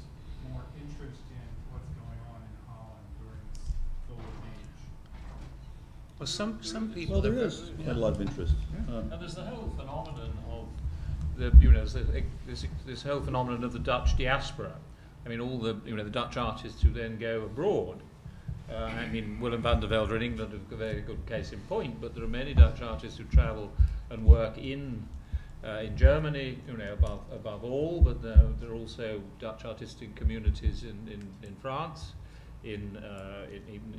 more interest in what's going on in Holland during this golden age. Well, some people. Well, there have- is quite a lot of interest. And there's the whole phenomenon of this whole phenomenon of the Dutch diaspora. I mean, all the the Dutch artists who then go abroad. I mean, Willem van der Velde in England is a very good case in point, but there are many Dutch artists who travel and work in Germany, above all. But there are also Dutch artistic communities in France, even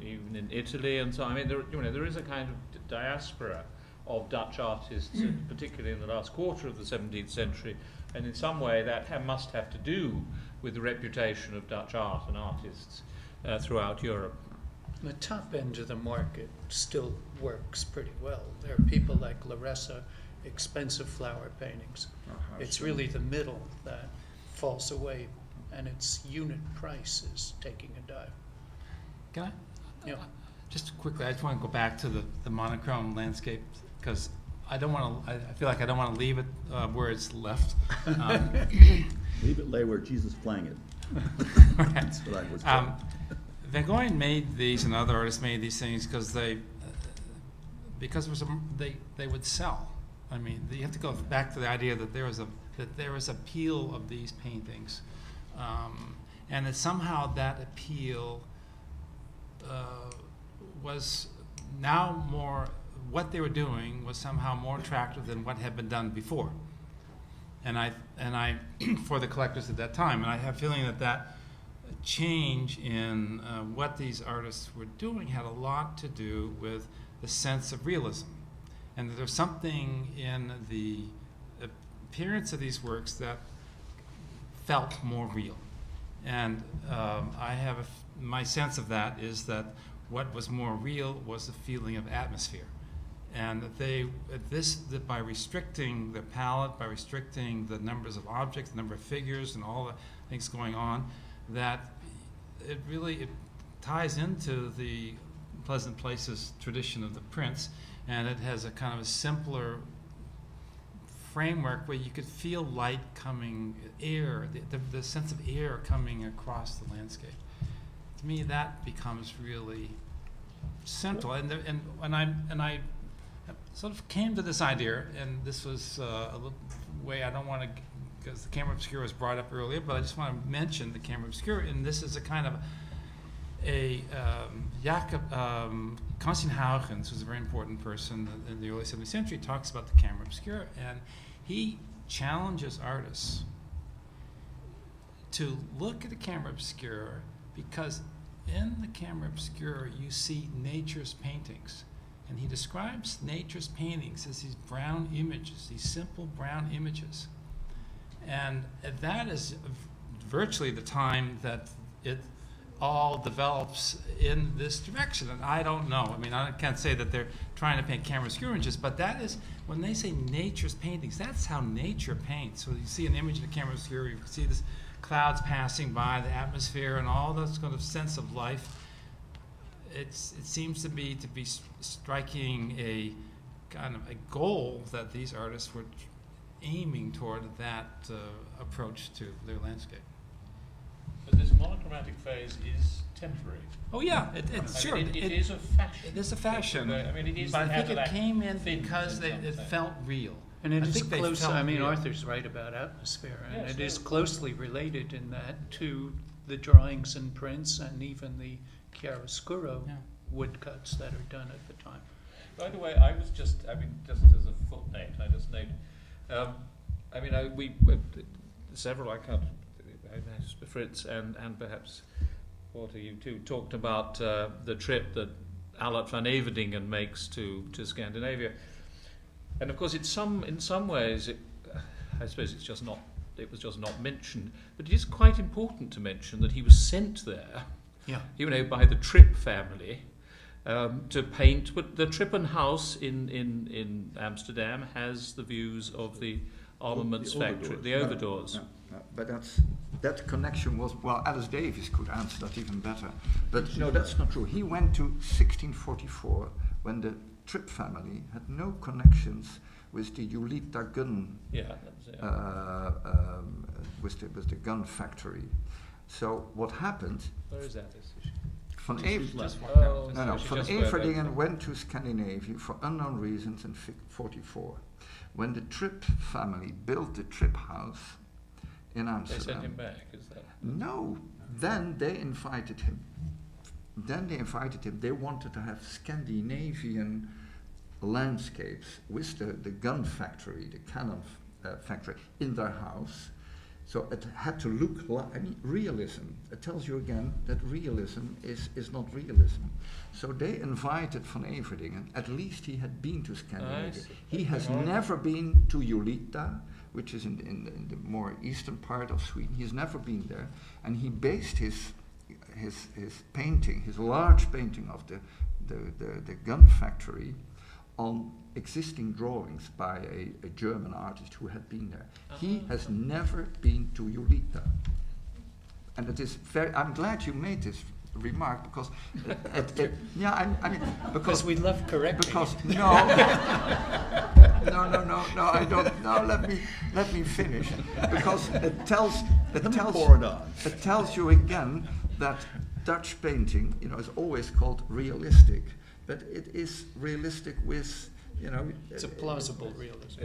in Italy, and so I mean, there is a kind of diaspora of Dutch artists, particularly in the last quarter of the 17th century, and in some way that must have to do with the reputation of Dutch art and artists throughout Europe. The top end of the market still works pretty well. There are people like Laressa, expensive flower paintings. It's really the middle that falls away, and its unit price is taking a dive. Can I? Yeah. Just quickly, I just want to go back to the monochrome landscape, because I don't want to. I feel like I don't want to leave it where it's left. Leave it lay where Jesus playing it. Right. That's what I was told. Van Gogh made these, and other artists made these things because they would sell. I mean, you have to go back to the idea that there was appeal of these paintings, and that somehow that appeal was now more. What they were doing was somehow more attractive than what had been done before, and I for the collectors at that time, and I have a feeling that change in what these artists were doing had a lot to do with the sense of realism, and that there's something in the appearance of these works that felt more real. And I have my sense of that is that what was more real was the feeling of atmosphere, and that by restricting the palette, by restricting the numbers of objects, the number of figures, and all the things going on, that it ties into the Pleasant Places tradition of the prints, and it has a kind of a simpler framework where you could feel light coming, air, the sense of air coming across the landscape. To me, that becomes really central, and I sort of came to this idea, and this was a little way I don't want to, because the camera obscura was brought up earlier, but I just want to mention the camera obscura, and this is a kind of Jacob Constantijn Huygens, who's a very important person in the early 17th century, talks about the camera obscura, and he challenges artists to look at the camera obscura, because in the camera obscura you see nature's paintings. And he describes nature's paintings as these brown images, these simple brown images. And that is virtually the time that it all develops in this direction. And I don't know. I mean, I can't say that they're trying to paint camera obscura images, but that is, when they say nature's paintings, that's how nature paints. So you see an image in the camera obscura, you see this clouds passing by, the atmosphere, and all that kind of sense of life. It seems to be striking a kind of a goal that these artists were aiming toward, that approach to their landscape. But this monochromatic phase is temporary. Oh yeah, it's sure. It is a fashion. It is a fashion. I mean, it is. But I think it came in because it felt real. And it I is think they close. felt I mean, real. Arthur's right about atmosphere, and Yes, it is well, closely related in that to the drawings and prints and even the chiaroscuro Yeah. woodcuts that are done at the time. By the way, just as a footnote, I just note, several, I can't, Fritz and perhaps Walter, you two, talked about the trip that Allard van Everdingen makes to Scandinavia. And of course, in some ways, I suppose it was just not mentioned, but it is quite important to mention that he was sent there, by the Tripp family, to paint. But the Trippen house in Amsterdam has the views of the armaments factory, the Overdoors. But that connection was, well, Alice Davies could answer that even better. But no, that's not true. He went to 1644 when the Tripp family had no connections with the Julita gun, with the gun factory. So what happened? Where is that? Van Everdingen Everdingen went to Scandinavia for unknown reasons in 44. When the Tripp family built the Tripp house in Amsterdam. They sent him back, is that? No. Then they invited him. They wanted to have Scandinavian landscapes with the gun factory, the cannon factory in their house. So it had to look like realism. It tells you again that realism is not realism. So they invited Van Everdingen. At least he had been to Scandinavia. He has never been to Julita, which is in the more eastern part of Sweden. He's never been there, and he based his painting, his large painting of the gun factory, on existing drawings by a German artist who had been there. He has never been to Julita. And it is I'm glad you made this remark because because we love correcting. Because no, I don't. No, let me finish because it tells you again that Dutch painting, is always called realistic. But it is realistic with, It's a plausible realism.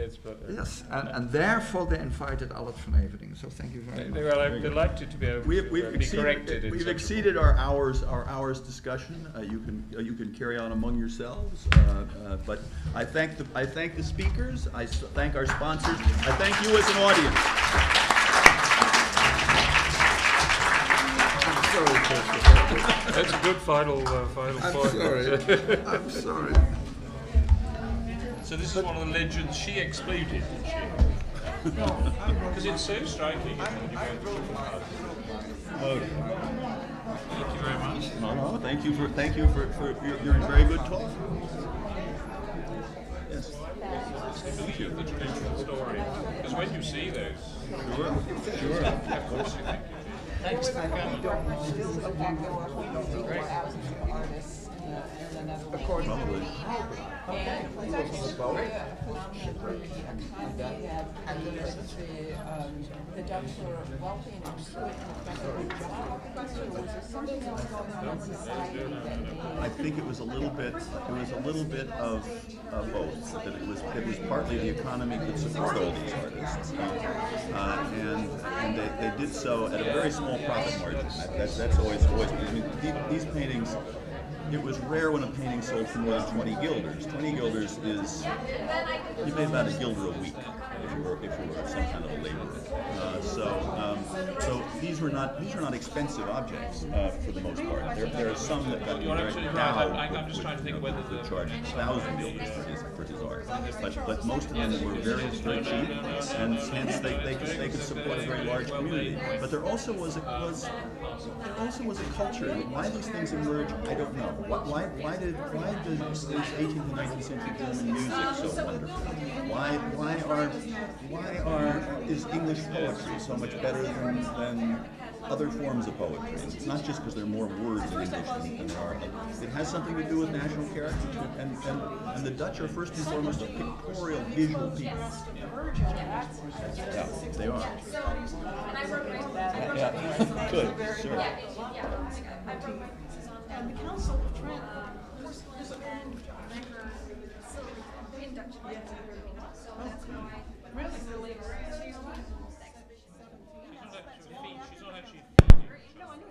Yes, and therefore they invited Allard van Everdingen. So thank you very much. Well, I'm delighted to be able to be corrected. We've exceeded our hour's discussion. You can carry on among yourselves, but I thank the speakers. I thank our sponsors. I thank you as an audience. That's a good final point. I'm sorry. So this is one of the legends she excluded, did she? Because it's so striking. Thank you very much. No, thank you for your very good talk. Yes. Thank you. The traditional story. Because when you see those, Sure. of course you think. Thanks for coming. Probably. The Dutch were wealthy and I think it was a little bit of both. That it was partly the economy could support all these artists, and they did so at a very small profit margin. That's always. I mean, these paintings. It was rare when a painting sold for more than 20 guilders. 20 guilders is, you made about a guilder a week if you were some kind of a laborer. So these are not expensive objects for the most part. There are some that got I'm just trying to think whether the charge 1,000 guilders for his art, but most of them were very cheap, and hence they could support a very large community. But there also was a culture. Why these things emerge, I don't know. Why is 18th and 19th century German music so wonderful? Is English poetry so much better than other forms of poetry? It's not just because there are more words in English than there are. It has something to do with national character too. And the Dutch are first and foremost a pictorial, visual people. Yeah, they are. Yeah, good, sure. And the Council of Trent, in Dutch. So that's why. Really? She's not actually. No, I know.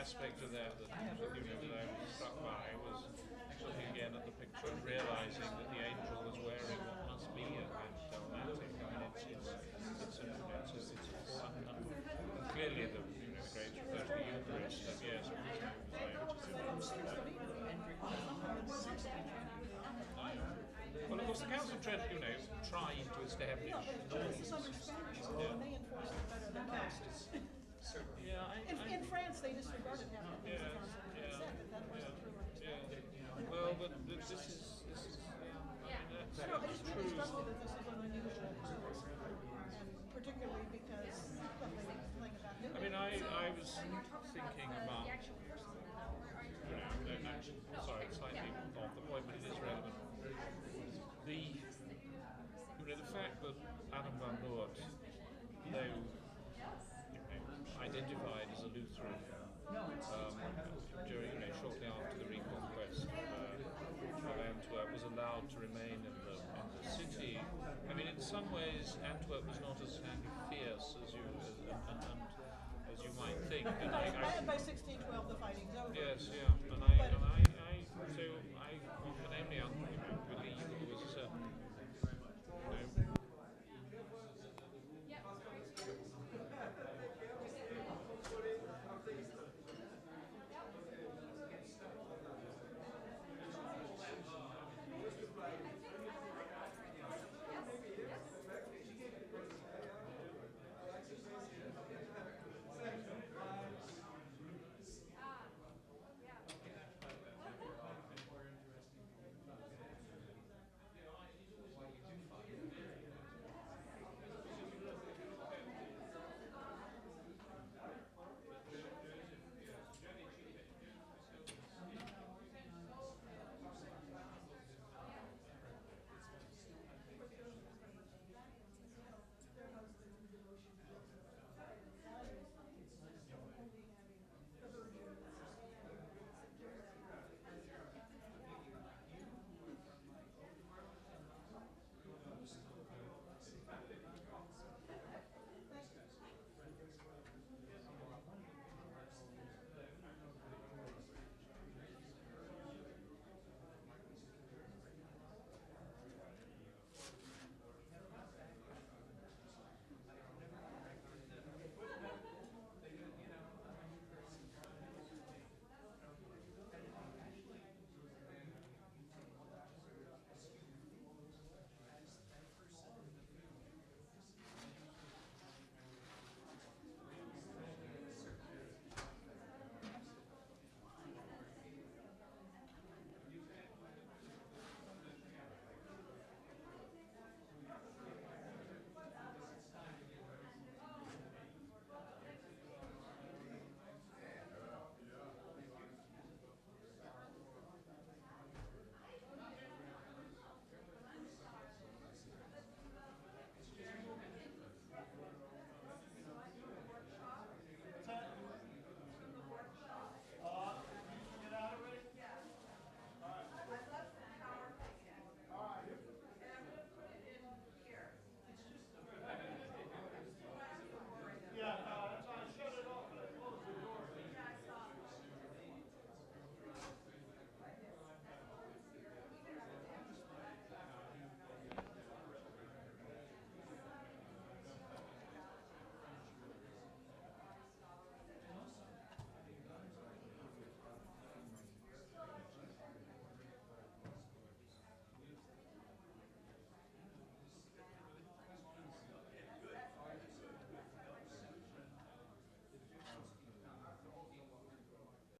aspect of that that I was struck by was looking again at the picture and realizing that the angel was wearing what must be a kind of dalmatic. I mean, it's clearly the graves refer to the Eucharist. Yes, well, of course, the Council of Trent, tried to establish norms. And they enforced it better than Catholics. In France, they disregarded half the things the council had said, but that wasn't true in Spain. Well, but this is No, I just really struggle that this is an unusual purpose, and particularly because of the thing about Newman. I mean, I was thinking about, sorry, slightly off the point, but it is relevant. The fact that Adam van Noort, though identified as a Lutheran during, shortly after the reconquest of Antwerp, was allowed to remain in the city. I mean, in some ways, Antwerp was not as kind of fierce as you might think. And by 1612, the fighting's over. Yes, yeah.